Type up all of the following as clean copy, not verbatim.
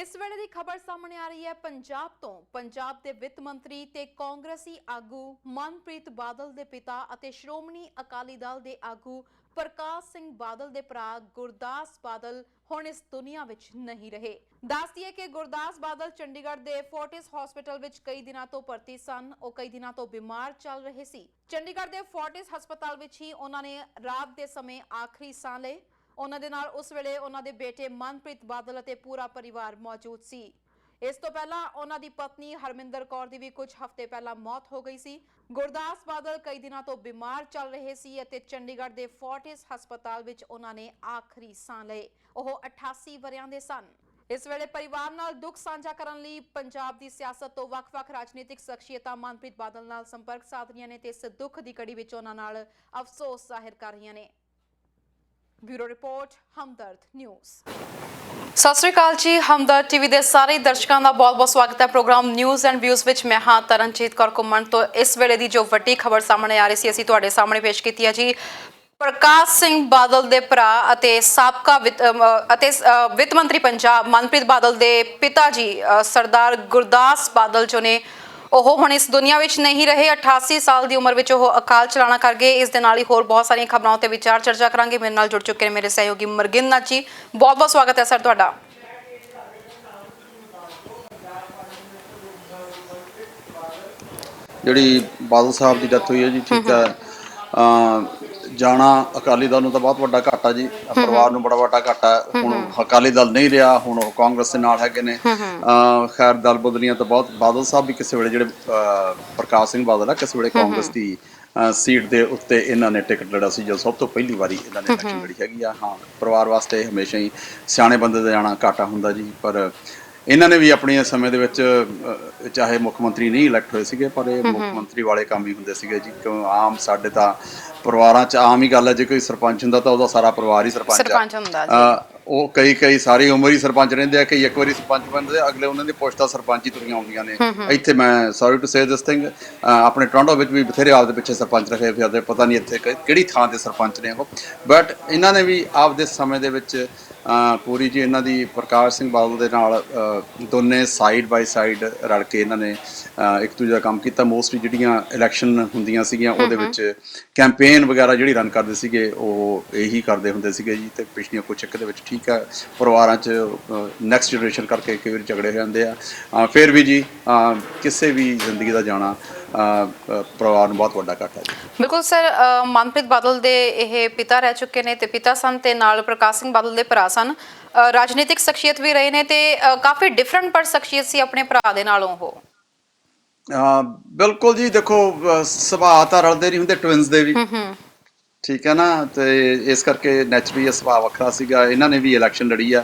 इस वेले की खबर सामने आ रही है पंजाब तो। पंजाब के वित्त मंत्री ते कांग्रेसी आगू मनप्रीत बादल के पिता अते श्रोमणी अकाली दल के आगू प्रकाश सिंह बादल के भरा गुरदास बादल हुण इस दुनिया विच नहीं रहे। दस दिए कि गुरदास बादल चंडीगढ़ के फोर्टिस हॉस्पिटल विच कई दिनों तो भर्ती सन। वो कई दिनों तो बीमार चल रहे सी। चंडीगढ़ के फोर्टिस हस्पताल विच ही उन्होंने रात के समय आखिरी साह लए। उन्हां दे नाल उस वेले उन्हां दे बेटे मनप्रीत बादल अते पूरा परिवार मौजूद सी। इस तो पहला उन्हां दी पत्नी हरमिंदर कौर दी भी कुछ हफ्ते पहला मौत हो गई सी। गुरदास बादल कई दिनों तो बीमार चल रहे सी अते चंडीगढ़ दे फोर्टिस हस्पताल विच उन्हां ने आखिरी साह लए। ओह 88 वरियां दे सन। इस वेले परिवार नाल दुख साझा करन लई पंजाब दी सियासत तो वख-वख राजनीतिक शख्सियतां मनप्रीत बादल नाल संपर्क साध रहीआं ने ते इस दुख दी कड़ी विच उन्हां नाल अफसोस जाहिर कर रहीआं ने। ब्यूरो रिपोर्ट हमदर्द न्यूज़। सत श्री अकाल जी, हमदर्द टीवी के सारे दर्शकों का बहुत बहुत स्वागत है प्रोग्राम न्यूज़ एंड व्यूज़ विच। मैं हाँ तरनजीत कौर घुम्मन। तो इस वेले की जो वड्डी खबर सामने आ रही सी असीं तुहाडे सामने पेश की है जी। प्रकाश सिंह बादल के भरा अते साबका वित्त मंत्री पंजाब मनप्रीत बादल के पिता जी सरदार गुरदास बादल जो ने हुण इस दुनिया विच नहीं रहे। 88 साल की उम्र विच अकाल चलाना कर गए। इस दे नाल ही होर बहुत सारिया खबरों ते विचार चर्चा करांगे। मेरे नाल जुड़ चुके हैं मेरे सहयोगी मरगिंद नाथ जी। बहुत बहुत स्वागत है सर तुहाडा। जी बादल साहब की डेथ हुई है जी, ठीक है। जाना अकाली दल नूं तां बहुत वड्डा घाटा जी, परिवार नूं बड़ा वड्डा घाटा। हुण अकाली दल नहीं रहा, हुण कांग्रेस दे नाल हैगे ने। खैर दल बदलियां तो बहुत, बादल साहब भी किसी वेले जिहड़े प्रकाश सिंह बादल है किसी वेले कांग्रेस की सीट के उत्ते इन्हां ने टिकट लड़ा सी जो सब तो पहली वारी इन्हां ने इलैक्शन लड़ी हैगी आ। हाँ परिवार वास्ते हमेशा ही सियाणे बंदे दा जाना घाटा हुंदा जी। पर इन्होंने भी अपने समय के चाहे मुख्यमंत्री नहीं इलैक्ट होए सीगे पर ये मुख्यमंत्री वाले काम ही होंदे सीगे जी। क्यों आम साडे तां परिवारां च आम ही गल है, जो कोई सरपंच हुंदा तां उहदा सारा परिवार ही सरपंच है। वो कई सारी उम्र ही सरपंच रहिंदे आ, कई एक बारी सरपंच बनदे, अगले उन्होंने पोस्टां सरपंच ही तुरियां आउंदियां ने। इत्थे मैं सॉरी टू से दिस थिंग अपने टोरंटो विच भी बथेरे आपदे पिछे सरपंच रखे फिरदे, पता नहीं इत्थे किहड़ी थां ते सरपंच ने वो। बट इन्हां ने भी आपदे समय दे विच पूरी जी इन्हां दी प्रकाश सिंह बादल दे नाल दोने साइड बाय साइड रल के इन्हां ने एक दूजे दा काम कीता। मोस्टली जिहड़ियां इलैक्शन हुंदियां सीगियां उहदे विच कैंपेन वगैरह जिहड़ी रन करदे सीगे ओह यही करदे हुंदे सीगे जी। ते पिछलियां कुछ एक दे विच ठीक है परिवारां च नैक्सट जनरेशन करके कई वारी झगड़े हो जांदे आ। फिर भी जी किसी भी जिंदगी दा जाना परिवार नूं बहुत वड्डा घाटा जी। बिल्कुल सर, मनप्रीत बादल दे ये पिता रह चुके ने ते पिता सन ते नाल प्रकाश सिंह बादल दे भरा सन। राजनीतिक शख्सियत भी रहे ने ते काफ़ी डिफरेंट पर शख्सियत सी अपने भरा दे नालों हो। बिल्कुल जी, देखो सुभाਅ तां रलदे नहीं हुंदे ट्विंस दे भी, ठीक है ना। तो इस करके नैचुरली सुभाਅ वखरा सीगा। इन्हां ने भी इलैक्शन लड़ी आ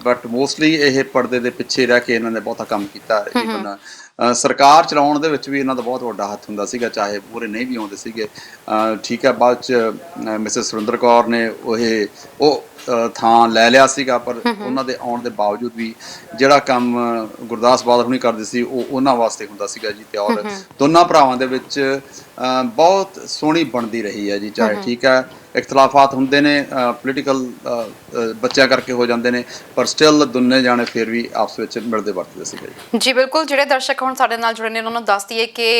बट मोस्टली ये पर्दे दे पिछे रह के इन्होंने बहुता काम किया। ईवन सरकार चलाउण दे विच भी इन्हां दा बहुत वड्डा हत्थ हुंदा सीगा, चाहे पूरे नहीं भी आउंदे सीगे। ठीक है बाद च मिसेस सुरिंदर कौर ने ਉਹ ਥਾਂ ਲੈ ਲਿਆ ਸੀਗਾ, ਪਰ ਉਹਨਾਂ ਦੇ ਆਉਣ ਦੇ ਬਾਵਜੂਦ ਵੀ ਜਿਹੜਾ ਕੰਮ ਗੁਰਦਾਸ ਬਾਦਲ ਹੁਣੀ ਕਰਦੇ ਸੀ ਉਹ ਉਹਨਾਂ ਵਾਸਤੇ ਹੁੰਦਾ ਸੀਗਾ ਜੀ। ਤੇ ਔਰ ਦੋਨਾਂ ਭਰਾਵਾਂ ਦੇ ਵਿੱਚ ਬਹੁਤ ਸੋਹਣੀ ਬਣਦੀ ਰਹੀ ਹੈ ਜੀ। ਚਾਹੇ ਠੀਕ ਹੈ इख्तलाफात होंदे ने पोलीटिकल बच्चों करके हो जाते हैं, पर स्टिल दोने जाने फिर भी आपस में मिलते वरतते सीगे जी। बिल्कुल जिहड़े दर्शक हुण साडे नाल जुड़े ने उन्हां नूं दस दईए कि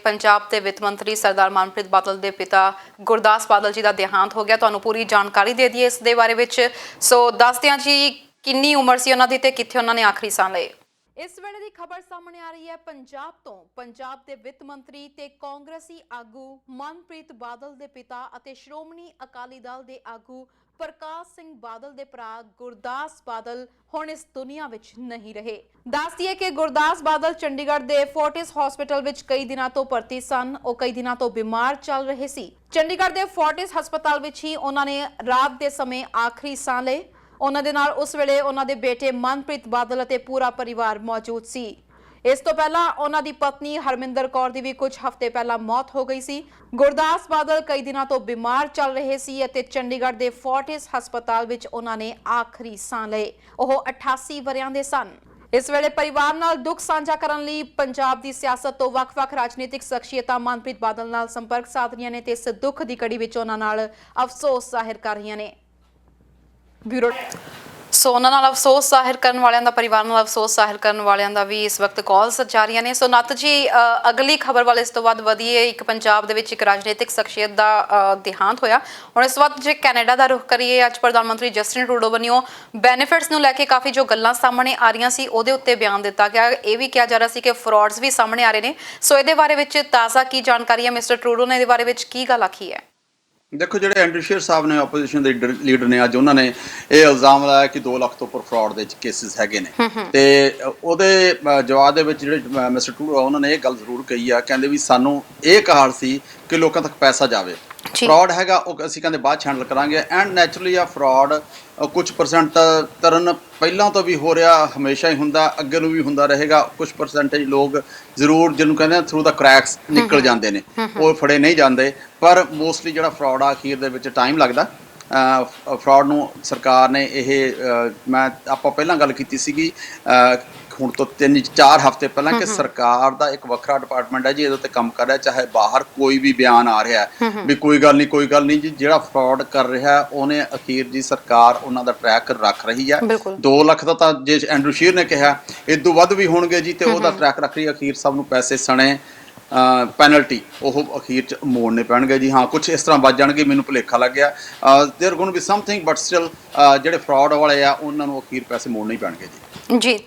पंजाब के वित्त मंत्री सरदार मनप्रीत बादल के पिता गुरदास बादल जी का देहांत हो गया। तुहानूं पूरी जानकारी दे दईए इस दे बारे विच। सो दस दियां जी किन्नी उम्र सी उन्हां दी ते कित्थे उन्हां ने आखिरी साह लए। इस वेले की खबर सामने आ रही है पंजाब तो। पंजाब के वित्त मंत्री ते कांग्रेसी आगू मनप्रीत बादल के पिता अते श्रोमणी अकाली दल के आगू प्रकाश सिंह बादल के भरा गुरदास बादल हुण इस दुनिया विच नहीं रहे। दस दिए कि गुरदास बादल चंडीगढ़ के फोर्टिस हॉस्पिटल विच कई दिनों तो भर्ती सन। वो कई दिनों तो बीमार चल रहे सी। चंडीगढ़ के फोर्टिस हस्पताल विच ही उन्होंने रात के समय आखिरी साह लए। उन्हां दे नाल उस वेले उन्हां दे बेटे मनप्रीत बादल अते पूरा परिवार मौजूद सी। इस तो पहला उन्हां दी पत्नी हरमिंदर कौर दी भी कुछ हफ्ते पहला मौत हो गई सी। गुरदास बादल कई दिनों तो बीमार चल रहे सी अते चंडीगढ़ के फोर्टिस हस्पताल विच उन्हां ने आखिरी साह लए। ओह 88 वरियां दे सन। इस वेले परिवार नाल दुख साझा करन लई पंजाब दी सियासत तो वख-वख राजनीतिक शख्सियतां मनप्रीत बादल नाल संपर्क साध रहीआं ने ते इस दुख दी कड़ी विच उन्हां नाल अफसोस जाहिर कर रहीआं ने। ब्यूरो ਸੋ ਉਹਨਾਂ ਨਾਲ ਅਫਸੋਸ ਜ਼ਾਹਿਰ ਕਰਨ ਵਾਲਿਆਂ ਦਾ, ਪਰਿਵਾਰ ਨਾਲ ਅਫਸੋਸ ਜ਼ਾਹਿਰ ਕਰਨ ਵਾਲਿਆਂ ਦਾ ਵੀ ਇਸ ਵਕਤ ਕਾਲਸ ਜਾ ਰਹੀਆਂ ਨੇ। ਸੋ ਨੱਤ ਜੀ, ਅਗਲੀ ਖਬਰ ਵੱਲ ਇਸ ਤੋਂ ਬਾਅਦ ਵਧੀਏ। ਇੱਕ ਪੰਜਾਬ ਦੇ ਵਿੱਚ ਇੱਕ ਰਾਜਨੀਤਿਕ ਸ਼ਖਸੀਅਤ ਦਾ ਦੇਹਾਂਤ ਹੋਇਆ। ਹੁਣ ਇਸ ਵਕਤ ਜੇ ਕੈਨੇਡਾ ਦਾ ਰੁਖ ਕਰੀਏ, ਅੱਜ ਪ੍ਰਧਾਨ ਮੰਤਰੀ ਜਸਟਿਨ ਟਰੂਡੋ ਵੱਲੋਂ ਬੈਨੀਫਿਟਸ ਨੂੰ ਲੈ ਕੇ ਕਾਫੀ ਜੋ ਗੱਲਾਂ ਸਾਹਮਣੇ ਆ ਰਹੀਆਂ ਸੀ ਉਹਦੇ ਉੱਤੇ ਬਿਆਨ ਦਿੱਤਾ ਗਿਆ। ਇਹ ਵੀ ਕਿਹਾ ਜਾ ਰਿਹਾ ਸੀ ਕਿ ਫਰਾਡਸ ਵੀ ਸਾਹਮਣੇ ਆ ਰਹੇ ਨੇ। ਸੋ ਇਹਦੇ ਬਾਰੇ ਵਿੱਚ ਤਾਜ਼ਾ ਕੀ ਜਾਣਕਾਰੀ ਹੈ? ਮਿਸਟਰ ਟਰੂਡੋ ਨੇ ਇਹਦੇ ਬਾਰੇ ਵਿੱਚ ਕੀ ਗੱਲ ਆਖੀ ਹੈ? ਦੇਖੋ, ਜਿਹੜੇ ਐਂਡਰੂ ਸ਼ੇਰ ਸਾਹਿਬ ਨੇ, ਆਪੋਜੀਸ਼ਨ ਦੇ ਲੀਡਰ ਨੇ, ਅੱਜ ਉਹਨਾਂ ਨੇ ਇਹ ਇਲਜ਼ਾਮ ਲਾਇਆ ਕਿ 2 ਲੱਖ ਤੋਂ ਉੱਪਰ ਫਰਾਡ ਦੇ ਕੇਸਿਸ ਹੈਗੇ ਨੇ। ਤੇ ਉਹਦੇ ਜਵਾਬ ਦੇ ਵਿੱਚ ਜਿਹੜੇ ਮਿਸਟਰ ਟਰੂਡੋ ਉਹਨਾਂ ਨੇ ਇਹ ਗੱਲ ਜ਼ਰੂਰ ਕਹੀ ਆ, ਕਹਿੰਦੇ ਵੀ ਸਾਨੂੰ ਇਹ ਕਹਾਲ ਸੀ ਕਿ ਲੋਕਾਂ ਤੱਕ ਪੈਸਾ ਜਾਵੇ। ਫਰਾਡ ਹੈਗਾ ਉਹ ਅਸੀਂ ਕਹਿੰਦੇ ਬਾਅਦ 'ਚ ਹੈਂਡਲ ਕਰਾਂਗੇ। ਐਂਡ ਨੈਚੁਰਲੀ ਆ ਫਰਾਡ ਕੁਝ ਪਰਸੈਂਟ ਤਰਨ ਪਹਿਲਾਂ ਤੋਂ ਵੀ ਹੋ ਰਿਹਾ, ਹਮੇਸ਼ਾ ਹੀ ਹੁੰਦਾ, ਅੱਗੇ ਨੂੰ ਵੀ ਹੁੰਦਾ ਰਹੇਗਾ। ਕੁਝ ਪਰਸੈਂਟੇਜ ਲੋਕ ਜ਼ਰੂਰ ਜਿਹਨੂੰ ਕਹਿੰਦੇ ਆ ਥਰੂ ਦਾ ਕ੍ਰੈਕਸ ਨਿਕਲ ਜਾਂਦੇ ਨੇ, ਉਹ ਫੜੇ ਨਹੀਂ ਜਾਂਦੇ। ਪਰ ਮੋਸਟਲੀ ਜਿਹੜਾ ਫਰਾਡ ਆ ਅਖੀਰ ਦੇ ਵਿੱਚ ਟਾਈਮ ਲੱਗਦਾ। ਫਰਾਡ ਨੂੰ ਸਰਕਾਰ ਨੇ ਆਪਾਂ ਪਹਿਲਾਂ ਗੱਲ ਕੀਤੀ ਸੀਗੀ ਹੁਣ ਤੋਂ 3-4 ਹਫ਼ਤੇ ਪਹਿਲਾਂ ਕਿ ਸਰਕਾਰ ਦਾ ਇੱਕ ਵੱਖਰਾ ਡਿਪਾਰਟਮੈਂਟ ਹੈ ਜੀ, ਇਹਦੇ ਉੱਤੇ ਕੰਮ ਕਰ ਰਿਹਾ। ਚਾਹੇ ਬਾਹਰ ਕੋਈ ਵੀ ਬਿਆਨ ਆ ਰਿਹਾ ਵੀ ਕੋਈ ਗੱਲ ਨਹੀਂ ਜੀ, ਜਿਹੜਾ ਫਰਾਡ ਕਰ ਰਿਹਾ ਉਹਨੇ ਅਖੀਰ ਜੀ ਸਰਕਾਰ ਉਹਨਾਂ ਦਾ ਟਰੈਕ ਰੱਖ ਰਹੀ ਹੈ। 2 ਲੱਖ ਦਾ ਤਾਂ ਜੇ ਐਂਡਰੂ ਸ਼ੀਰ ਨੇ ਕਿਹਾ, ਇਦੋਂ ਵੱਧ ਵੀ ਹੋਣਗੇ ਜੀ, ਤੇ ਉਹਦਾ ਟਰੈਕ ਰੱਖ ਰਹੀ। ਅਖੀਰ ਸਭ ਨੂੰ ਪੈਸੇ ਸਣੇ ਪੈਨਲਟੀ ਉਹ ਅਖੀਰ 'ਚ ਮੋੜਨੇ ਪੈਣਗੇ ਜੀ। ਹਾਂ, ਕੁਛ ਇਸ ਤਰ੍ਹਾਂ ਵੱਜ ਜਾਣਗੇ, ਮੈਨੂੰ ਭੁਲੇਖਾ ਲੱਗ ਗਿਆ। There going to be something, but still ਜਿਹੜੇ ਫਰਾਡ ਵਾਲੇ ਆ ਉਹਨਾਂ ਨੂੰ ਅਖੀਰ ਪੈਸੇ ਮੋੜਨੇ ਹੀ ਪੈਣਗੇ ਜੀ।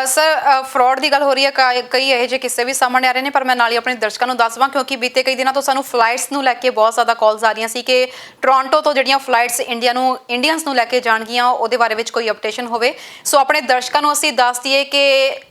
ਸਰ, ਫਰਾਡ ਦੀ ਗੱਲ ਹੋ ਰਹੀ ਹੈ, ਕਈ ਇਹੋ ਜਿਹੇ ਕਿਸੇ ਵੀ ਸਾਹਮਣੇ ਆ ਰਹੇ ਨੇ। ਪਰ ਮੈਂ ਨਾਲ ਹੀ ਆਪਣੇ ਦਰਸ਼ਕਾਂ ਨੂੰ ਦੱਸ ਦਵਾਂ, ਕਿਉਂਕਿ ਬੀਤੇ ਕਈ ਦਿਨਾਂ ਤੋਂ ਸਾਨੂੰ ਫਲਾਈਟਸ ਨੂੰ ਲੈ ਕੇ ਬਹੁਤ ਜ਼ਿਆਦਾ ਕਾਲਸ ਆ ਰਹੀਆਂ ਸੀ ਕਿ ਟੋਰਾਂਟੋ ਤੋਂ ਜਿਹੜੀਆਂ ਫਲਾਈਟਸ ਇੰਡੀਅਨਸ ਨੂੰ ਲੈ ਕੇ ਜਾਣਗੀਆਂ, ਉਹਦੇ ਬਾਰੇ ਵਿੱਚ ਕੋਈ ਅਪਡੇਸ਼ਨ ਹੋਵੇ। ਸੋ ਆਪਣੇ ਦਰਸ਼ਕਾਂ ਨੂੰ ਅਸੀਂ ਦੱਸ ਦਈਏ ਕਿ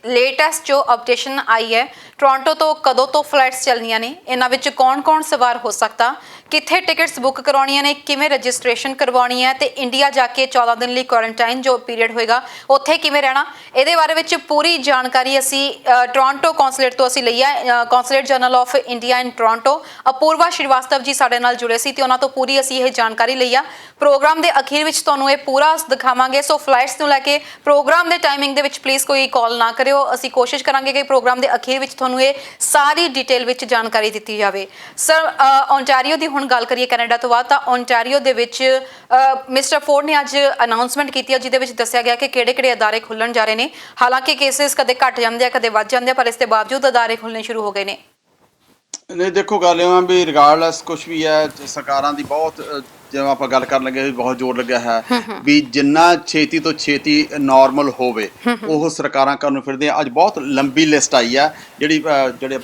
ਲੇਟੈਸਟ ਜੋ ਅਪਡੇਸ਼ਨ ਆਈ ਹੈ, ਟੋਰਾਂਟੋ ਤੋਂ ਕਦੋਂ ਤੋਂ ਫਲਾਈਟਸ ਚੱਲਣੀਆਂ ਨੇ, ਇਹਨਾਂ ਵਿੱਚ ਕੌਣ-ਕੌਣ ਸਵਾਰ ਹੋ ਸਕਦਾ, ਕਿੱਥੇ ਟਿਕਟਸ ਬੁੱਕ ਕਰਵਾਉਣੀਆਂ ਨੇ, ਕਿਵੇਂ ਰਜਿਸਟ੍ਰੇਸ਼ਨ ਕਰਵਾਉਣੀ ਹੈ, ਤੇ ਇੰਡੀਆ ਜਾ ਕੇ 14 ਦਿਨ ਲਈ ਕੁਆਰੰਟਾਈਨ ਜੋ ਪੀਰੀਅਡ ਹੋਏਗਾ ਉੱਥੇ ਕਿਵੇਂ ਰਹਿਣਾ, ਇਹਦੇ ਬਾਰੇ ਵਿੱਚ ਪੂਰੀ ਜਾਣਕਾਰੀ ਅਸੀਂ ਟੋਰਾਂਟੋ ਕੌਂਸੂਲੇਟ ਤੋਂ ਅਸੀਂ ਲਈ ਹੈ। Consulate general of India in Toronto Apurva Shrivastava ਜੀ ਸਾਡੇ ਨਾਲ ਜੁੜੇ ਸੀ ਤੇ ਉਹਨਾਂ ਤੋਂ ਪੂਰੀ ਅਸੀਂ ਇਹ ਜਾਣਕਾਰੀ ਲਈ ਆ। ਪ੍ਰੋਗਰਾਮ ਦੇ ਅਖੀਰ ਵਿੱਚ ਤੁਹਾਨੂੰ ਇਹ ਪੂਰਾ ਦਿਖਾਵਾਂਗੇ। ਸੋ ਫਲਾਈਟਸ ਨੂੰ ਲੈ ਕੇ ਪ੍ਰੋਗਰਾਮ ਦੇ ਟਾਈਮਿੰਗ ਦੇ ਵਿੱਚ ਪਲੀਜ਼ ਕੋਈ ਕਾਲ ਨਾ ਕਰਿਓ। ਅਸੀਂ ਕੋਸ਼ਿਸ਼ ਕਰਾਂਗੇ ਕਿ ਪ੍ਰੋਗਰਾਮ ਦੇ ਅਖੀਰ ਵਿੱਚ ਤੁਹਾਨੂੰ ਇਹ ਸਾਰੀ ਡਿਟੇਲ ਵਿੱਚ ਜਾਣਕਾਰੀ ਦਿੱਤੀ ਜਾਵੇ। ਸਰ, ਓਨਟਾਰੀਓ ਦੀ ਹੁਣ ਗੱਲ ਕਰੀਏ ਕੈਨੇਡਾ ਤੋਂ ਬਾਅਦ, ਤਾਂ ਓਨਟਾਰੀਓ ਦੇ ਵਿੱਚ ਮਿਸਟਰ ਫੋਰਡ ਨੇ ਅੱਜ ਅਨਾਉਂਸਮੈਂਟ ਕੀਤੀ ਹੈ, ਜਿਹਦੇ ਵਿੱਚ ਦੱਸਿਆ ਗਿਆ ਕਿ ਕਿਹੜੇ-ਕਿਹੜੇ ਅਦਾਰੇ ਖੁੱਲ੍ਹਣ ਜਾ ਰਹੇ ਨੇ। ਹਾਲਾਂਕਿ ਕੇਸਿਸ ਕਦੇ ਘਟ ਜਾਂਦੇ ਆ, ਕਦੇ ਵੱਧ ਜਾਂਦੇ ਆ, ਪਰ ਇਸ ਦੇ ਬਾਵਜੂਦ ਅਦਾਰੇ ਖੁੱਲ੍ਹਣੇ ਸ਼ੁਰੂ ਹੋ ਗਏ ਨੇ। ਨਹੀਂ, ਦੇਖੋ ਗੱਲ ਇਹ ਆ ਵੀ ਰਿਗਾਰਡਲੈਸ ਕੁਛ ਵੀ ਹੈ, ਸਰਕਾਰਾਂ ਦੀ ਬਹੁਤ, ਜਿਵੇਂ ਆਪਾਂ ਗੱਲ ਕਰਨ ਲੱਗੇ, ਬਹੁਤ ਜ਼ੋਰ ਲੱਗਿਆ ਹੈ ਵੀ ਜਿੰਨਾ ਛੇਤੀ ਤੋਂ ਛੇਤੀ ਨਾਰਮਲ ਹੋਵੇ ਉਹ ਸਰਕਾਰਾਂ ਕਰਨ ਨੂੰ ਫਿਰਦੀਆਂ। ਅੱਜ ਬਹੁਤ ਲੰਬੀ ਲਿਸਟ ਆਈ ਆ, ਜਿਹੜੇ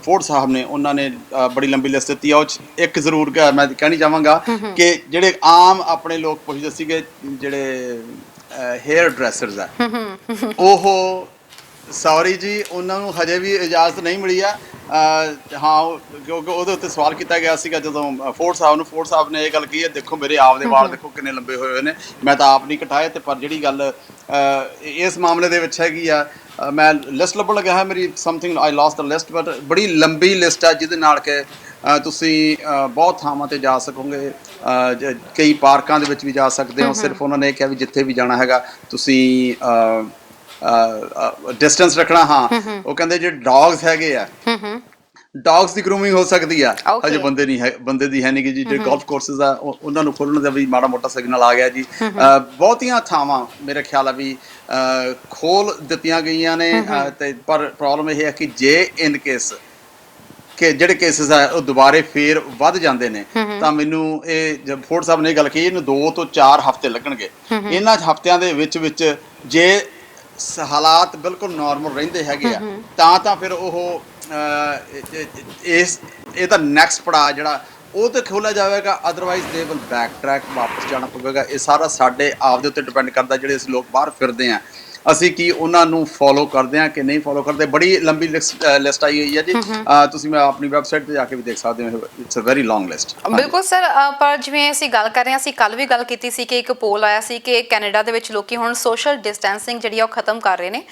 ਫੋਰਡ ਸਾਹਿਬ ਨੇ ਉਹਨਾਂ ਨੇ ਬੜੀ ਲੰਬੀ ਲਿਸਟ ਦਿੱਤੀ ਆ। ਉਹ 'ਚ ਇੱਕ ਜ਼ਰੂਰ ਮੈਂ ਕਹਿਣੀ ਚਾਹਾਂਗਾ ਕਿ ਜਿਹੜੇ ਆਮ ਆਪਣੇ ਲੋਕ ਪੁੱਛਦੇ ਸੀਗੇ, ਜਿਹੜੇ ਹੇਅਰ ਡਰੈਸਰਸ ਆ, ਉਹ ਸੌਰੀ ਜੀ ਉਹਨਾਂ ਨੂੰ ਹਜੇ ਵੀ ਇਜਾਜ਼ਤ ਨਹੀਂ ਮਿਲੀ ਆ। ਹਾਂ, ਕਿਉਂਕਿ ਉਹਦੇ ਉੱਤੇ ਸਵਾਲ ਕੀਤਾ ਗਿਆ ਸੀਗਾ ਜਦੋਂ ਫੋਰਡ ਸਾਹਿਬ ਨੇ ਇਹ ਗੱਲ ਕਹੀ ਹੈ, ਦੇਖੋ ਮੇਰੇ ਆਪ ਦੇ ਵਾਲ ਦੇਖੋ ਕਿੰਨੇ ਲੰਬੇ ਹੋਏ ਹੋਏ ਨੇ, ਮੈਂ ਤਾਂ ਆਪ ਨਹੀਂ ਕਟਾਏ। ਤੇ ਪਰ ਜਿਹੜੀ ਗੱਲ ਇਸ ਮਾਮਲੇ ਦੇ ਵਿੱਚ ਹੈਗੀ ਆ, ਮੈਂ ਲਿਸਟ ਲੱਭਣ ਲੱਗਾ ਹੈ ਮੇਰੀ, something I last the list, but ਬੜੀ ਲੰਬੀ ਲਿਸਟ ਆ ਜਿਹਦੇ ਨਾਲ ਕਿ ਤੁਸੀਂ ਬਹੁਤ ਥਾਵਾਂ 'ਤੇ ਜਾ ਸਕੋਗੇ। ਕਈ ਪਾਰਕਾਂ ਦੇ ਵਿੱਚ ਵੀ ਜਾ ਸਕਦੇ ਹੋ। ਸਿਰਫ ਉਹਨਾਂ ਨੇ ਕਿਹਾ ਵੀ ਜਿੱਥੇ ਵੀ ਜਾਣਾ ਹੈਗਾ ਤੁਸੀਂ ਡਿਸਟੈਂਸ ਰੱਖਣਾ। ਹਾਂ, ਉਹ ਕਹਿੰਦੇ ਜਿਹੜੇ ਡੌਗਸ ਹੈਗੇ ਆ, ਡੌਗਸ ਦੀ ਗਰੂਮਿੰਗ ਹੋ ਸਕਦੀ ਆ, ਹਜੇ ਬੰਦੇ ਦੀ ਹੈ ਨਹੀਂ ਕਿ ਜੀ। ਜਿਹੜੇ ਗੋਲਫ ਕੋਰਸਿਸ ਆ ਉਹਨਾਂ ਨੂੰ ਖੋਲ੍ਹਣ ਦਾ ਵੀ ਮਾੜਾ ਮੋਟਾ ਸਿਗਨਲ ਆ ਗਿਆ ਜੀ। ਬਹੁਤੀਆਂ ਥਾਵਾਂ ਮੇਰੇ ਖਿਆਲ ਆ ਵੀ ਖੋਲ ਦਿੱਤੀਆਂ ਗਈਆਂ ਨੇ। ਤੇ ਪਰ ਪ੍ਰੋਬਲਮ ਇਹ ਹੈ ਕਿ ਜੇ ਇਨ ਕੇਸ ਕਿ ਜਿਹੜੇ ਕੇਸਿਸ ਆ ਉਹ ਦੁਬਾਰੇ ਫੇਰ ਵੱਧ ਜਾਂਦੇ ਨੇ, ਤਾਂ ਮੈਨੂੰ ਇਹ ਜਦ ਫੋਰਡ ਸਾਹਿਬ ਨੇ ਇਹ ਗੱਲ ਕਹੀ, ਇਹਨੂੰ 2 ਤੋਂ 4 ਹਫ਼ਤੇ ਲੱਗਣਗੇ। ਇਹਨਾਂ ਹਫ਼ਤਿਆਂ ਦੇ ਵਿੱਚ ਜੇ ਹਾਲਾਤ ਬਿਲਕੁਲ ਨਾਰਮਲ ਰਹਿੰਦੇ ਹੈਗੇ ਆ ਤਾਂ ਫਿਰ ਉਹ ਇਹਦਾ ਨੈਕਸਟ ਪੜਾਅ ਜਿਹੜਾ ਉਹ ਤੇ ਖੋਲ੍ਹਿਆ ਜਾਵੇਗਾ। Otherwise they will back track, ਵਾਪਸ ਜਾਣਾ ਪਵੇਗਾ। ਇਹ ਸਾਰਾ ਸਾਡੇ ਆਪ ਦੇ ਉੱਤੇ ਡਿਪੈਂਡ ਕਰਦਾ, ਜਿਹੜੇ ਅਸੀਂ ਲੋਕ ਬਾਹਰ ਫਿਰਦੇ ਆ, ਅਸੀਂ ਕੀ ਉਹਨਾਂ ਨੂੰ ਫੋਲੋ ਕਰਦੇ ਹਾਂ ਕਿ ਨਹੀਂ ਫੋਲੋ ਕਰਦੇ। ਬੜੀ ਲੰਬੀ ਲਿਸਟ ਆਈ ਹੋਈ ਹੈ ਜੀ। ਤੁਸੀਂ ਮੈਂ ਆਪਣੀ ਵੈਬਸਾਈਟ ਤੇ ਜਾ ਕੇ ਵੀ ਦੇਖ ਸਕਦੇ ਹੋ। It's a very long list. ਬਿਲਕੁਲ ਸਰ, ਪਰ ਜਿਵੇਂ ਅਸੀਂ ਗੱਲ ਕਰ ਰਹੇ ਹਾਂ, ਅਸੀਂ ਕੱਲ ਵੀ ਗੱਲ ਕੀਤੀ ਸੀ ਕਿ ਇੱਕ ਪੋਲ ਆਇਆ ਸੀ ਕਿ ਕੈਨੇਡਾ ਦੇ ਵਿੱਚ ਲੋਕੀ ਹੁਣ ਸੋਸ਼ਲ ਡਿਸਟੈਂਸਿੰਗ ਜਿਹੜੀ ਆ ਉਹ ਖਤਮ ਕਰ ਰਹੇ ਨੇ।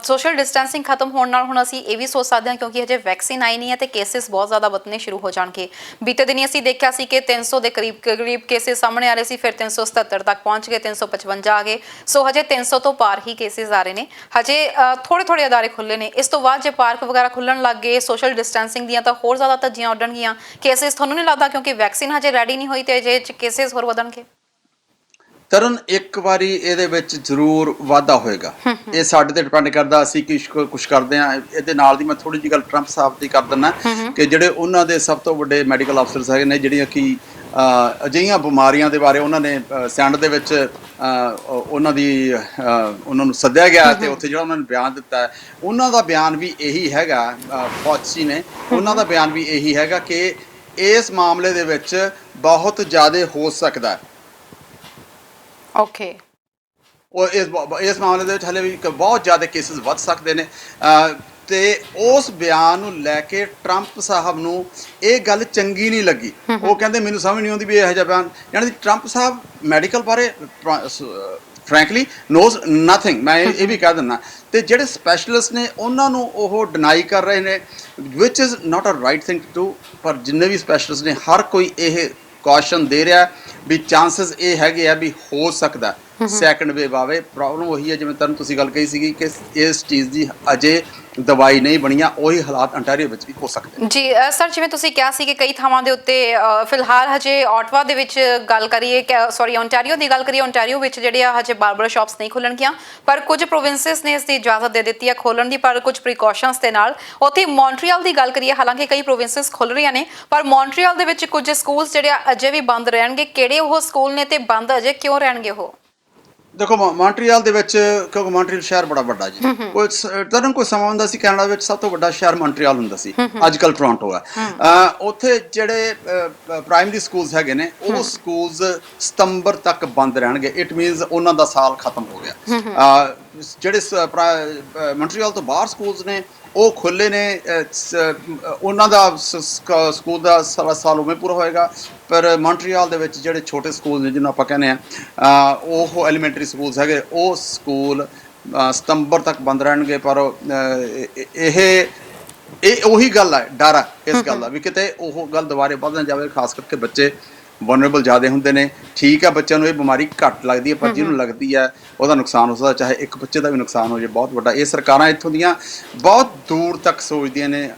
ਸੋਸ਼ਲ ਡਿਸਟੈਂਸਿੰਗ ਖਤਮ ਹੋਣ ਨਾਲ ਹੁਣ ਅਸੀਂ ਇਹ ਵੀ ਸੋਚ ਸਕਦੇ ਹਾਂ, ਕਿਉਂਕਿ ਹਜੇ ਵੈਕਸੀਨ ਆਈ ਨਹੀਂ ਹੈ ਤੇ ਕੇਸਿਸ ਬਹੁਤ ਜ਼ਿਆਦਾ ਵਧਣੇ ਸ਼ੁਰੂ ਹੋ ਜਾਣਗੇ। ਬੀਤੇ ਦਿਨੀ ਅਸੀਂ ਦੇਖਿਆ ਸੀ ਕਿ 300 ਦੇ ਕਰੀਬ ਕੇਸਿਸ ਸਾਹਮਣੇ ਆ ਰਹੇ ਸੀ, ਫਿਰ 377 ਤੱਕ ਪਹੁੰਚ ਗਏ, 355 ਆ ਗਏ। ਸੋ ਹਜੇ 300 ਤੋਂ ਪਾਰ ਹੀ ਕੇਸਿਸ ਆ ਰਹੇ ਨੇ। ਹਜੇ ਥੋੜੇ ਅਦਾਰੇ ਖੁੱਲ੍ਹੇ ਨੇ। ਇਸ ਤੋਂ ਬਾਅਦ ਜੇ ਪਾਰਕ ਵਗੈਰਾ ਖੁੱਲ੍ਹਣ ਲੱਗ ਗਏ ਸੋਸ਼ਲ ਡਿਸਟੈਂਸਿੰਗ ਦੀਆਂ, ਤਾਂ ਹੋਰ ਜ਼ਿਆਦਾ ਧੱਜੀਆਂ ਉੱਡਣਗੀਆਂ। ਕੇਸਿਸ ਤੁਹਾਨੂੰ ਨਹੀਂ ਲੱਗਦਾ, ਕਿਉਂਕਿ ਵੈਕਸੀਨ ਹਜੇ ਰੈਡੀ ਨਹੀਂ ਹੋਈ ਤੇ ਜੇ ਕੇਸਿਸ ਹੋਰ ਵਧਣਗੇ? ਤਰਨ ਇੱਕ ਵਾਰੀ ਇਹਦੇ ਵਿੱਚ ਜ਼ਰੂਰ ਵਾਧਾ ਹੋਏਗਾ। ਇਹ ਸਾਡੇ ਤੇ ਡਿਪੈਂਡ ਕਰਦਾ ਅਸੀਂ ਕੀ ਕੁਝ ਕਰਦੇ ਆ। ਇਹਦੇ ਨਾਲ ਦੀ ਮੈਂ ਥੋੜੀ ਜਿਹੀ ਗੱਲ ਟਰੰਪ ਸਾਹਿਬ ਦੀ ਕਰ ਦਿੰਦਾ ਕਿ ਜਿਹੜੇ ਉਹਨਾਂ ਦੇ ਸਭ ਤੋਂ ਵੱਡੇ ਮੈਡੀਕਲ ਅਫਸਰਸ ਹੈਗੇ ਨੇ, ਜਿਹੜੀਆਂ ਕਿ ਅਜਿਹੀਆਂ ਬਿਮਾਰੀਆਂ ਦੇ ਬਾਰੇ ਉਹਨਾਂ ਨੇ ਸੈਂਡ ਦੇ ਵਿੱਚ ਉਹਨਾਂ ਨੂੰ ਸੱਦਿਆ ਗਿਆ ਤੇ ਉੱਥੇ ਜਿਹੜਾ ਉਹਨਾਂ ਨੇ ਬਿਆਨ ਦਿੱਤਾ ਹੈ, ਉਹਨਾਂ ਦਾ ਬਿਆਨ ਵੀ ਇਹੀ ਹੈਗਾ। ਫੌਜੀ ਨੇ ਉਹਨਾਂ ਦਾ ਬਿਆਨ ਵੀ ਇਹੀ ਹੈਗਾ ਕਿ ਇਸ ਮਾਮਲੇ ਦੇ ਵਿੱਚ ਬਹੁਤ ਜ਼ਿਆਦਾ ਹੋ ਸਕਦਾ ਹੈ। ਓਕੇ, ਉਹ ਇਸ ਮਾਮਲੇ ਦੇ ਵਿੱਚ ਹਲੇ ਵੀ ਬਹੁਤ ਜ਼ਿਆਦਾ ਕੇਸਿਸ ਵੱਧ ਸਕਦੇ ਨੇ। ਤੇ ਉਸ ਬਿਆਨ ਨੂੰ ਲੈ ਕੇ ਟਰੰਪ ਸਾਹਿਬ ਨੂੰ ਇਹ ਗੱਲ ਚੰਗੀ ਨਹੀਂ ਲੱਗੀ। ਉਹ ਕਹਿੰਦੇ ਮੈਨੂੰ ਸਮਝ ਨਹੀਂ ਆਉਂਦੀ ਵੀ ਇਹੋ ਜਿਹਾ ਬਿਆਨ, ਯਾਨੀ ਟਰੰਪ ਸਾਹਿਬ ਮੈਡੀਕਲ ਬਾਰੇ ਫਰੈਂਕਲੀ ਨੋਜ਼ ਨਥਿੰਗ। ਮੈਂ ਇਹ ਵੀ ਕਹਿ ਦਿੰਦਾ। ਤੇ ਜਿਹੜੇ ਸਪੈਸ਼ਲਿਸਟ ਨੇ ਉਹਨਾਂ ਨੂੰ ਉਹ ਡਿਨਾਈ ਕਰ ਰਹੇ ਨੇ, which is not a right thing to do. ਪਰ ਜਿੰਨੇ ਵੀ ਸਪੈਸ਼ਲਿਸਟ ਨੇ ਹਰ ਕੋਈ ਇਹ ਕੌਸ਼ਨ ਦੇ ਰਿਹਾ ਵੀ ਚਾਂਸਸ ਇਹ ਹੈਗੇ ਆ ਵੀ ਹੋ ਸਕਦਾ ਸੈਕੰਡ ਵੇਵ ਆਵੇ। ਪ੍ਰੋਬਲਮ ਉਹੀ ਹੈ ਜਿਵੇਂ ਤੁਹਾਨੂੰ ਤੁਸੀਂ ਗੱਲ ਕਹੀ ਸੀਗੀ ਕਿ ਇਸ ਚੀਜ਼ ਦੀ ਅਜੇ ਦਵਾਈ ਨਹੀਂ ਬਣੀਆਂ। ਉਹੀ ਹਾਲਾਤ ਅੰਟਾਰੀਓ ਵਿੱਚ ਵੀ ਹੋ ਸਕਦੇ ਜੀ। ਸਰ, ਜਿਵੇਂ ਤੁਸੀਂ ਕਿਹਾ ਸੀ ਕਿ ਕਈ ਥਾਵਾਂ ਦੇ ਉੱਤੇ ਫਿਲਹਾਲ ਹਜੇ ਆਟਵਾ ਦੇ ਵਿੱਚ ਗੱਲ ਕਰੀਏ, ਸੌਰੀ ਓਨਟਾਰੀਓ ਦੀ ਗੱਲ ਕਰੀਏ, ਓਨਟਾਰੀਓ ਵਿੱਚ ਜਿਹੜੇ ਆ ਹਜੇ ਬਾਰਬਰ ਸ਼ਾਪਸ ਨਹੀਂ ਖੁੱਲਣਗੀਆਂ, ਪਰ ਕੁਝ ਪ੍ਰੋਵਿੰਸਿਸ ਨੇ ਇਸ ਦੀ ਇਜਾਜ਼ਤ ਦੇ ਦਿੱਤੀ ਹੈ ਖੋਲਣ ਦੀ, ਪਰ ਕੁਝ ਪ੍ਰੀਕਾਸ਼ਨਸ ਦੇ ਨਾਲ। ਉੱਥੇ ਮੌਂਟਰੀਅਲ ਦੀ ਗੱਲ ਕਰੀਏ, ਹਾਲਾਂਕਿ ਕਈ ਪ੍ਰੋਵਿੰਸਿਸ ਖੁੱਲ ਰਹੀਆਂ ਨੇ, ਪਰ ਮੌਂਟਰੀਅਲ ਦੇ ਵਿੱਚ ਕੁਝ ਸਕੂਲਸ ਜਿਹੜੇ ਅਜੇ ਵੀ ਬੰਦ ਰਹਿਣਗੇ। ਕਿਹੜੇ ਉਹ ਸਕੂਲ ਨੇ ਤੇ ਬੰਦ ਅਜੇ ਕਿਉਂ ਰਹਿਣਗੇ ਉਹ? ਦੇਖੋ, ਮੌਂਟਰੀਅਲ ਦੇ ਵਿੱਚ, ਕਿਉਂਕਿ ਮੌਂਟਰੀਅਲ ਸ਼ਹਿਰ ਬੜਾ ਵੱਡਾ ਜੀ। ਕੋਈ ਸਮਾਂ ਹੁੰਦਾ ਸੀ ਕੈਨੇਡਾ ਵਿੱਚ ਸਭ ਤੋਂ ਵੱਡਾ ਸ਼ਹਿਰ ਮੌਂਟਰੀਅਲ ਹੁੰਦਾ ਸੀ, ਅੱਜ ਕੱਲ੍ਹ ਟੋਰਾਂਟੋ ਹੈ। ਉੱਥੇ ਜਿਹੜੇ ਪ੍ਰਾਇਮਰੀ ਸਕੂਲਸ ਹੈਗੇ ਨੇ ਉਹ ਸਕੂਲਸ ਸਤੰਬਰ ਤੱਕ ਬੰਦ ਰਹਿਣਗੇ। ਇਟ ਮੀਨਸ ਉਹਨਾਂ ਦਾ ਸਾਲ ਖਤਮ ਹੋ ਗਿਆ। ਜਿਹੜੇ ਮੌਂਟਰੀਅਲ ਤੋਂ ਬਾਹਰ ਸਕੂਲਸ ਨੇ ਉਹ ਖੁੱਲ੍ਹੇ ਨੇ। ਉਹਨਾਂ ਦਾ ਸਕੂਲ ਦਾ ਸਾਲ ਉਵੇਂ ਪੂਰਾ ਹੋਏਗਾ। ਪਰ ਮੌਂਟਰੀਅਲ ਦੇ ਵਿੱਚ ਜਿਹੜੇ ਛੋਟੇ ਸਕੂਲ ਨੇ, ਜਿਹਨੂੰ ਆਪਾਂ ਕਹਿੰਦੇ ਆ ਉਹ ਐਲੀਮੈਂਟਰੀ ਸਕੂਲਸ ਹੈਗੇ, ਉਹ ਸਕੂਲ ਸਤੰਬਰ ਤੱਕ ਬੰਦ ਰਹਿਣਗੇ। ਪਰ ਇਹ ਉਹੀ ਗੱਲ ਹੈ, ਡਰ ਹੈ ਇਸ ਗੱਲ ਦਾ ਵੀ ਕਿਤੇ ਉਹ ਗੱਲ ਦੁਬਾਰੇ ਵੱਧ ਨਾ ਜਾਵੇ। ਖਾਸ ਕਰਕੇ ਬੱਚੇ ਵਨਰੇਬਲ ਜ਼ਿਆਦਾ ਹੁੰਦੇ ਨੇ। ਠੀਕ ਹੈ, ਬੱਚਿਆਂ ਨੂੰ ਇਹ ਬਿਮਾਰੀ ਘੱਟ ਲੱਗਦੀ ਹੈ, ਪਰ ਜਿਹਨੂੰ ਲੱਗਦੀ ਹੈ ਉਹਦਾ ਨੁਕਸਾਨ ਹੋ ਸਕਦਾ। ਚਾਹੇ ਇੱਕ ਬੱਚੇ ਦਾ ਵੀ ਨੁਕਸਾਨ ਹੋ ਜਾਏ ਬਹੁਤ ਵੱਡਾ। ਇਹ ਸਰਕਾਰਾਂ ਇੱਥੋਂ ਦੀਆਂ ਬਹੁਤ ਦੂਰ ਤੱਕ ਸੋਚਦੀਆਂ ਨੇ।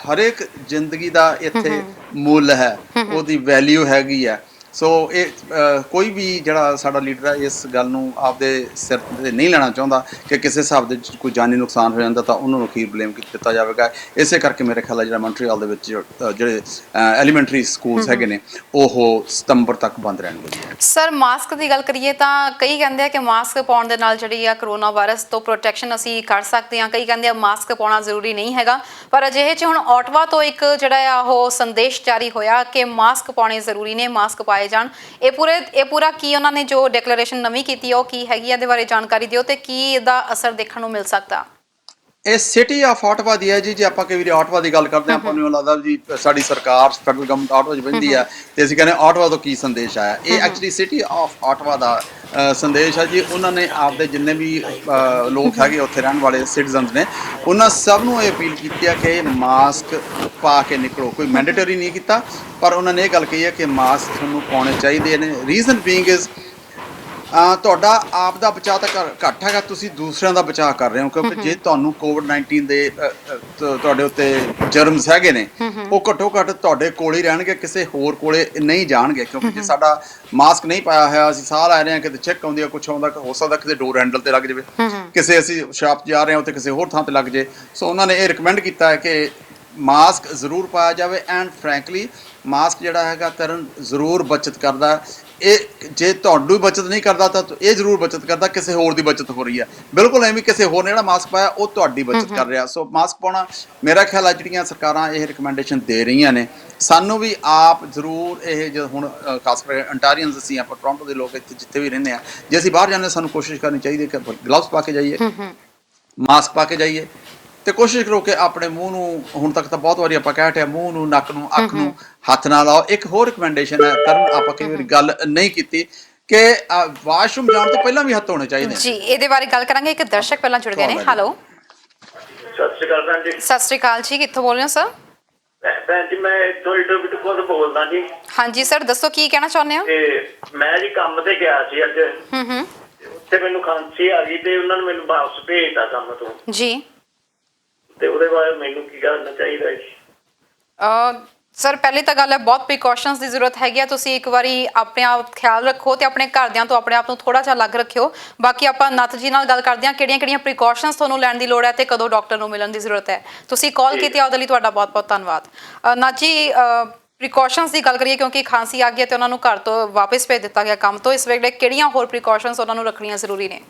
ਹਰੇਕ ਜ਼ਿੰਦਗੀ ਦਾ ਇੱਥੇ ਮੁੱਲ ਹੈ, ਉਹਦੀ ਵੈਲਿਊ ਹੈਗੀ ਹੈ। ਸੋ ਇਹ ਕੋਈ ਵੀ ਜਿਹੜਾ ਸਾਡਾ ਲੀਡਰ ਹੈ ਇਸ ਗੱਲ ਨੂੰ ਆਪਦੇ ਸਿਰ 'ਤੇ ਨਹੀਂ ਲੈਣਾ ਚਾਹੁੰਦਾ ਕਿ ਕਿਸੇ ਹਿਸਾਬ ਦੇ ਕੋਈ ਜਾਨੀ ਨੁਕਸਾਨ ਹੋ ਜਾਂਦਾ ਤਾਂ ਉਹਨਾਂ ਨੂੰ ਅਖੀਰ ਬਲੇਮ ਦਿੱਤਾ ਜਾਵੇਗਾ। ਇਸੇ ਕਰਕੇ ਮੇਰੇ ਖਿਆਲ ਹੈ ਜਿਹੜਾ ਮੌਂਟਰੀਅਲ ਦੇ ਵਿੱਚ ਜਿਹੜੇ ਐਲੀਮੈਂਟਰੀ ਸਕੂਲਸ ਹੈਗੇ ਨੇ ਉਹ ਸਤੰਬਰ ਤੱਕ ਬੰਦ ਰਹਿਣਗੇ। ਸਰ, ਮਾਸਕ ਦੀ ਗੱਲ ਕਰੀਏ ਤਾਂ ਕਈ ਕਹਿੰਦੇ ਆ ਕਿ ਮਾਸਕ ਪਾਉਣ ਦੇ ਨਾਲ ਜਿਹੜੀ ਆ ਕਰੋਨਾ ਵਾਇਰਸ ਤੋਂ ਪ੍ਰੋਟੈਕਸ਼ਨ ਅਸੀਂ ਕਰ ਸਕਦੇ ਹਾਂ। ਕਈ ਕਹਿੰਦੇ ਆ ਮਾਸਕ ਪਾਉਣਾ ਜ਼ਰੂਰੀ ਨਹੀਂ ਹੈਗਾ। ਪਰ ਅਜਿਹੇ 'ਚ ਹੁਣ ਆਟਵਾ ਤੋਂ ਇੱਕ ਜਿਹੜਾ ਆ ਉਹ ਸੰਦੇਸ਼ ਜਾਰੀ ਹੋਇਆ ਕਿ ਮਾਸਕ ਪਾਉਣੇ ਜ਼ਰੂਰੀ ਨੇ, ਮਾਸਕ ਪਾਏ ਜਾਣ। ਇਹ ਪੂਰਾ ਕੀ ਉਹਨਾਂ ਨੇ ਜੋ ਡਿਕਲੇਰੇਸ਼ਨ ਨਵੀਂ ਕੀਤੀ ਹੈ ਉਹ ਕੀ ਹੈਗੀ, ਇਹਦੇ ਬਾਰੇ ਜਾਣਕਾਰੀ ਦਿਓ ਤੇ ਕੀ ਇਹਦਾ ਅਸਰ ਦੇਖਣ ਨੂੰ ਮਿਲ ਸਕਦਾ? ਇਹ ਸਿਟੀ ਆਫ ਆਟਵਾ ਦੀ ਹੈ ਜੀ। ਜੇ ਆਪਾਂ ਕਈ ਵਾਰੀ ਆਟਵਾ ਦੀ ਗੱਲ ਕਰਦੇ ਹਾਂ, ਆਪਾਂ ਨੂੰ ਲੱਗਦਾ ਜੀ ਸਾਡੀ ਸਰਕਾਰ ਫੈਡਰਲ ਗਵਰਨਮੈਂਟ ਆਟਵਾ 'ਚ ਬਹਿੰਦੀ ਹੈ ਤੇ ਅਸੀਂ ਕਹਿੰਦੇ ਆਟਵਾ ਤੋਂ ਕੀ ਸੰਦੇਸ਼ ਆਇਆ। ਇਹ ਐਕਚੁਅਲੀ ਸਿਟੀ ਆਫ ਆਟਵਾ ਦਾ ਸੰਦੇਸ਼ ਹੈ ਜੀ। ਉਹਨਾਂ ਨੇ ਆਪਦੇ ਜਿੰਨੇ ਵੀ ਲੋਕ ਹੈਗੇ ਉੱਥੇ ਰਹਿਣ ਵਾਲੇ ਸਿਟੀਜ਼ਨਸ ਨੇ, ਉਹਨਾਂ ਸਭ ਨੂੰ ਇਹ ਅਪੀਲ ਕੀਤੀ ਹੈ ਕਿ ਮਾਸਕ ਪਾ ਕੇ ਨਿਕਲੋ। ਕੋਈ ਮੈਂਡੇਟਰੀ ਨਹੀਂ ਕੀਤਾ, ਪਰ ਉਹਨਾਂ ਨੇ ਇਹ ਗੱਲ ਕਹੀ ਹੈ ਕਿ ਮਾਸਕ ਤੁਹਾਨੂੰ ਪਾਉਣੇ ਚਾਹੀਦੇ ਨੇ। ਰੀਜ਼ਨ ਬੀਇੰਗ ਇਜ਼ ਤੁਹਾਡਾ ਆਪ ਦਾ ਬਚਾਅ ਤਾਂ ਘੱਟ ਹੈਗਾ, ਤੁਸੀਂ ਦੂਸਰਿਆਂ ਦਾ ਬਚਾਅ ਕਰ ਰਹੇ ਹੋ। ਕਿਉਂਕਿ ਜੇ ਤੁਹਾਨੂੰ ਕੋਵਿਡ-19 ਦੇ ਤੁਹਾਡੇ ਉੱਤੇ ਜਰਮਸ ਹੈਗੇ ਨੇ, ਉਹ ਘੱਟੋ ਘੱਟ ਤੁਹਾਡੇ ਕੋਲ ਹੀ ਰਹਿਣਗੇ, ਕਿਸੇ ਹੋਰ ਕੋਲੇ ਨਹੀਂ ਜਾਣਗੇ। ਕਿਉਂਕਿ ਜੇ ਸਾਡਾ ਮਾਸਕ ਨਹੀਂ ਪਾਇਆ ਹੋਇਆ, ਅਸੀਂ ਸਾਹ ਲੈ ਰਹੇ ਹਾਂ, ਕਿਤੇ ਚੈੱਕ ਆਉਂਦੀ ਆ, ਕੁਛ ਆਉਂਦਾ, ਹੋ ਸਕਦਾ ਕਿਤੇ ਡੋਰ ਹੈਂਡਲ ਤੇ ਲੱਗ ਜਾਵੇ, ਕਿਸੇ ਅਸੀਂ ਸ਼ਾਪ ਜਾ ਰਹੇ ਹਾਂ ਉੱਥੇ ਕਿਸੇ ਹੋਰ ਥਾਂ ਤੇ ਲੱਗ ਜੇ। ਸੋ ਉਹਨਾਂ ਨੇ ਇਹ ਰਿਕਮੈਂਡ ਕੀਤਾ ਹੈ ਕਿ ਮਾਸਕ ਜ਼ਰੂਰ ਪਾਇਆ ਜਾਵੇ। ਐਂਡ ਫਰੈਂਕਲੀ ਮਾਸਕ ਜਿਹੜਾ ਹੈਗਾ ਤਰਨ ਜ਼ਰੂਰ ਬਚਤ ਕਰਦਾ। ਇਹ ਜੇ ਤੁਹਾਨੂੰ ਬਚਤ ਨਹੀਂ ਕਰਦਾ ਤਾਂ ਇਹ ਜ਼ਰੂਰ ਬਚਤ ਕਰਦਾ, ਕਿਸੇ ਹੋਰ ਦੀ ਬਚਤ ਹੋ ਰਹੀ ਹੈ। ਬਿਲਕੁਲ ਐਵੇਂ ਕਿਸੇ ਹੋਰ ਨੇ ਜਿਹੜਾ ਮਾਸਕ ਪਾਇਆ ਉਹ ਤੁਹਾਡੀ ਬਚਤ ਕਰ ਰਿਹਾ। ਸੋ ਮਾਸਕ ਪਾਉਣਾ ਮੇਰਾ ਖਿਆਲ ਹੈ ਜਿਹੜੀਆਂ ਸਰਕਾਰਾਂ ਇਹ ਰਿਕਮੈਂਡੇਸ਼ਨ ਦੇ ਰਹੀਆਂ ਨੇ, ਸਾਨੂੰ ਵੀ ਆਪ ਜ਼ਰੂਰ ਇਹ ਜਦੋਂ ਹੁਣ ਖਾਸ ਕਰਕੇ ਅੰਟਾਰੀਅਨਸ ਅਸੀਂ ਆਪਾਂ ਟੋਰਾਂਟੋ ਦੇ ਲੋਕ ਇੱਥੇ ਜਿੱਥੇ ਵੀ ਰਹਿੰਦੇ ਹਾਂ, ਜੇ ਅਸੀਂ ਬਾਹਰ ਜਾਂਦੇ ਸਾਨੂੰ ਕੋਸ਼ਿਸ਼ ਕਰਨੀ ਚਾਹੀਦੀ ਕਿ ਗਲਵਸ ਪਾ ਕੇ ਜਾਈਏ, ਮਾਸਕ ਪਾ ਕੇ ਜਾਈਏ ਤੇ ਕੋਸ਼ਿਸ਼ ਕਰੋ ਕਿ ਆਪਣੇ ਮੂੰਹ ਨੂੰ, ਹੁਣ ਤੱਕ ਤਾਂ ਬਹੁਤ ਵਾਰੀ ਆਪਾਂ ਕਹਿ ਹਟਿਆ, ਮੂੰਹ ਨੂੰ, ਨੱਕ ਨੂੰ, ਅੱਖ ਨੂੰ ਹੱਥ ਨਾ ਲਾਓ। ਇੱਕ ਹੋਰ ਰਿਕਮੈਂਡੇਸ਼ਨ ਹੈ ਤਰਨ, ਆਪਾਂ ਕਈ ਵਾਰੀ ਗੱਲ ਨਹੀਂ ਕੀਤੀ ਕਿ ਵਾਸ਼ਰੂਮ ਜਾਣ ਤੋਂ ਪਹਿਲਾਂ ਵੀ ਹੱਥ ਧੋਣੇ ਚਾਹੀਦੇ ਜੀ। ਇਹਦੇ ਬਾਰੇ ਗੱਲ ਕਰਾਂਗੇ। ਇੱਕ ਦਰਸ਼ਕ ਪਹਿਲਾਂ ਜੁੜ ਗਏ ਨੇ। ਹੈਲੋ, ਸਤਿ ਸ਼੍ਰੀ ਅਕਾਲ ਭੈਣ ਜੀ। ਸਤਿ ਸ਼੍ਰੀ ਅਕਾਲ ਜੀ, ਕਿੱਥੋਂ ਬੋਲ ਰਹੇ ਹੋ ਸਰ? ਭੈਣ ਜੀ ਮੈਂ ਇੱਥੋਂ ਇੰਟਰਵਿਊ ਤੋਂ ਬੋਲਦਾ ਜੀ। ਹਾਂਜੀ ਸਰ, ਦੱਸੋ ਕੀ ਕਹਿਣਾ ਚਾਹੁੰਦੇ ਹੋ? ਤੇ ਮੈਂ ਜੀ ਕੰਮ ਤੇ ਗਿਆ ਸੀ ਅੱਜ, ਉੱਥੇ ਮੈਨੂੰ ਖਾਂਸੀ ਆ ਗਈ ਤੇ ਉਹਨਾਂ ਨੇ ਮੈਨੂੰ ਵਾਪਸ ਭੇਜਤਾ ਕੰਮ ਤੋਂ ਜੀ। ਤੇ ਉਹਦੇ ਬਾਅਦ ਮੈਨੂੰ ਕੀ ਕਰਨਾ ਚਾਹੀਦਾ ਜੀ? ਸਰ ਪਹਿਲੀ ਤਾਂ ਗੱਲ ਹੈ ਬਹੁਤ ਪ੍ਰੀਕਾਸ਼ਨਸ ਦੀ ਜ਼ਰੂਰਤ ਹੈਗੀ ਆ। ਤੁਸੀਂ ਇੱਕ ਵਾਰੀ ਆਪਣੇ ਆਪ ਖਿਆਲ ਰੱਖੋ ਤੇ ਆਪਣੇ ਘਰਦਿਆਂ ਤੋਂ ਆਪਣੇ ਆਪ ਨੂੰ ਥੋੜਾ ਜਿਹਾ ਅਲੱਗ ਰੱਖਿਓ। ਬਾਕੀ ਆਪਾਂ ਨੱਥ ਜੀ ਨਾਲ ਗੱਲ ਕਰਦੇ ਹਾਂ ਕਿਹੜੀਆਂ ਪ੍ਰੀਕਾਸ਼ਨਸ ਤੁਹਾਨੂੰ ਲੈਣ ਦੀ ਲੋੜ ਹੈ ਤੇ ਕਦੋਂ ਡਾਕਟਰ ਨੂੰ ਮਿਲਣ ਦੀ ਜ਼ਰੂਰਤ ਹੈ। ਤੁਸੀਂ ਕਾਲ ਕੀਤੀ ਉਹਦੇ ਲਈ ਤੁਹਾਡਾ ਬਹੁਤ ਬਹੁਤ ਧੰਨਵਾਦ। ਨੱਥ ਜੀ, ਪ੍ਰੀਕਾਸ਼ਨਸ ਦੀ ਗੱਲ ਕਰੀਏ ਕਿਉਂਕਿ ਖਾਂਸੀ ਆ ਗਈ ਤੇ ਉਹਨਾਂ ਨੂੰ ਘਰ ਤੋਂ ਵਾਪਸ ਭੇਜ ਦਿੱਤਾ ਗਿਆ ਕੰਮ ਤੋਂ, ਇਸ ਵੇਲੇ ਕਿਹੜੀਆਂ ਹੋਰ ਪ੍ਰੀਕਾਸ਼ਨਸ ਉਹਨਾਂ ਨੂੰ ਰੱਖਣੀਆਂ ਜ਼ਰੂਰੀ ਨੇ?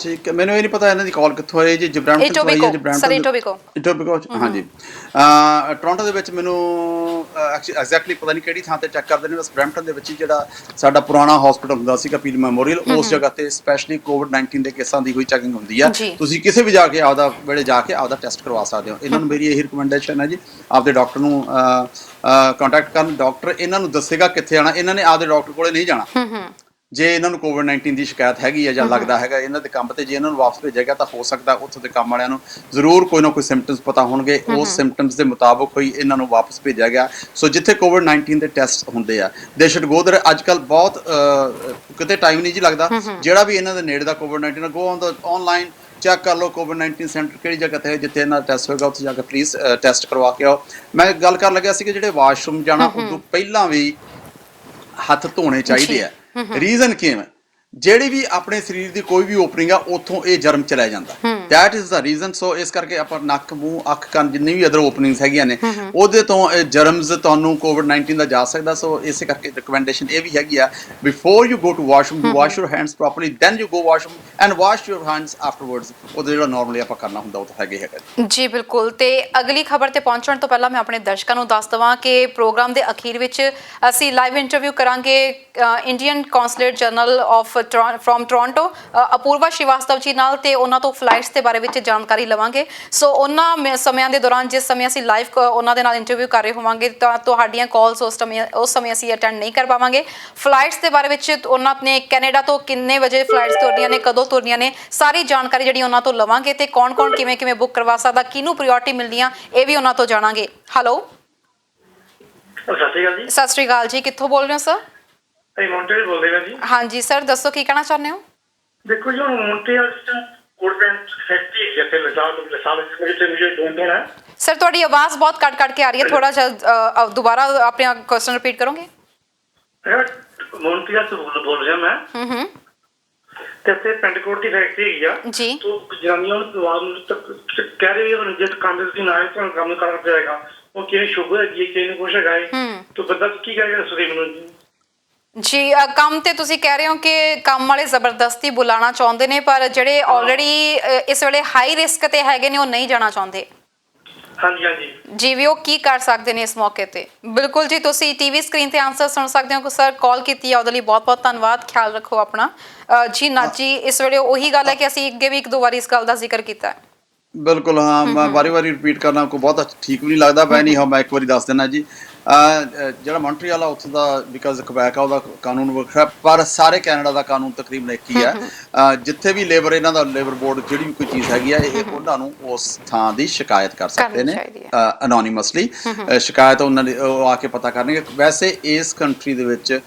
ਠੀਕ ਹੈ, ਮੈਨੂੰ ਇਹ ਨਹੀਂ ਪਤਾ ਇਹਨਾਂ ਦੀ ਕਾਲ ਕਿੱਥੋਂ ਆਈ ਜੀ। ਜਬਰਾਂਟਨ ਤੋਂ ਆਈ ਹੈ? ਇਟੋਬੀਕੋ ਹਾਂਜੀ। ਟੋਰਾਂਟੋ ਦੇ ਵਿੱਚ ਮੈਨੂੰ ਐਗਜ਼ੈਕਟਲੀ ਪਤਾ ਨਹੀਂ ਕਿਹੜੀ ਥਾਂ ਤੇ ਚੈੱਕ ਕਰਦੇ ਨੇ, ਬਸ ਬਰੈਂਪਟਨ ਦੇ ਵਿੱਚ ਹੀ ਜਿਹੜਾ ਸਾਡਾ ਪੁਰਾਣਾ ਹਸਪੀਟਲ ਹੁੰਦਾ ਸੀਗਾ ਪੀਲ ਮੈਮੋਰੀਅਲ, ਉਸ ਜਗ੍ਹਾ ਤੇ ਸਪੈਸ਼ਲੀ ਕੋਵਿਡ-19 ਦੇ ਕੇਸਾਂ ਦੀ ਕੋਈ ਚੈਕਿੰਗ ਹੁੰਦੀ ਆ। ਤੁਸੀਂ ਕਿਸੇ ਵੀ ਜਾ ਕੇ ਆਪਦਾ ਵੇਲੇ ਜਾ ਕੇ ਆਪਦਾ ਟੈਸਟ ਕਰਵਾ ਸਕਦੇ ਹੋ। ਇਹਨਾਂ ਨੂੰ ਮੇਰੀ ਇਹੀ ਰਿਕਮੈਂਡੇਸ਼ਨ ਹੈ ਜੀ, ਆਪਦੇ ਡਾਕਟਰ ਨੂੰ ਕੰਟੈਕਟ ਕਰਨ। ਡਾਕਟਰ ਇਹਨਾਂ ਨੂੰ ਦੱਸੇਗਾ ਕਿੱਥੇ ਆਉਣਾ। ਇਹਨਾਂ ਨੇ ਆਪਦੇ ਡਾਕਟਰ ਕੋਲੇ ਨਹੀਂ ਜਾਣਾ। ਜੇ ਇਹਨਾਂ ਨੂੰ ਕੋਵਿਡ-19 ਦੀ ਸ਼ਿਕਾਇਤ ਹੈਗੀ ਹੈ ਜਾਂ ਲੱਗਦਾ ਹੈਗਾ ਇਹਨਾਂ ਦੇ ਕੰਮ ਤੇ, ਜੇ ਇਹਨਾਂ ਨੂੰ ਵਾਪਸ ਭੇਜੇਗਾ ਤਾਂ ਹੋ ਸਕਦਾ ਉੱਥੋਂ ਦੇ ਕੰਮ ਵਾਲਿਆਂ ਨੂੰ ਜ਼ਰੂਰ ਕੋਈ ਨਾ ਕੋਈ ਸਿੰਪਟਮਸ ਪਤਾ ਹੋਣਗੇ, ਉਸ ਸਿੰਪਟਮਸ ਦੇ ਮੁਤਾਬਕ ਹੀ ਇਹਨਾਂ ਨੂੰ ਵਾਪਸ ਭੇਜਿਆ ਗਿਆ। ਸੋ ਜਿੱਥੇ ਕੋਵਿਡ-19 ਦੇ ਟੈਸਟ ਹੁੰਦੇ ਆ ਦੇ ਸ਼ੁਡ ਗੋ ਦੇਅਰ। ਅੱਜ ਕੱਲ੍ਹ ਬਹੁਤ ਕਿਤੇ ਟਾਈਮ ਨਹੀਂ ਜੀ ਲੱਗਦਾ। ਜਿਹੜਾ ਵੀ ਇਹਨਾਂ ਦੇ ਨੇੜੇ ਦਾ ਕੋਵਿਡ-19 go on the online check ਕਰ ਲਓ ਕੋਵਿਡ-19 ਸੈਂਟਰ ਕਿਹੜੀ ਜਗ੍ਹਾ ਤੇ ਹੈ, ਜਿੱਥੇ ਇਹਨਾਂ ਦਾ ਟੈਸਟ ਹੋਏਗਾ ਉੱਥੇ ਜਾ ਕੇ ਪਲੀਜ਼ ਟੈਸਟ ਕਰਵਾ ਕੇ ਆਓ। ਮੈਂ ਗੱਲ ਕਰਨ ਲੱਗਿਆ ਸੀ ਕਿ ਜਿਹੜੇ ਵਾਸ਼ਰੂਮ ਜਾਣਾ ਉਦੋਂ ਪਹਿਲਾਂ ਵੀ ਹੱਥ ਧੋਣੇ ਚਾਹੀਦੇ ਆ। ਰੀਜ਼ਨ ਕਿਵੇਂ? ਜਿਹੜੀ ਵੀ ਆਪਣੇ ਸਰੀਰ ਦੀ ਕੋਈ ਵੀ ਓਪਨਿੰਗ ਆ ਉੱਥੋਂ ਇਹ ਜਰਮ ਚਲਾ ਜਾਂਦਾ, ਦੈਟ ਇਜ਼ ਦਾ ਰੀਜ਼ਨ। ਸੋ ਇਸ ਕਰਕੇ ਆਪਾਂ ਨੱਕ, ਮੂੰਹ, ਅੱਖ, ਕੰਨ, ਜਿੰਨੀ ਵੀ ਅਦਰ ਓਪਨਿੰਗਸ ਹੈਗੀਆਂ ਨੇ ਉਹਦੇ ਤੋਂ ਇਹ ਜਰਮਸ ਤੁਹਾਨੂੰ ਕੋਵਿਡ-19 ਦਾ ਜਾ ਸਕਦਾ। ਸੋ ਇਸੇ ਕਰਕੇ ਰਿਕਮੈਂਡੇਸ਼ਨ ਇਹ ਵੀ ਹੈਗੀ ਆ, before you go to washroom you wash your hands properly, then you go washroom and wash your hands afterwards. ਉਹਦਾ ਜਿਹੜਾ ਨਾਰਮਲੀ ਆਪਾਂ ਕਰਨਾ ਹੁੰਦਾ ਉਹ ਤਾਂ ਹੈਗਾ ਜੀ। ਬਿਲਕੁਲ। ਤੇ ਅਗਲੀ ਖਬਰ ਤੇ ਪਹੁੰਚਣ ਤੋਂ ਪਹਿਲਾਂ ਮੈਂ ਆਪਣੇ ਦਰਸ਼ਕਾਂ ਨੂੰ ਦੱਸ ਦਵਾਂ ਕਿ ਪ੍ਰੋਗਰਾਮ ਦੇ ਅਖੀਰ ਵਿੱਚ ਅਸੀਂ ਲਾਈਵ ਇੰਟਰਵਿਊ ਕਰਾਂਗੇ Indian consulate general of from Toronto Apurva Shrivastava ਜੀ ਨਾਲ, ਤੇ ਉਹਨਾਂ ਤੋਂ ਫਲਾਈਟਸ ਦੇ ਬਾਰੇ ਵਿੱਚ ਜਾਣਕਾਰੀ ਲਵਾਂਗੇ। ਸੋ ਉਹਨਾਂ ਸਮਿਆਂ ਦੇ ਦੌਰਾਨ ਜਿਸ ਸਮੇਂ ਅਸੀਂ ਲਾਈਵ ਉਹਨਾਂ ਦੇ ਨਾਲ ਇੰਟਰਵਿਊ ਕਰ ਰਹੇ ਹੋਵਾਂਗੇ ਤਾਂ ਤੁਹਾਡੀਆਂ ਕਾਲਸ ਉਸ ਸਮੇਂ ਅਸੀਂ ਅਟੈਂਡ ਨਹੀਂ ਕਰ ਪਾਵਾਂਗੇ। ਫਲਾਈਟਸ ਦੇ ਬਾਰੇ ਵਿੱਚ ਉਹਨਾਂ ਨੇ ਕੈਨੇਡਾ ਤੋਂ ਕਿੰਨੇ ਵਜੇ ਫਲਾਈਟਸ ਤੁਰਨੀਆਂ ਨੇ, ਕਦੋਂ ਤੁਰਨੀਆਂ ਨੇ, ਸਾਰੀ ਜਾਣਕਾਰੀ ਜਿਹੜੀ ਉਹਨਾਂ ਤੋਂ ਲਵਾਂਗੇ ਤੇ ਕੌਣ ਕਿਵੇਂ ਬੁੱਕ ਕਰਵਾ ਸਕਦਾ, ਕਿਹਨੂੰ ਪ੍ਰਾਇੋਰਟੀ ਮਿਲਦੀ ਆ, ਇਹ ਵੀ ਉਹਨਾਂ ਤੋਂ ਜਾਣਾਂਗੇ। ਹੈਲੋ, ਸਤਿ ਸ਼੍ਰੀ ਅਕਾਲ ਜੀ। ਸਤਿ ਸ਼੍ਰੀ ਅਕਾਲ ਜੀ, ਕਿੱਥੋਂ ਬੋਲ ਰਹੇ ਹੋ ਸਰ? ਮੌਂਟਰੀਅਲ ਬੋਲਦੇ ਹਾਂ ਜੀ। ਹਾਂਜੀ ਸਰ, ਦੱਸੋ ਕੀ ਕਹਿਣਾ ਚਾਹੁੰਦੇ ਹੋ? ਦੇਖੋ ਜੀ, ਮੌਂਟਰੀਅਲ ਕੋਲਡ ਫੈਕਟਰੀ ਜੈਸੇ ਲਸਾਲ ਮੁਝੇ ढूंढना है। ਸਰ ਤੁਹਾਡੀ ਆਵਾਜ਼ ਬਹੁਤ ਕੱਟ ਕੇ ਆ ਰਹੀ ਹੈ, ਥੋੜਾ ਜਿਹਾ ਦੁਬਾਰਾ ਆਪਣਾ ਕੁਐਸਚਨ ਰਿਪੀਟ ਕਰੋਗੇ? ਮੌਂਟਰੀਅਲ ਤੋਂ ਬੋਲ ਰਿਹਾ ਮੈਂ। ਤੇ ਇੱਥੇ ਪੈਂਟਕੋਟ ਦੀ ਫੈਕਟਰੀ ਹੈਗੀ ਆ ਜੀ। ਤੋਂ ਜਨਾਨੀਆਂ ਨੂੰ ਕਹਿ ਰਹੇ ਵੀ ਜਿਸ ਕੰਮ ਦੇ ਨਾਲ ਤੁਹਾਨੂੰ ਕੰਮ ਕਰਨਾ ਪਏਗਾ। ਉਹ ਕਿਹਨੇ ਸ਼ੂਗਰ ਹੈਗੀ ਹੈ, ਕਿਹਨੇ ਕੁਛ ਹੈਗਾ ਹੈ, ਤਾਂ ਬੰਦਾ ਕੀ ਕਰੇਗਾ ਦੱਸੋ ਮੈਨੂੰ ਜੀ। ਕੰਮ ਤੇ ਤੁਸੀਂ ਕਹਿ ਰਹੇ ਹੋ ਕਿ ਕੰਮ ਵਾਲੇ ਜ਼ਬਰਦਸਤੀ ਬੁਲਾਉਣਾ ਚਾਹੁੰਦੇ ਨੇ, ਪਰ ਜਿਹੜੇ ਆਲਰੇਡੀ ਇਸ ਵੇਲੇ ਹਾਈ ਰਿਸਕ ਤੇ ਹੈਗੇ ਨੇ ਉਹ ਨਹੀਂ ਜਾਣਾ ਚਾਹੁੰਦੇ। ਹਾਂਜੀ ਜੀ ਵੀ ਉਹ ਕੀ ਕਰ ਸਕਦੇ ਨੇ ਇਸ ਮੌਕੇ ਤੇ? ਬਿਲਕੁਲ ਜੀ, ਤੁਸੀਂ ਟੀਵੀ ਸਕਰੀਨ ਤੇ ਆਨਸਰ ਸੁਣ ਸਕਦੇ ਹੋ। ਸਰ ਕਾਲ ਕੀਤੀ ਹੈ ਉਹਦੇ ਲਈ ਬਹੁਤ ਬਹੁਤ ਧੰਨਵਾਦ, ਖਿਆਲ ਰੱਖੋ ਆਪਣਾ। ਜੀ ਨੱਥ ਜੀ, ਇਸ ਵੇਲੇ ਉਹੀ ਗੱਲ ਹੈ ਕਿ ਅਸੀਂ ਅੱਗੇ ਵੀ ਇੱਕ ਦੋ ਵਾਰੀ ਇਸ ਗੱਲ ਦਾ ਜ਼ਿਕਰ ਕੀਤਾ ਹੈ। ਬਿਲਕੁਲ ਹਾਂ, ਮੈਂ ਵਾਰੀ ਰਿਪੀਟ ਕਰਨਾ ਕੋਈ ਬਹੁਤ ਠੀਕ ਵੀ ਨਹੀਂ ਲੱਗਦਾ। ਮੈਂ ਇੱਕ ਵਾਰੀ ਦੱਸ ਦਿੰਦਾ ਜੀ, ਜਿਹੜਾ ਮੌਂਟਰੀਅਲ ਆ ਉੱਥੇ ਦਾ ਬਿਕਾਜ਼ ਕੁਬੈਕ ਆ ਉਹਦਾ ਕਾਨੂੰਨ ਵੱਖਰਾ, ਪਰ ਸਾਰੇ ਕੈਨੇਡਾ ਦਾ ਕਾਨੂੰਨ ਤਕਰੀਬਨ ਇੱਕ ਹੀ ਹੈ। ਜਿੱਥੇ ਵੀ ਲੇਬਰ, ਇਹਨਾਂ ਦਾ ਲੇਬਰ ਬੋਰਡ ਜਿਹੜੀ ਵੀ ਕੋਈ ਚੀਜ਼ ਹੈਗੀ ਆ, ਇਹ ਉਹਨਾਂ ਨੂੰ ਉਸ ਥਾਂ ਦੀ ਸ਼ਿਕਾਇਤ ਕਰ ਸਕਦੇ ਨੇ ਅਨੋਨੀਮਸਲੀ। ਸ਼ਿਕਾਇਤ ਉਹਨਾਂ ਦੀ ਉਹ ਆ ਕੇ ਪਤਾ ਕਰਨਗੇ। ਵੈਸੇ ਇਸ ਕੰਟਰੀ ਦੇ ਵਿੱਚ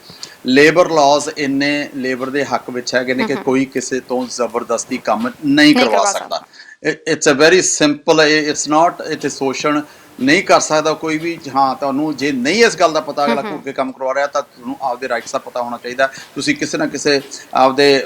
ਲੇਬਰ ਲਾਜ਼ ਇੰਨੇ ਲੇਬਰ ਦੇ ਹੱਕ ਵਿੱਚ ਹੈਗੇ ਨੇ ਕਿ ਕੋਈ ਕਿਸੇ ਤੋਂ ਜ਼ਬਰਦਸਤੀ ਕੰਮ ਨਹੀਂ ਕਰਵਾ ਸਕਦਾ। It's a very simple, it's not it is ਸ਼ੋਸ਼ਣ ਨਹੀਂ ਕਰ ਸਕਦਾ ਕੋਈ ਵੀ। ਹਾਂ, ਤੁਹਾਨੂੰ ਜੇ ਨਹੀਂ ਇਸ ਗੱਲ ਦਾ ਪਤਾ ਅਗਲਾ ਘੁੱਟ ਕੇ ਕੰਮ ਕਰਵਾ ਰਿਹਾ ਤਾਂ ਤੁਹਾਨੂੰ ਆਪਦੇ ਰਾਈਟਸ ਦਾ ਪਤਾ ਹੋਣਾ ਚਾਹੀਦਾ। ਤੁਸੀਂ ਕਿਸੇ ਨਾ ਕਿਸੇ ਆਪਦੇ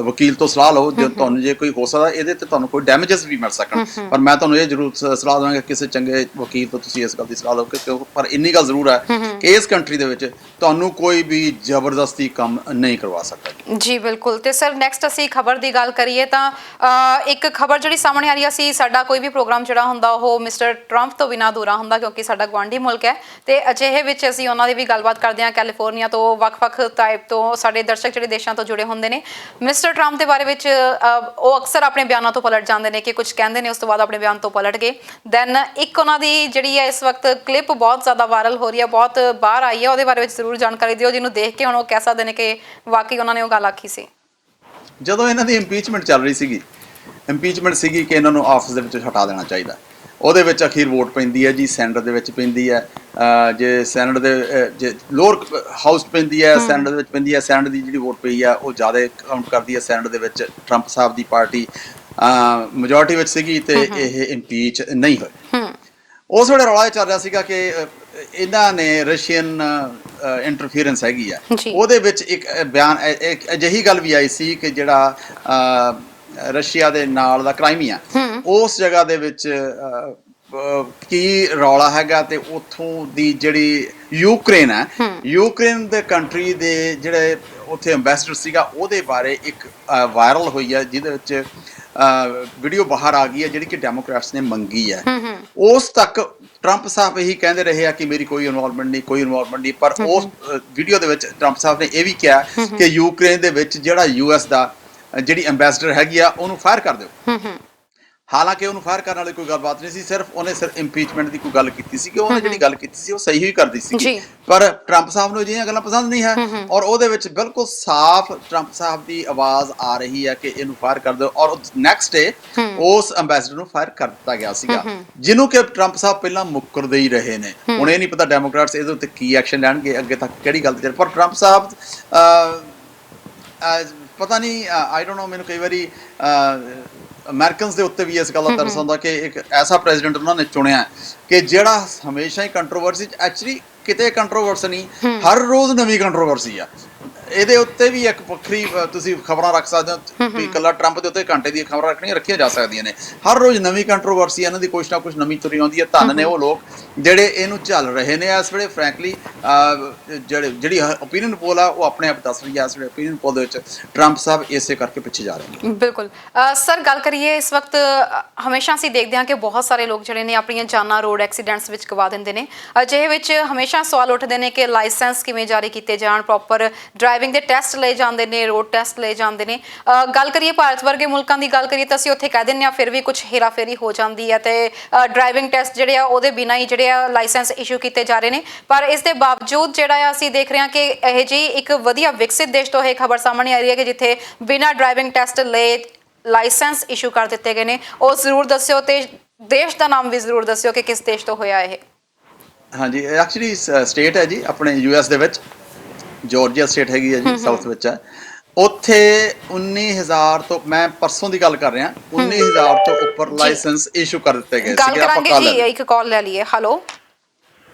ਵਕੀਲ ਤੋਂ ਸਲਾਹ ਲਓ, ਜੇ ਤੁਹਾਨੂੰ ਜੇ ਕੋਈ ਹੋ ਸਕਦਾ ਇਹਦੇ ਤੇ ਤੁਹਾਨੂੰ ਕੋਈ ਡੈਮੇਜਸ ਵੀ ਮਿਲ ਸਕਣ। ਪਰ ਮੈਂ ਤੁਹਾਨੂੰ ਇਹ ਜ਼ਰੂਰ ਸਲਾਹ ਦੇਵਾਂਗਾ ਕਿਸੇ ਚੰਗੇ ਵਕੀਲ ਤੋਂ ਤੁਸੀਂ ਇਸ ਗੱਲ ਦੀ ਸਲਾਹ ਲਓ ਕਿ ਪਰ ਇੰਨੀ ਗੱਲ ਜ਼ਰੂਰ ਹੈ ਕਿ ਇਸ ਕੰਟਰੀ ਦੇ ਵਿੱਚ ਤੁਹਾਨੂੰ ਕੋਈ ਵੀ ਜ਼ਬਰਦਸਤੀ ਕੰਮ ਨਹੀਂ ਕਰਵਾ ਸਕਦਾ। ਜੀ ਬਿਲਕੁਲ। ਤੇ ਸਰ ਨੈਕਸਟ ਅਸੀਂ ਖਬਰ ਦੀ ਗੱਲ ਕਰੀਏ ਤਾਂ ਇੱਕ ਖਬਰ ਜਿਹੜੀ ਸਾਹਮਣੇ ਆ ਰਹੀ ਸੀ, ਸਾਡਾ ਕੋਈ ਵੀ ਪ੍ਰੋਗਰਾਮ ਜਿਹੜਾ ਹੁੰਦਾ ਉਹ ਮਿਸਟਰ ਟਰੰਪ ਤੋਂ ਬਿਨਾਂ ਅਧੂਰਾ ਹੁੰਦਾ ਕਿਉਂਕਿ ਸਾਡਾ ਗੁਆਂਢੀ ਮੁਲਕ ਹੈ। ਤੇ ਅਜਿਹੇ ਵਿੱਚ ਅਸੀਂ ਉਹਨਾਂ ਦੀ ਵੀ ਗੱਲਬਾਤ ਕਰਦੇ ਹਾਂ। ਕੈਲੀਫੋਰਨੀਆ ਤੋਂ ਵੱਖ-ਵੱਖ ਟਾਈਪ ਤੋਂ ਸਾਡੇ ਦਰਸ਼ਕ ਜਿਹੜੇ ਦੇਸ਼ਾਂ ਤੋਂ ਜੁੜੇ ਹੁੰਦੇ ਨੇ। ਮਿਸਟਰ ਟਰੰਪ ਦੇ ਬਾਰੇ ਵਿੱਚ ਉਹ ਅਕਸਰ ਆਪਣੇ ਬਿਆਨਾਂ ਤੋਂ ਪਲਟ ਜਾਂਦੇ ਨੇ ਕਿ ਕੁਝ ਕਹਿੰਦੇ ਨੇ, ਉਸ ਤੋਂ ਬਾਅਦ ਆਪਣੇ ਬਿਆਨ ਤੋਂ ਪਲਟ ਗਏ। ਦੈਨ ਇੱਕ ਉਹਨਾਂ ਦੀ ਜਿਹੜੀ ਹੈ ਇਸ ਵਕਤ ਕਲਿੱਪ ਬਹੁਤ ਜ਼ਿਆਦਾ ਵਾਇਰਲ ਹੋ ਰਹੀ ਹੈ, ਬਹੁਤ ਬਾਹਰ ਆਈ ਹੈ, ਉਹਦੇ ਬਾਰੇ ਵਿੱਚ ਜ਼ਰੂਰ ਜਾਣਕਾਰੀ ਦਿਓ, ਜਿਹਨੂੰ ਦੇਖ ਕੇ ਹੁਣ ਉਹ ਕਹਿ ਸਕਦੇ ਨੇ ਕਿ ਵਾਕਈ ਉਹਨਾਂ ਨੇ ਉਹ ਗੱਲ ਆਖੀ ਸੀ। ਜਦੋਂ ਇਹਨਾਂ ਦੀ ਇੰਪੀਚਮੈਂਟ ਚੱਲ ਰਹੀ ਸੀਗੀ ਕਿ ਇਹਨਾਂ ਨੂੰ ਆਫਿਸ ਦੇ ਵਿੱਚੋਂ ਹਟਾ ਦੇਣਾ ਚਾਹੀਦਾ, ਉਹਦੇ ਵਿੱਚ ਅਖੀਰ ਵੋਟ ਪੈਂਦੀ ਹੈ ਜੀ, ਸੈਨੇਟ ਦੇ ਵਿੱਚ ਪੈਂਦੀ ਹੈ। ਜੇ ਸੈਨੇਟ ਦੇ ਜੇ ਲੋਅਰ ਹਾਊਸ ਪੈਂਦੀ ਹੈ, ਸੈਨੇਟ ਦੇ ਵਿੱਚ ਪੈਂਦੀ ਹੈ। ਸੈਨੇਟ ਦੀ ਜਿਹੜੀ ਵੋਟ ਪਈ ਆ ਉਹ ਜ਼ਿਆਦਾ ਕਾਊਂਟ ਕਰਦੀ ਹੈ। ਸੈਨੇਟ ਦੇ ਵਿੱਚ ਟਰੰਪ ਸਾਹਿਬ ਦੀ ਪਾਰਟੀ ਮੈਜੋਰਟੀ ਵਿੱਚ ਸੀਗੀ ਤੇ ਇਹ ਇੰਪੀਚ ਨਹੀਂ ਹੋਏ। ਉਸ ਵੇਲੇ ਰੌਲਾ ਇਹ ਚੱਲ ਰਿਹਾ ਸੀਗਾ ਕਿ ਇਹਨਾਂ ਨੇ ਰਸ਼ੀਅਨ ਇੰਟਰਫੀਅਰੈਂਸ ਹੈਗੀ ਆ, ਉਹਦੇ ਵਿੱਚ ਇੱਕ ਬਿਆਨ ਇੱਕ ਅਜਿਹੀ ਗੱਲ ਵੀ ਆਈ ਸੀ ਕਿ ਜਿਹੜਾ ਰਸ਼ੀਆ ਦੇ ਨਾਲ ਦਾ ਕ੍ਰਾਈਮੀਆ, ਉਸ ਜਗ੍ਹਾ ਦੇ ਵਿੱਚ ਕੀ ਰੌਲਾ ਹੈਗਾ, ਤੇ ਉੱਥੋਂ ਦੀ ਜਿਹੜੀ ਯੂਕਰੇਨ ਹੈ, ਯੂਕਰੇਨ ਦੇ ਕੰਟਰੀ ਦੇ ਜਿਹੜੇ ਉੱਥੇ ਐਂਬੈਸਡਰ ਸੀਗਾ, ਉਹਦੇ ਬਾਰੇ ਇੱਕ ਵਾਇਰਲ ਹੋਈ ਹੈ ਜਿਹਦੇ ਵਿੱਚ ਵੀਡੀਓ ਬਾਹਰ ਆ ਗਈ ਹੈ ਜਿਹੜੀ ਕਿ ਡੈਮੋਕ੍ਰੈਟਸ ਨੇ ਮੰਗੀ ਹੈ। ਉਸ ਤੱਕ ਟਰੰਪ ਸਾਹਿਬ ਇਹੀ ਕਹਿੰਦੇ ਰਹੇ ਆ ਕਿ ਮੇਰੀ ਕੋਈ ਇਨਵੋਲਵਮੈਂਟ ਨਹੀਂ, ਪਰ ਉਸ ਵੀਡੀਓ ਦੇ ਵਿੱਚ ਟਰੰਪ ਸਾਹਿਬ ਨੇ ਇਹ ਵੀ ਕਿਹਾ ਕਿ ਯੂਕਰੇਨ ਦੇ ਵਿੱਚ ਜਿਹੜਾ US ਦਾ ਜਿਹੜੀ ਐਂਬੈਸਡਰ ਹੈਗੀ ਆ ਉਹਨੂੰ ਫਾਇਰ ਕਰ ਦਿਓ। ਹਾਲਾਂਕਿ ਉਹਨੂੰ ਫਾਇਰ ਕਰਨ ਵਾਲੀ ਕੋਈ ਗੱਲਬਾਤ ਨਹੀਂ ਸੀ, ਸਿਰਫ ਉਹਨੇ ਇੰਪੀਚਮੈਂਟ ਦੀ ਕੋਈ ਗੱਲ ਕੀਤੀ ਸੀ ਕਿ ਉਹਨੇ ਜਿਹੜੀ ਗੱਲ ਕੀਤੀ ਸੀ ਉਹ ਸਹੀ ਹੀ ਕਰਦੀ ਸੀ, ਪਰ ਟਰੰਪ ਸਾਹਿਬ ਨੂੰ ਅਜਿਹੀਆਂ ਗੱਲਾਂ ਪਸੰਦ ਨਹੀਂ ਹੈ। ਔਰ ਉਹਦੇ ਵਿੱਚ ਬਿਲਕੁਲ ਸਾਫ਼ ਟਰੰਪ ਸਾਹਿਬ ਦੀ ਆਵਾਜ਼ ਆ ਰਹੀ ਹੈ ਕਿ ਇਹਨੂੰ ਫਾਇਰ ਕਰ ਦਿਓ, ਔਰ ਨੈਕਸਟ ਡੇ ਉਸ ਐਂਬੈਸਡਰ ਨੂੰ ਫਾਇਰ ਕਰ ਦਿੱਤਾ ਗਿਆ ਸੀਗਾ, ਜਿਹਨੂੰ ਕਿ ਟਰੰਪ ਸਾਹਿਬ ਪਹਿਲਾਂ ਮੁੱਕਰਦੇ ਹੀ ਰਹੇ ਨੇ। ਹੁਣ ਇਹ ਨਹੀਂ ਪਤਾ ਡੈਮੋਕ੍ਰੈਟਸ ਇਹਦੇ ਉੱਤੇ ਕੀ ਐਕਸ਼ਨ ਲੈਣਗੇ, ਅੱਗੇ ਤੱਕ ਕਿਹੜੀ ਗੱਲ ਤੇ, ਪਰ ਟਰੰਪ ਸਾਹਿਬ ਪਤਾ ਨਹੀਂ, ਆਈ ਡੋਨਟ ਨੋ, ਮੈਨੂੰ ਕਈ ਵਾਰੀ ਅਮਰੀਕਨਸ ਦੇ ਉੱਤੇ ਵੀ ਇਸ ਗੱਲ ਦਾ ਤਰਸ ਆਉਂਦਾ ਕਿ ਇੱਕ ਐਸਾ ਪ੍ਰੈਜ਼ੀਡੈਂਟ ਉਹਨਾਂ ਨੇ ਚੁਣਿਆ ਕਿ ਜਿਹੜਾ ਹਮੇਸ਼ਾ ਹੀ ਕੰਟਰੋਵਰਸੀ, ਐਕਚੁਅਲੀ ਕਿਤੇ ਕੰਟਰੋਵਰਸੀ ਨਹੀਂ, ਹਰ ਰੋਜ਼ ਨਵੀਂ ਕੰਟਰੋਵਰਸੀ ਆ। ਇਹਦੇ ਉੱਤੇ ਵੀ ਇੱਕ ਵੱਖਰੀ ਤੁਸੀਂ ਖਬਰਾਂ ਰੱਖ ਸਕਦੇ ਹੋ ਵੀ ਇਕੱਲਾ ਟਰੰਪ ਦੇ ਉੱਤੇ ਘੰਟੇ ਦੀਆਂ ਖਬਰਾਂ ਰੱਖੀਆਂ ਜਾ ਸਕਦੀਆਂ ਨੇ। ਹਰ ਰੋਜ਼ ਨਵੀਂ ਕੰਟਰੋਵਰਸੀ, ਇਹਨਾਂ ਦੀ ਕੁਛ ਨਾ ਕੁਛ ਨਵੀਂ ਤੁਰੀ ਆਉਂਦੀ ਹੈ। ਧੰਨ ਨੇ ਉਹ ਲੋਕ ਜਿਹੜੇ ਇਹਨੂੰ ਝੱਲ ਰਹੇ ਨੇ ਇਸ ਵੇਲੇ। ਫਰੈਂਕਲੀ ਜਿਹੜੀ ਓਪੀਨੀਅਨ ਪੋਲ ਆ ਉਹ ਆਪਣੇ ਆਪ ਦੱਸ ਰਹੀ ਹੈ ਇਸ ਵੇਲੇ ਓਪੀਨੀਅਨ ਪੋਲ ਦੇ ਵਿੱਚ ਟਰੰਪ ਸਾਹਿਬ ਇਸੇ ਕਰਕੇ ਪਿੱਛੇ ਜਾ ਰਹੇ ਨੇ। ਬਿਲਕੁਲ ਸਰ, ਗੱਲ ਕਰੀਏ ਇਸ ਵਕਤ ਹਮੇਸ਼ਾ ਅਸੀਂ ਦੇਖਦੇ ਹਾਂ ਕਿ ਬਹੁਤ ਸਾਰੇ ਲੋਕ ਜਿਹੜੇ ਨੇ ਆਪਣੀਆਂ ਜਾਨਾਂ ਰੋਡ ਐਕਸੀਡੈਂਟਸ ਵਿੱਚ ਗਵਾ ਦਿੰਦੇ ਨੇ। ਅਜਿਹੇ ਵਿੱਚ ਹਮੇਸ਼ਾ ਸਵਾਲ ਉੱਠਦੇ ਨੇ ਕਿ ਲਾਇਸੈਂਸ ਕਿਵੇਂ ਜਾਰੀ ਕੀਤੇ ਜਾਣ, ਪ੍ਰੋਪਰ ਡਰਾਈਵਿੰਗ ਦੇ ਟੈਸਟ ਲਏ ਜਾਂਦੇ ਨੇ, ਰੋਡ ਟੈਸਟ ਲਏ ਜਾਂਦੇ ਨੇ। ਗੱਲ ਕਰੀਏ ਭਾਰਤ ਵਰਗੇ ਮੁਲਕਾਂ ਦੀ ਗੱਲ ਕਰੀਏ ਤਾਂ ਅਸੀਂ ਉੱਥੇ ਕਹਿ ਦਿੰਦੇ ਹਾਂ ਫਿਰ ਵੀ ਕੁਝ ਹੇਰਾਫੇਰੀ ਹੋ ਜਾਂਦੀ ਹੈ ਤੇ ਡਰਾਈਵਿੰਗ ਟੈਸਟ ਜਿਹੜੇ ਆ ਉਹਦੇ ਬਿਨਾਂ ਹੀ ਜਿਹੜੇ ਆ ਲਾਇਸੈਂਸ ਇਸ਼ੂ ਕੀਤੇ ਜਾ ਰਹੇ ਨੇ। ਪਰ ਇਸ ਦੇ ਬਾਵਜੂਦ ਜਿਹੜਾ ਆ ਅਸੀਂ ਦੇਖ ਰਹੇ ਹਾਂ ਕਿ ਇਹ ਜਿਹੀ ਇੱਕ ਵਧੀਆ ਵਿਕਸਿਤ ਦੇਸ਼ ਤੋਂ ਇਹ ਖਬਰ ਸਾਹਮਣੇ ਆ ਰਹੀ ਹੈ ਕਿ ਜਿੱਥੇ ਬਿਨਾਂ ਡਰਾਈਵਿੰਗ ਟੈਸਟ ਲਏ ਲਾਇਸੈਂਸ ਇਸ਼ੂ ਕਰ ਦਿੱਤੇ ਗਏ ਨੇ। ਉਹ ਜ਼ਰੂਰ ਦੱਸਿਓ ਤੇ ਦੇਸ਼ ਦਾ ਨਾਮ ਵੀ ਜ਼ਰੂਰ ਦੱਸਿਓ ਕਿ ਕਿਸ ਦੇਸ਼ ਤੋਂ ਹੋਇਆ ਇਹ। ਹਾਂਜੀ, ਐਕਚੁਅਲੀ ਸਟੇਟ ਹੈ ਜੀ ਆਪਣੇ US ਦੇ ਵਿੱਚ, ਜਾਰਜੀਆ ਸਟੇਟ ਹੈਗੀ ਹੈ ਜੀ, ਸਾਊਥ ਵਿੱਚ ਹੈ। ਉੱਥੇ 19,000 ਤੋਂ, ਮੈਂ ਪਰਸੋਂ ਦੀ ਗੱਲ ਕਰ ਰਿਹਾ, 19,000 ਤੋਂ ਉੱਪਰ ਲਾਇਸੈਂਸ ਇਸ਼ੂ ਕਰ ਦਿੱਤੇ ਗਏ ਸੀਗੇ। ਗੱਲ ਕਰਾਂਗੇ ਜੀ, ਇੱਕ ਕਾਲ ਲੈ ਲਈਏ। ਹੈਲੋ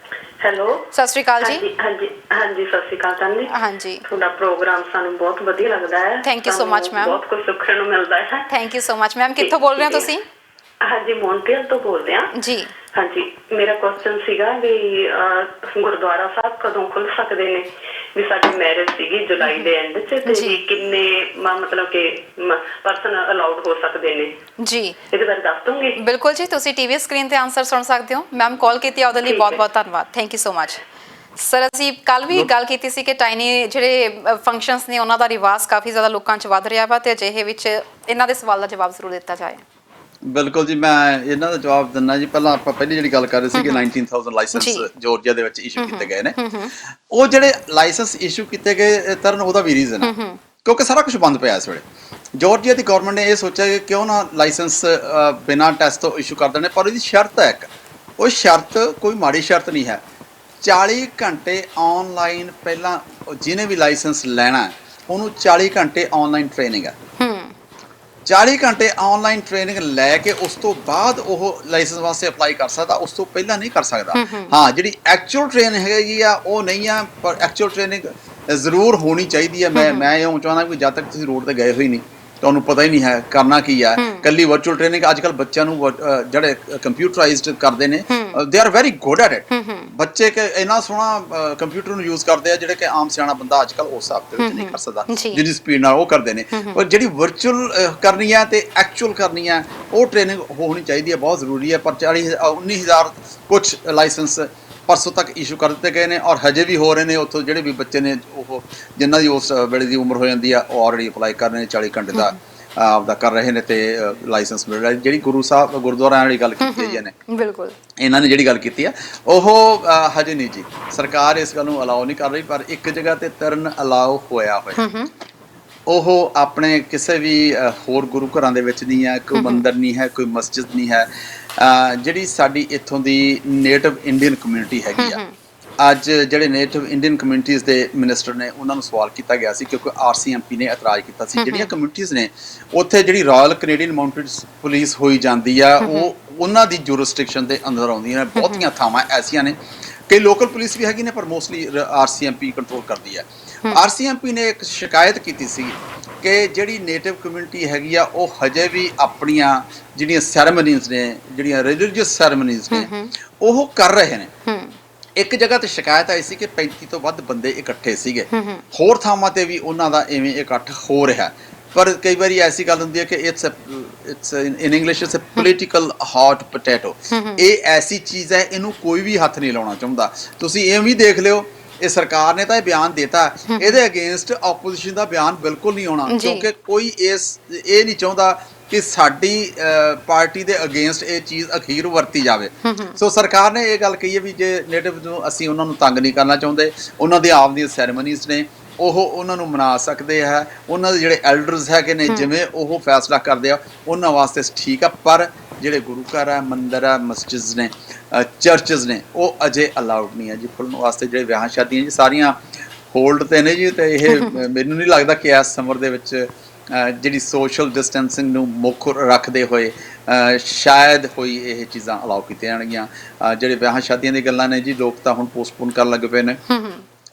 ਸਤਿ ਸ਼੍ਰੀ ਅਕਾਲ ਜੀ। ਹਾਂਜੀ ਸਤਿ ਸ਼੍ਰੀ ਅਕਾਲ ਤਾਨੀ। ਹਾਂਜੀ, ਤੁਹਾਡਾ ਪ੍ਰੋਗਰਾਮ ਸਾਨੂੰ ਬਹੁਤ ਵਧੀਆ ਲੱਗਦਾ ਹੈ। Thank you so much ma'am. ਬਹੁਤ ਕੁਝ ਸਿੱਖਣ ਨੂੰ ਮਿਲਦਾ ਹੈ। Thank you so much ma'am. ਕਿੱਥੋਂ ਬੋਲ ਰਹੇ ਹੋ ਤੁਸੀਂ? ਹਾਂਜੀ, ਮੌਂਟਰੀਅਲ ਤੋਂ ਬੋਲਦੇ ਹਾਂ ਜੀ। ਹਾਂਜੀ, ਮੇਰਾ ਕੁਐਸਚਨ ਸੀਗਾ ਵੀ ਗੁਰਦੁਆਰਾ ਸਾਹਿਬ ਕਦੋਂ ਖੁੱਲ ਸਕਦੇ ਨੇ? ਵੀ ਸਾਡੀ ਮੈਰਿਜ ਸੀਗੀ ਜੁਲਾਈ ਦੇ ਐਂਡ 'ਚ, ਤੇ ਕਿੰਨੇ ਮਤਲਬ ਕਿ ਪਰਸਨ ਅਲਾਉਡ ਹੋ ਸਕਦੇ ਨੇ ਜੀ, ਇਹਦੇ ਬਾਰੇ ਦੱਸ ਦੋਗੇ? ਬਿਲਕੁਲ ਜੀ, ਤੁਸੀਂ ਟੀਵੀ ਸਕਰੀਨ ਤੇ ਆਨਸਰ ਸੁਣ ਸਕਦੇ ਹੋ। ਮੈਮ ਕਾਲ ਕੀਤੀ ਉਹਦੇ ਲਈ ਬਹੁਤ ਬਹੁਤ ਧੰਨਵਾਦ। Thank you so much. Sir, ਅਸੀਂ ਕੱਲ ਵੀ ਗੱਲ ਕੀਤੀ ਸੀ ਕਿ ਟਾਈਨੀ ਜਿਹੜੇ ਫੰਕਸ਼ਨਸ ਨੇ ਉਹਨਾਂ ਦਾ ਰਿਵਾਜ ਕਾਫੀ ਜ਼ਿਆਦਾ ਲੋਕਾਂ 'ਚ ਵੱਧ ਰਿਹਾ ਵਾ, ਤੇ ਅਜਿਹੇ ਵਿੱਚ ਇਹਨਾਂ ਦੇ ਸਵਾਲ ਦਾ ਜਵਾਬ ਜ਼ਰੂਰ ਦਿੱਤਾ ਜਾਏ। ਬਿਲਕੁਲ ਜੀ, ਮੈਂ ਇਹਨਾਂ ਦਾ ਜਵਾਬ ਦਿੰਦਾ ਜੀ। ਪਹਿਲਾਂ ਆਪਾਂ ਪਹਿਲੀ ਜਿਹੜੀ ਗੱਲ ਕਰ ਰਹੇ ਸੀ ਕਿ 19,000 ਲਾਇਸੈਂਸ ਜਾਰਜੀਆ ਦੇ ਵਿੱਚ ਇਸ਼ੂ ਕੀਤੇ ਗਏ ਨੇ। ਉਹ ਜਿਹੜੇ ਲਾਇਸੈਂਸ ਇਸ਼ੂ ਕੀਤੇ ਗਏ ਤਰਨ, ਉਹਦਾ ਵੀ ਰੀਜ਼ਨ ਹੈ ਕਿਉਂਕਿ ਸਾਰਾ ਕੁਝ ਬੰਦ ਪਿਆ ਇਸ ਵੇਲੇ। ਜਾਰਜੀਆ ਦੀ ਗਵਰਨਮੈਂਟ ਨੇ ਇਹ ਸੋਚਿਆ ਕਿ ਕਿਉਂ ਨਾ ਲਾਇਸੈਂਸ ਬਿਨਾਂ ਟੈਸਟ ਤੋਂ ਇਸ਼ੂ ਕਰ ਦੇਣੇ, ਪਰ ਉਹਦੀ ਸ਼ਰਤ ਹੈ ਇੱਕ। ਉਹ ਸ਼ਰਤ ਕੋਈ ਮਾੜੀ ਸ਼ਰਤ ਨਹੀਂ ਹੈ। 40 ਘੰਟੇ ਆਨਲਾਈਨ, ਪਹਿਲਾਂ ਜਿਹਨੇ ਵੀ ਲਾਇਸੈਂਸ ਲੈਣਾ ਉਹਨੂੰ 40 ਘੰਟੇ ਆਨਲਾਈਨ ਟ੍ਰੇਨਿੰਗ ਹੈ। 40 ਘੰਟੇ ਆਨਲਾਈਨ ਟ੍ਰੇਨਿੰਗ ਲੈ ਕੇ ਉਸ ਤੋਂ ਬਾਅਦ ਉਹ ਲਾਇਸੈਂਸ ਵਾਸਤੇ ਅਪਲਾਈ ਕਰ ਸਕਦਾ, ਉਸ ਤੋਂ ਪਹਿਲਾਂ ਨਹੀਂ ਕਰ ਸਕਦਾ। ਹਾਂ, ਜਿਹੜੀ ਐਕਚੁਅਲ ਟ੍ਰੇਨਿੰਗ ਹੈਗੀ ਆ ਉਹ ਨਹੀਂ ਆ, ਪਰ ਐਕਚੁਅਲ ਟ੍ਰੇਨਿੰਗ ਜ਼ਰੂਰ ਹੋਣੀ ਚਾਹੀਦੀ ਹੈ। ਮੈਂ ਇਹ ਚਾਹੁੰਦਾ ਕਿ ਜਦ ਤੱਕ ਤੁਸੀਂ ਰੋਡ ਤੇ ਗਏ ਹੋਈ ਨਹੀਂ, ਤੁਹਾਨੂੰ ਪਤਾ ਹੀ ਨਹੀਂ ਹੈ ਕਰਨਾ ਕੀ ਹੈ। ਕੱਲੀ ਵਰਚੁਅਲ ਟ੍ਰੇਨਿੰਗ ਅੱਜ ਕੱਲ੍ਹ ਬੱਚਿਆਂ ਨੂੰ ਜਿਹੜੇ ਕੰਪਿਊਟਰਾਈਜ਼ਡ ਕਰਦੇ ਨੇ, they are very good at it. ਬੱਚੇ ਇੰਨਾ ਸੋਹਣਾ ਕੰਪਿਊਟਰ ਨੂੰ ਯੂਜ਼ ਕਰਦੇ ਆ ਜਿਹੜੇ ਕਿ ਆਮ ਸਿਆਣਾ ਬੰਦਾ ਅੱਜ ਕੱਲ੍ਹ ਉਸ ਹਿਸਾਬ ਦੇ ਵਿੱਚ ਨਹੀਂ ਕਰ ਸਕਦਾ ਜਿਹਦੀ ਸਪੀਡ ਨਾਲ ਉਹ ਕਰਦੇ ਨੇ। ਪਰ ਜਿਹੜੀ ਵਰਚੁਅਲ ਕਰਨੀ ਹੈ ਤੇ ਐਕਚੁਅਲ ਕਰਨੀ ਹੈ, ਉਹ ਟ੍ਰੇਨਿੰਗ ਹੋਣੀ ਚਾਹੀਦੀ ਹੈ, ਬਹੁਤ ਜ਼ਰੂਰੀ ਹੈ। ਪਰ 19,000 ਕੁਛ ਲਾਇਸੈਂਸ ਪਰਸੋਂ ਤੱਕ ਇਸ਼ੂ ਕਰ ਦਿੱਤੇ ਗਏ ਨੇ, ਔਰ ਹਜੇ ਵੀ ਹੋ ਰਹੇ ਨੇ। ਉੱਥੋਂ ਜਿਹੜੇ ਵੀ ਬੱਚੇ ਨੇ ਉਹ ਜਿਨ੍ਹਾਂ ਦੀ ਉਸ ਵੇਲੇ ਦੀ ਉਮਰ ਹੋ ਜਾਂਦੀ ਆ, ਉਹ ਆਲਰੇਡੀ ਅਪਲਾਈ ਕਰ ਰਹੇ ਨੇ, 40 ਘੰਟੇ ਦਾ ਆਪਦਾ ਕਰ ਰਹੇ ਨੇ ਤੇ ਲਾਇਸੈਂਸ ਮਿਲ ਰਿਹਾ। ਜਿਹੜੀ ਗੁਰੂ ਸਾਹਿਬ ਗੁਰਦੁਆਰਿਆਂ ਵਾਲੀ ਗੱਲ ਕੀਤੀ ਹੈ ਨੇ, ਬਿਲਕੁਲ ਇਹਨਾਂ ਨੇ ਜਿਹੜੀ ਗੱਲ ਕੀਤੀ ਆ ਉਹ ਹਜੇ ਨਹੀਂ ਜੀ, ਸਰਕਾਰ ਇਸ ਗੱਲ ਨੂੰ ਅਲਾਓ ਨਹੀਂ ਕਰ ਰਹੀ। ਪਰ ਇੱਕ ਜਗ੍ਹਾ ਤੇ ਤਰਨ ਅਲਾਓ ਹੋਇਆ ਹੋਇਆ, ਉਹ ਆਪਣੇ ਕਿਸੇ ਵੀ ਹੋਰ ਗੁਰੂ ਘਰਾਂ ਦੇ ਵਿੱਚ ਨਹੀਂ ਹੈ, ਕੋਈ ਮੰਦਿਰ ਨਹੀਂ ਹੈ, ਕੋਈ ਮਸਜਿਦ ਨਹੀਂ ਹੈ। ਜਿਹੜੀ ਸਾਡੀ ਇੱਥੋਂ ਦੀ ਨੇਟਿਵ ਇੰਡੀਅਨ ਕਮਿਊਨਿਟੀ ਹੈਗੀ ਆ, ਅੱਜ ਜਿਹੜੇ ਨੇਟਿਵ ਇੰਡੀਅਨ ਕਮਿਊਨਿਟੀਜ਼ ਦੇ ਮਿਨਿਸਟਰ ਨੇ ਉਹਨਾਂ ਨੂੰ ਸਵਾਲ ਕੀਤਾ ਗਿਆ ਸੀ ਕਿਉਂਕਿ RCMP ਨੇ ਇਤਰਾਜ਼ ਕੀਤਾ ਸੀ। ਜਿਹੜੀਆਂ ਕਮਿਊਨਿਟੀਜ਼ ਨੇ ਉੱਥੇ ਜਿਹੜੀ ਰਾਇਲ ਕੈਨੇਡੀਅਨ ਮਾਊਂਟਡ ਪੁਲਿਸ ਹੋਈ ਜਾਂਦੀ ਆ, ਉਹਨਾਂ ਦੀ ਜੂਰਿਸਡਿਕਸ਼ਨ ਦੇ ਅੰਦਰ ਆਉਂਦੀਆਂ ਨੇ। ਬਹੁਤੀਆਂ ਥਾਵਾਂ ਐਸੀਆਂ ਨੇ ਕਈ ਲੋਕਲ ਪੁਲਿਸ ਵੀ ਹੈਗੀ ਨੇ, ਪਰ ਮੋਸਟਲੀ RCMP ਕੰਟਰੋਲ ਕਰਦੀ ਹੈ। RCMP ਨੇ ਇੱਕ ਸ਼ਿਕਾਇਤ ਕੀਤੀ ਸੀ ਕਿ ਜਿਹੜੀ ਨੇਟਿਵ ਕਮਿਊਨਿਟੀ ਹੈਗੀ ਆ ਉਹ ਹਜੇ ਵੀ ਆਪਣੀਆਂ ਜਿਹੜੀਆਂ ਸੈਰੇਮਨੀਜ਼ ਨੇ, ਜਿਹੜੀਆਂ ਰਿਲੀਜੀਅਸ ਸੈਰੇਮਨੀਜ਼ ਨੇ, ਉਹ ਕਰ ਰਹੇ ਨੇ। ਇੱਕ ਜਗ੍ਹਾ ਤੇ ਸ਼ਿਕਾਇਤ ਆਈ ਸੀ ਕਿ 35 ਤੋਂ ਵੱਧ ਬੰਦੇ ਇਕੱਠੇ ਸੀਗੇ। ਹੋਰ ਥਾਵਾਂ ਤੇ ਵੀ ਉਹਨਾਂ ਦਾ ਇਵੇਂ ਇਕੱਠ ਹੋ ਰਿਹਾ, ਪਰ ਕਈ ਵਾਰੀ ਐਸੀ ਗੱਲ ਹੁੰਦੀ ਹੈ ਕਿ it's in English it's a political hot potato. ਇਹ ਐਸੀ ਚੀਜ਼ ਹੈ, ਇਹਨੂੰ ਕੋਈ ਵੀ ਹੱਥ ਨਹੀਂ ਲਾਉਣਾ ਚਾਹੁੰਦਾ। ਤੁਸੀਂ ਇਹ ਵੀ ਦੇਖ ਲਿਓ, ਇਹ ਸਰਕਾਰ ਨੇ ਤਾਂ ਇਹ ਬਿਆਨ ਦਿੱਤਾ, ਇਹਦੇ ਅਗੇਂਸਟ ਆਪੋਜੀਸ਼ਨ ਦਾ ਬਿਆਨ ਬਿਲਕੁਲ ਨਹੀਂ ਆਉਣਾ, ਕਿਉਂਕਿ ਕੋਈ ਇਹ ਨਹੀਂ ਚਾਹੁੰਦਾ ਕਿ ਸਾਡੀ ਪਾਰਟੀ ਦੇ ਅਗੇਂਸਟ ਇਹ ਚੀਜ਼ ਅਖੀਰ ਵਰਤੀ ਜਾਵੇ। ਸੋ ਸਰਕਾਰ ਨੇ ਇਹ ਗੱਲ ਕਹੀ ਹੈ ਵੀ ਜੇ ਨੇਟਿਵ ਨੂੰ ਅਸੀਂ ਉਹਨਾਂ ਨੂੰ ਤੰਗ ਨਹੀਂ ਕਰਨਾ ਚਾਹੁੰਦੇ, ਉਹਨਾਂ ਦੇ ਆਪ ਦੀਆਂ ਸੈਰੇਮਨੀਜ਼ ਨੇ, ਉਹ ਉਹਨਾਂ ਨੂੰ ਮਨਾ ਸਕਦੇ ਹੈ। ਉਹਨਾਂ ਦੇ ਜਿਹੜੇ ਐਲਡਰਸ ਹੈਗੇ ਨੇ, ਜਿਵੇਂ ਉਹ ਫੈਸਲਾ ਕਰਦੇ ਆ ਉਹਨਾਂ ਵਾਸਤੇ ਠੀਕ ਆ, ਪਰ ਜਿਹੜੇ ਗੁਰੂ ਘਰ ਹੈ, ਮੰਦਿਰ ਹੈ, ਮਸਜਿਦ ਨੇ, ਚਰਚਿਸ ਨੇ, ਉਹ ਅਜੇ ਅਲਾਉਡ ਨਹੀਂ ਹੈ ਜੀ ਖੁੱਲ੍ਹਣ ਵਾਸਤੇ। ਜਿਹੜੇ ਵਿਆਹ ਸ਼ਾਦੀਆਂ ਜੀ ਸਾਰੀਆਂ ਹੋਲਡ ਤੇ ਨੇ ਜੀ, ਤੇ ਇਹ ਮੈਨੂੰ ਨਹੀਂ ਲੱਗਦਾ ਕਿ ਇਸ ਸਮਰ ਦੇ ਵਿੱਚ ਜਿਹੜੀ ਸੋਸ਼ਲ ਡਿਸਟੈਂਸਿੰਗ ਨੂੰ ਮੁੱਖ ਰੱਖਦੇ ਹੋਏ ਸ਼ਾਇਦ ਕੋਈ ਇਹ ਚੀਜ਼ਾਂ ਅਲਾਉ ਕੀਤੀਆਂ ਜਾਣਗੀਆਂ। ਜਿਹੜੇ ਵਿਆਹ ਸ਼ਾਦੀਆਂ ਦੀ ਗੱਲਾਂ ਨੇ ਜੀ, ਲੋਕ ਤਾਂ ਹੁਣ ਪੋਸਟਪੋਨ ਕਰਨ ਲੱਗ ਪਏ ਨੇ।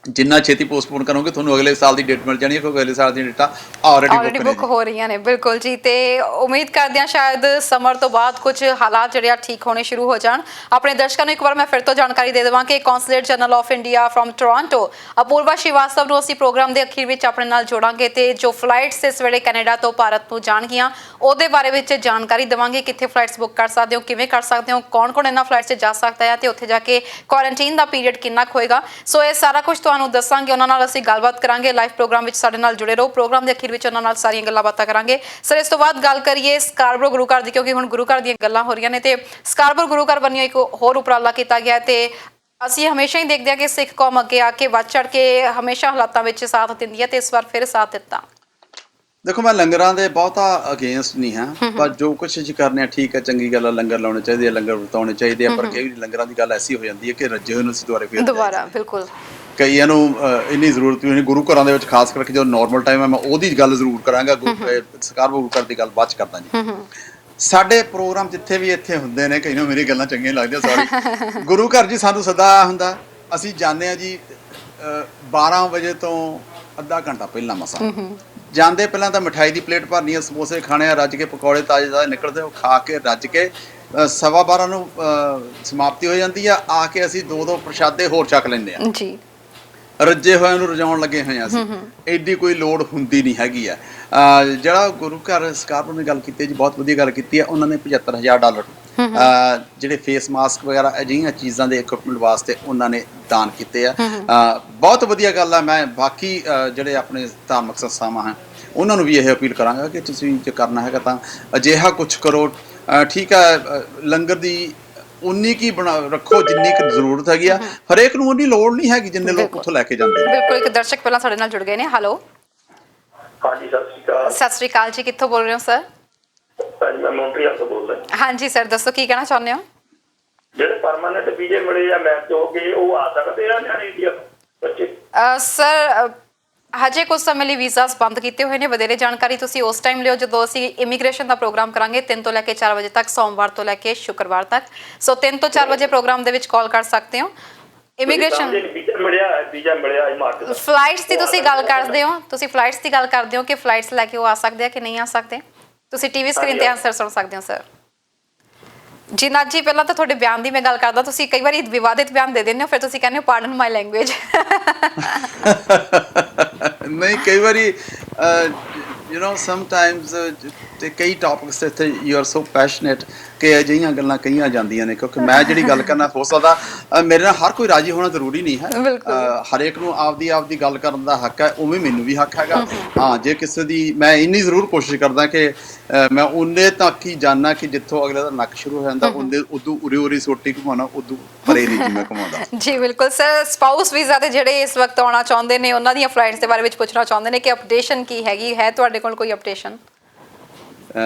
ਜਿੰਨਾ ਛੇਤੀ ਪੋਸਟਪੋਨ ਕਰੋਗੇ ਤੁਹਾਨੂੰ ਅਗਲੇ ਸਾਲ ਦੀ ਡੇਟ ਮਿਲ ਜਾਣੀ ਹੈ, ਕਿਉਂਕਿ ਅਗਲੇ ਸਾਲ ਦੀਆਂ ਡੇਟਾਂ ਆਲਰੇਡੀ ਬੁੱਕ ਹੋ ਰਹੀਆਂ ਨੇ। ਬਿਲਕੁਲ ਜੀ, ਤੇ ਉਮੀਦ ਕਰਦੇ ਹਾਂ ਸ਼ਾਇਦ ਸਮਰ ਤੋਂ ਬਾਅਦ ਕੁਝ ਹਾਲਾਤ ਜਿਹੜੇ ਆ ਠੀਕ ਹੋਣੇ ਸ਼ੁਰੂ ਹੋ ਜਾਣ। ਆਪਣੇ ਦਰਸ਼ਕਾਂ ਨੂੰ ਇੱਕ ਵਾਰ ਮੈਂ ਫਿਰ ਤੋਂ ਜਾਣਕਾਰੀ ਦੇ ਦੇਵਾਂ ਕਿ consulate general of India from Toronto Apurva Shrivastava ਨੂੰ ਅਸੀਂ ਪ੍ਰੋਗਰਾਮ ਦੇ ਅਖੀਰ ਵਿੱਚ ਆਪਣੇ ਨਾਲ ਜੋੜਾਂਗੇ, ਤੇ ਜੋ ਫਲਾਈਟਸ ਇਸ ਵੇਲੇ ਕੈਨੇਡਾ ਤੋਂ ਭਾਰਤ ਨੂੰ ਜਾਣਗੀਆਂ ਉਹਦੇ ਬਾਰੇ ਵਿੱਚ ਜਾਣਕਾਰੀ ਦੇਵਾਂਗੇ। ਕਿੱਥੇ ਫਲਾਈਟਸ ਬੁੱਕ ਕਰ ਸਕਦੇ ਹੋ, ਕਿਵੇਂ ਕਰ ਸਕਦੇ ਹੋ, ਕੌਣ ਇਹਨਾਂ ਫਲਾਈਟਸ 'ਤੇ ਜਾ ਸਕਦਾ ਹੈ, ਤੇ ਉੱਥੇ ਜਾ ਕੇ ਕੁਆਰੰਟੀਨ ਦਾ ਪੀਰੀਅਡ ਕਿੰਨਾ ਕੁ ਹੋਏਗਾ। ਸੋ ਇਹ ਸਾਰਾ ਕੁਝ ਤੁਹਾਨੂੰ ਦੱਸਾਂਗੇ, ਉਹਨਾਂ ਨਾਲ ਅਸੀਂ ਗੱਲਬਾਤ ਕਰਾਂਗੇ। ਲਾਈਵ ਪ੍ਰੋਗਰਾਮ ਵਿੱਚ ਸਾਡੇ ਨਾਲ ਜੁੜੇ ਰਹੋ। ਪ੍ਰੋਗਰਾਮ ਦੇ ਅਖੀਰ ਵਿੱਚ ਉਹਨਾਂ ਨਾਲ ਸਾਰੀਆਂ ਗੱਲਾਂ ਬਾਤਾਂ ਕਰਾਂਗੇ। ਸਰ, ਇਸ ਤੋਂ ਬਾਅਦ ਗੱਲ ਕਰੀਏ ਸਕਾਰਬਰੋ ਗੁਰੂ ਘਰ ਦੀ, ਕਿਉਂਕਿ ਹੁਣ ਗੁਰੂ ਘਰ ਦੀਆਂ ਗੱਲਾਂ ਹੋ ਰਹੀਆਂ ਨੇ, ਤੇ ਸਕਾਰਬਰੋ ਗੁਰੂ ਘਰ ਵੱਲੋਂ ਇੱਕ ਹੋਰ ਉਪਰਾਲਾ ਕੀਤਾ ਗਿਆ, ਤੇ ਅਸੀਂ ਹਮੇਸ਼ਾ ਹੀ ਦੇਖਦੇ ਹਾਂ ਕਿ ਸਿੱਖ ਕੌਮ ਅੱਗੇ ਆ ਕੇ ਵੱਧ ਚੜ ਕੇ ਹਮੇਸ਼ਾ ਹਾਲਾਤਾਂ ਵਿੱਚ ਸਾਥ ਦਿੰਦੀ ਹੈ, ਤੇ ਇਸ ਵਾਰ ਫਿਰ ਸਾਥ ਦਿੱਤਾ। ਦੇਖੋ, ਮੈਂ ਲੰਗਰਾਂ ਦੇ ਬਹੁਤਾ ਅਗੇਂਸਟ ਨਹੀਂ ਹਾਂ, ਪਰ ਜੋ ਕੁਛ ਅਸੀਂ ਕਰਨੇ ਆ ਠੀਕ ਹੈ, ਚੰਗੀ ਗੱਲ ਆ। ਲੰਗਰ ਲਾਉਣੇ ਚਾਹੀਦੇ ਆ, ਲੰਗਰ ਵਰਤਾਉਣੇ ਚਾਹੀਦੇ ਆ, ਪਰ ਕਈ ਲੰਗਰਾਂ ਦੀ ਗੱਲ ਐਸੀ ਹੋ ਜਾਂਦੀ ਹੈ ਕਿ ਰੱਜੇ ਹੋਏ ਨੂੰ ਅਸੀਂ ਦੁਬਾਰਾ ਬਿਲਕੁਲ ਕਈਆਂ ਨੂੰ ਇੰਨੀ ਜ਼ਰੂਰਤ ਵੀ ਨਹੀਂ। ਗੁਰੂ ਘਰਾਂ ਦੇ ਵਿੱਚ ਖਾਸ ਕਰਕੇ ਜਦੋਂ ਨੋਰਮਲ ਟਾਈਮ ਹੈ, ਮੈਂ ਉਹਦੀ ਗੱਲ ਜ਼ਰੂਰ ਕਰਾਂਗਾ। ਸਕਾਰਬਰੋ ਗੁਰੂ ਘਰ ਦੀ ਗੱਲ ਬਾਅਦ 'ਚ ਕਰਦਾ ਜੀ। ਸਾਡੇ ਪ੍ਰੋਗਰਾਮ ਜਿੱਥੇ ਵੀ ਇੱਥੇ ਹੁੰਦੇ ਨੇ, ਕਈ ਨੂੰ ਮੇਰੀ ਗੱਲਾਂ ਚੰਗੀਆਂ ਲੱਗਦੀਆਂ, ਸੌਰੀ। ਗੁਰੂ ਘਰ ਜੀ ਸਾਨੂੰ ਸਦਾ ਹੁੰਦਾ, ਅਸੀਂ ਜਾਂਦੇ ਹਾਂ ਜੀ 12 ਵਜੇ ਤੋਂ ਅੱਧਾ ਘੰਟਾ ਪਹਿਲਾਂ ਮਸਾਂ ਜਾਂਦੇ। ਪਹਿਲਾਂ ਤਾਂ ਮਿਠਾਈ ਦੀ ਪਲੇਟ ਭਰਨੀ ਹੈ, ਸਮੋਸੇ ਖਾਣੇ ਆ, ਰੱਜ ਕੇ ਪਕੌੜੇ ਤਾਜ਼ੇ ਨਿਕਲਦੇ, ਉਹ ਖਾ ਕੇ ਰੱਜ ਕੇ 12:15 ਨੂੰ ਸਮਾਪਤੀ ਹੋ ਜਾਂਦੀ ਆ। ਆ ਕੇ ਅਸੀਂ 2 ਪ੍ਰਸ਼ਾਦੇ ਹੋਰ ਚੱਕ ਲੈਂਦੇ ਆ ਜੀ। ਰੱਜੇ ਹੋਇਆਂ ਨੂੰ ਰਜਾਉਣ ਲੱਗੇ ਹੋਏ ਆ ਅਸੀਂ, ਐਡੀ ਕੋਈ ਲੋੜ ਹੁੰਦੀ ਨਹੀਂ ਹੈਗੀ ਆ। ਜਿਹੜਾ ਗੁਰੂ ਘਰ ਸਕਾਰਬਰੋ ਨੇ ਗੱਲ ਕੀਤੀ ਜੀ, ਬਹੁਤ ਵਧੀਆ ਗੱਲ ਕੀਤੀ ਹੈ। ਉਹਨਾਂ ਨੇ $75,000 ਜਿਹੜੇ ਫੇਸ ਮਾਸਕ ਵਗੈਰਾ ਅਜਿਹੀਆਂ ਚੀਜ਼ਾਂ ਦੇ ਇਕਵਿਪਮੈਂਟ ਵਾਸਤੇ ਉਹਨਾਂ ਨੇ ਦਾਨ ਕੀਤੇ ਆ। ਬਹੁਤ ਵਧੀਆ ਗੱਲ ਆ। ਮੈਂ ਬਾਕੀ ਜਿਹੜੇ ਆਪਣੇ ਧਾਰਮਿਕ ਸੰਸਥਾਵਾਂ ਹਨ ਉਹਨਾਂ ਨੂੰ ਵੀ ਇਹ ਅਪੀਲ ਕਰਾਂਗਾ ਕਿ ਤੁਸੀਂ ਜੇ ਕਰਨਾ ਹੈਗਾ ਤਾਂ ਅਜਿਹਾ ਕੁਛ ਕਰੋ। ਠੀਕ ਹੈ, ਲੰਗਰ ਦੀ ਉਨੀ ਕੀ ਰੱਖੋ ਜਿੰਨੀ ਕੁ ਜ਼ਰੂਰਤ ਹੈਗੀ ਆ। ਹਰੇਕ ਨੂੰ ਉਨੀ ਲੋੜ ਨਹੀਂ ਹੈਗੀ ਜਿੰਨੇ ਲੋਕ ਉੱਥੋਂ ਲੈ ਕੇ ਜਾਂਦੇ ਨੇ। ਬਿਲਕੁਲ। ਇੱਕ ਦਰਸ਼ਕ ਪਹਿਲਾਂ ਸਾਡੇ ਨਾਲ ਜੁੜ ਗਏ ਨੇ। ਹੈਲੋ, ਹਾਂਜੀ, ਸਤਿ ਸ਼੍ਰੀ ਅਕਾਲ। ਸਤਿ ਸ਼੍ਰੀ ਅਕਾਲ ਜੀ, ਕਿੱਥੋਂ ਬੋਲ ਰਹੇ ਹੋ ਸਰ? ਮੈਂ ਮੌਂਟਰੀਅਲ ਤੋਂ ਬੋਲ ਰਿਹਾ। ਹਾਂਜੀ ਸਰ, ਦੱਸੋ ਕੀ ਕਹਿਣਾ ਚਾਹੁੰਦੇ ਹੋ? ਜਿਹੜੇ ਪਰਮਾਨੈਂਟ ਵੀਜ਼ੇ ਮਿਲੇ ਆ ਮੈਚ ਹੋ ਗਏ, ਉਹ ਆ ਸਕਦੇ ਆ ਜਾਂ ਇੰਡੀਆ ਬੱਚੇ? ਸਰ, ਹਜੇ ਕੁਝ ਸਮੇਂ ਲਈ ਵੀਜ਼ਾਸ ਬੰਦ ਕੀਤੇ ਹੋਏ ਨੇ। ਵਧੇਰੇ ਜਾਣਕਾਰੀ ਤੁਸੀਂ ਉਸ ਟਾਈਮ ਲਿਓ ਜਦੋਂ ਅਸੀਂ ਇਮੀਗ੍ਰੇਸ਼ਨ ਦਾ ਪ੍ਰੋਗਰਾਮ ਕਰਾਂਗੇ 3 ਤੋਂ ਲੈ ਕੇ 4 ਵਜੇ ਤੱਕ, ਸੋਮਵਾਰ ਤੋਂ ਲੈ ਕੇ ਸ਼ੁੱਕਰਵਾਰ ਤੱਕ। ਸੋ 3 ਤੋਂ 4 ਵਜੇ ਪ੍ਰੋਗਰਾਮ ਦੇ ਵਿੱਚ ਕਾਲ ਕਰ ਸਕਦੇ ਹੋ। ਇਮੀਗ੍ਰੇਸ਼ਨ ਵੀਜ਼ਾ ਮਿਲਿਆ ਹਿਮਾਚਲ। ਫਲਾਈਟਸ ਦੀ ਤੁਸੀਂ ਗੱਲ ਕਰਦੇ ਹੋ, ਤੁਸੀਂ ਫਲਾਈਟਸ ਦੀ ਗੱਲ ਕਰਦੇ ਹੋ ਕਿ ਫਲਾਈਟਸ ਲੈ ਕੇ ਉਹ ਆ ਸਕਦੇ ਆ ਕਿ ਨਹੀਂ ਆ ਸਕਦੇ? ਤੁਸੀਂ ਟੀਵੀ ਸਕਰੀਨ ਤੇ ਆਨਸਰ ਸੁਣ ਸਕਦੇ ਹੋ ਸਰ। ਜੀ ਨਾਥ ਜੀ, ਪਹਿਲਾਂ ਤਾਂ ਤੁਹਾਡੇ ਬਿਆਨ ਦੀ ਮੈਂ ਗੱਲ ਕਰਦਾ। ਤੁਸੀਂ ਕਈ ਵਾਰੀ ਵਿਵਾਦਿਤ ਬਿਆਨ ਦੇ ਦਿੰਦੇ ਹੋ, ਫਿਰ ਤੁਸੀਂ ਕਹਿੰਦੇ ਹੋ ਪਾਰਡਨ ਮਾਈ ਲੈਂਗੁਏਜ। ਨਹੀਂ, ਕਈ ਵਾਰੀ ਸਮਟਾਈਮਸ ਤੇ ਕਈ ਟੌਪਿਕਸ ਤੇ ਯੂ ਆਰ ਸੋ ਪੈਸ਼ਨੇਟ ਕਿ ਅਜਿਹੀਆਂ ਗੱਲਾਂ ਕਹੀਆਂ ਜਾਂਦੀਆਂ ਨੇ, ਕਿਉਂਕਿ ਮੈਂ ਜਿਹੜੀ ਗੱਲ ਕਰਨਾ ਹੋ ਸਕਦਾ ਮੇਰੇ ਨਾਲ ਹਰ ਕੋਈ ਰਾਜੀ ਹੋਣਾ ਜ਼ਰੂਰੀ ਨਹੀਂ ਹੈ। ਹਰੇਕ ਨੂੰ ਆਪਦੀ ਗੱਲ ਕਰਨ ਦਾ ਹੱਕ ਹੈ, ਉਵੇਂ ਮੈਨੂੰ ਵੀ ਹੱਕ ਹੈਗਾ। ਹਾਂ, ਜੇ ਕਿਸੇ ਦੀ ਮੈਂ ਇੰਨੀ ਜ਼ਰੂਰ ਕੋਸ਼ਿਸ਼ ਕਰਦਾ ਕਿ ਮੈਂ ਉਹਨੇ ਤੱਕ ਹੀ ਜਾਣਾ ਕਿ ਜਿੱਥੋਂ ਅਗਲੇ ਦਾ ਨੱਕ ਸ਼ੁਰੂ ਹੋ ਜਾਂਦਾ ਉਹਦੇ ਉਦੋਂ ਉਰੀ ਸੋਟੀ ਘੁਮਾਉਣਾ, ਉਦੋਂ ਪਰੇ ਨਹੀਂ ਜੀ ਮੈਂ ਘੁਮਾਉਂਦਾ। ਜੀ ਬਿਲਕੁਲ ਸਰ। ਸਪਾਊਸ ਵੀਜ਼ਾ ਤੇ ਜਿਹੜੇ ਇਸ ਵਕਤ ਆਉਣਾ ਚਾਹੁੰਦੇ ਨੇ, ਉਹਨਾਂ ਦੀਆਂ ਫਲਾਈਟਸ ਦੇ ਬਾਰੇ ਵਿੱਚ ਪੁੱਛਣਾ ਚਾਹੁੰਦੇ ਨੇ ਕਿ ਅਪਡੇਸ਼ਨ ਕੀ ਹੈਗੀ ਹੈ ਤੁਹਾਡੇ ਕੋਲ? ਕੋਈ ਅਪਡੇਸ਼ਨ?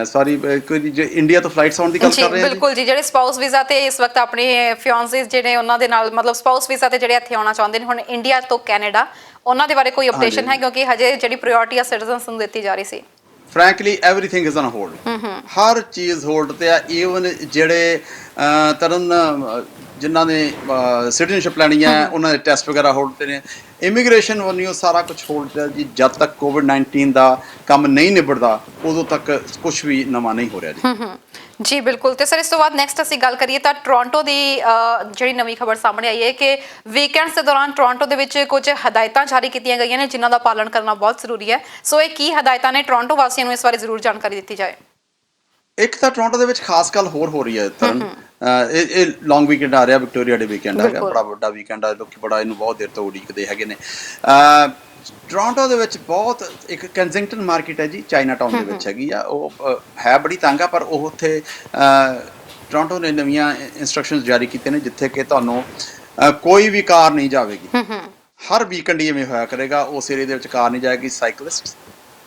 ਸੌਰੀ, ਕੋਈ ਇੰਡੀਆ ਤੋਂ ਫਲਾਈਟਸ ਆਉਣ ਦੀ ਗੱਲ ਕਰ ਰਹੇ ਹਾਂ? ਬਿਲਕੁਲ ਜੀ, ਜਿਹੜੇ ਸਪਾਊਸ ਵੀਜ਼ਾ ਤੇ ਇਸ ਵਕਤ ਆਪਣੇ ਫਿਆਂਸੀਜ਼ ਜਿਹੜੇ ਉਹਨਾਂ ਦੇ ਨਾਲ, ਮਤਲਬ ਸਪਾਊਸ ਵੀਜ਼ਾ ਤੇ ਜਿਹੜੇ ਇੱਥੇ ਆਉਣਾ ਚਾਹੁੰਦੇ ਨੇ ਹੁਣ ਇੰਡੀਆ ਤੋਂ ਕੈਨੇਡਾ, ਉਹਨਾਂ ਦੇ ਬਾਰੇ ਕੋਈ ਅਪਡੇਸ਼ਨ ਹੈ? ਕਿਉਂਕਿ ਹਜੇ ਜਿਹੜੀ ਪ੍ਰਾਇੋਰਟੀ ਆ ਸਿਟੀਜ਼ਨਸ ਨੂੰ ਦਿੱਤੀ ਜਾ ਰਹੀ ਸੀ। Frankly everything is on hold. ਹਰ ਚੀਜ਼ ਹੋਲਡ ਤੇ ਆ। ਈਵਨ ਜਿਹੜੇ ਤਰਨ ਜਿਨ੍ਹਾਂ ਨੇ ਸਿਟੀਜ਼ਨਸ਼ਿਪ ਲੈਣੀ ਹੈ ਉਹਨਾਂ ਦੇ ਟੈਸਟ ਵਗੈਰਾ ਹੋਲਡ ਤੇ ਨੇ। ਇਮੀਗ੍ਰੇਸ਼ਨ ਵਰਨੀਓ ਸਾਰਾ ਕੁਝ ਹੋਲਡ ਤੇ ਜੀ। ਜਦ ਤੱਕ ਕੋਵਿਡ-19 ਦਾ ਕੰਮ ਨਹੀਂ ਨਿਬੜਦਾ ਉਦੋਂ ਤੱਕ ਕੁਝ ਵੀ ਨਵਾਂ ਨਹੀਂ ਹੋ ਰਿਹਾ ਜੀ। ਜੀ ਬਿਲਕੁਲ। ਤੇ ਸਰ ਇਸ ਤੋਂ ਬਾਅਦ ਨੈਕਸਟ ਅਸੀਂ ਗੱਲ ਕਰੀਏ ਤਾਂ ਟੋਰਾਂਟੋ ਦੀ ਜਿਹੜੀ ਨਵੀਂ ਖਬਰ ਸਾਹਮਣੇ ਆਈ ਹੈ ਕਿ ਵੀਕਐਂਡਸ ਦੇ ਦੌਰਾਨ ਟੋਰਾਂਟੋ ਦੇ ਵਿੱਚ ਕੁਝ ਹਦਾਇਤਾਂ ਜਾਰੀ ਕੀਤੀਆਂ ਗਈਆਂ ਨੇ ਜਿਨ੍ਹਾਂ ਦਾ ਪਾਲਣ ਕਰਨਾ ਬਹੁਤ ਜ਼ਰੂਰੀ ਹੈ। ਸੋ ਇਹ ਕੀ ਹਦਾਇਤਾਂ ਨੇ, ਟੋਰਾਂਟੋ ਵਾਸੀਆਂ ਨੂੰ ਇਸ ਬਾਰੇ ਜ਼ਰੂਰ ਜਾਣਕਾਰੀ ਦਿੱਤੀ ਜਾਏ। ਇੱਕ ਤਾਂ ਟੋਰਾਂਟੋ ਦੇ ਵਿੱਚ ਖਾਸ ਗੱਲ ਹੋਰ ਹੋ ਰਹੀ ਹੈ ਤਰਨ, ਇਹ ਲੌਂਗ ਵੀਕਐਂਡ ਆ ਰਿਹਾ, ਵਿਕਟੋਰੀਆ ਡੇ ਵੀਕਐਂਡ ਹੈਗਾ, ਬੜਾ ਵੱਡਾ ਵੀਕਐਂਡ ਆ, ਲੋਕੀ ਬੜਾ ਇਹਨੂੰ ਬਹੁਤ ਦੇਰ ਤੋਂ ਉਡੀਕਦੇ ਹੈਗੇ ਨੇ। ਟੋਰਾਂਟੋ ਦੇ ਵਿੱਚ ਬਹੁਤ ਇੱਕ ਕੈਂਜ਼ਿੰਗਟਨ ਮਾਰਕੀਟ ਹੈ ਜੀ, ਚਾਈਨਾ ਟਾਊਨ ਦੇ ਵਿੱਚ ਹੈਗੀ ਆ। ਉਹ ਹੈ ਬੜੀ ਤੰਗ ਆ, ਪਰ ਉਹ ਉੱਥੇ ਟੋਰਾਂਟੋ ਨੇ ਨਵੀਆਂ ਇੰਸਟਰਕਸ਼ਨਸ ਜਾਰੀ ਕੀਤੇ ਨੇ ਜਿੱਥੇ ਕਿ ਤੁਹਾਨੂੰ ਕੋਈ ਵੀ ਕਾਰ ਨਹੀਂ ਜਾਵੇਗੀ। ਹਰ ਵੀਕਐਂਡ ਇਵੇਂ ਹੋਇਆ ਕਰੇਗਾ, ਉਸ ਏਰੀਆ ਦੇ ਵਿੱਚ ਕਾਰ ਨਹੀਂ ਜਾਏਗੀ। ਸਾਈਕਲਿਸਟ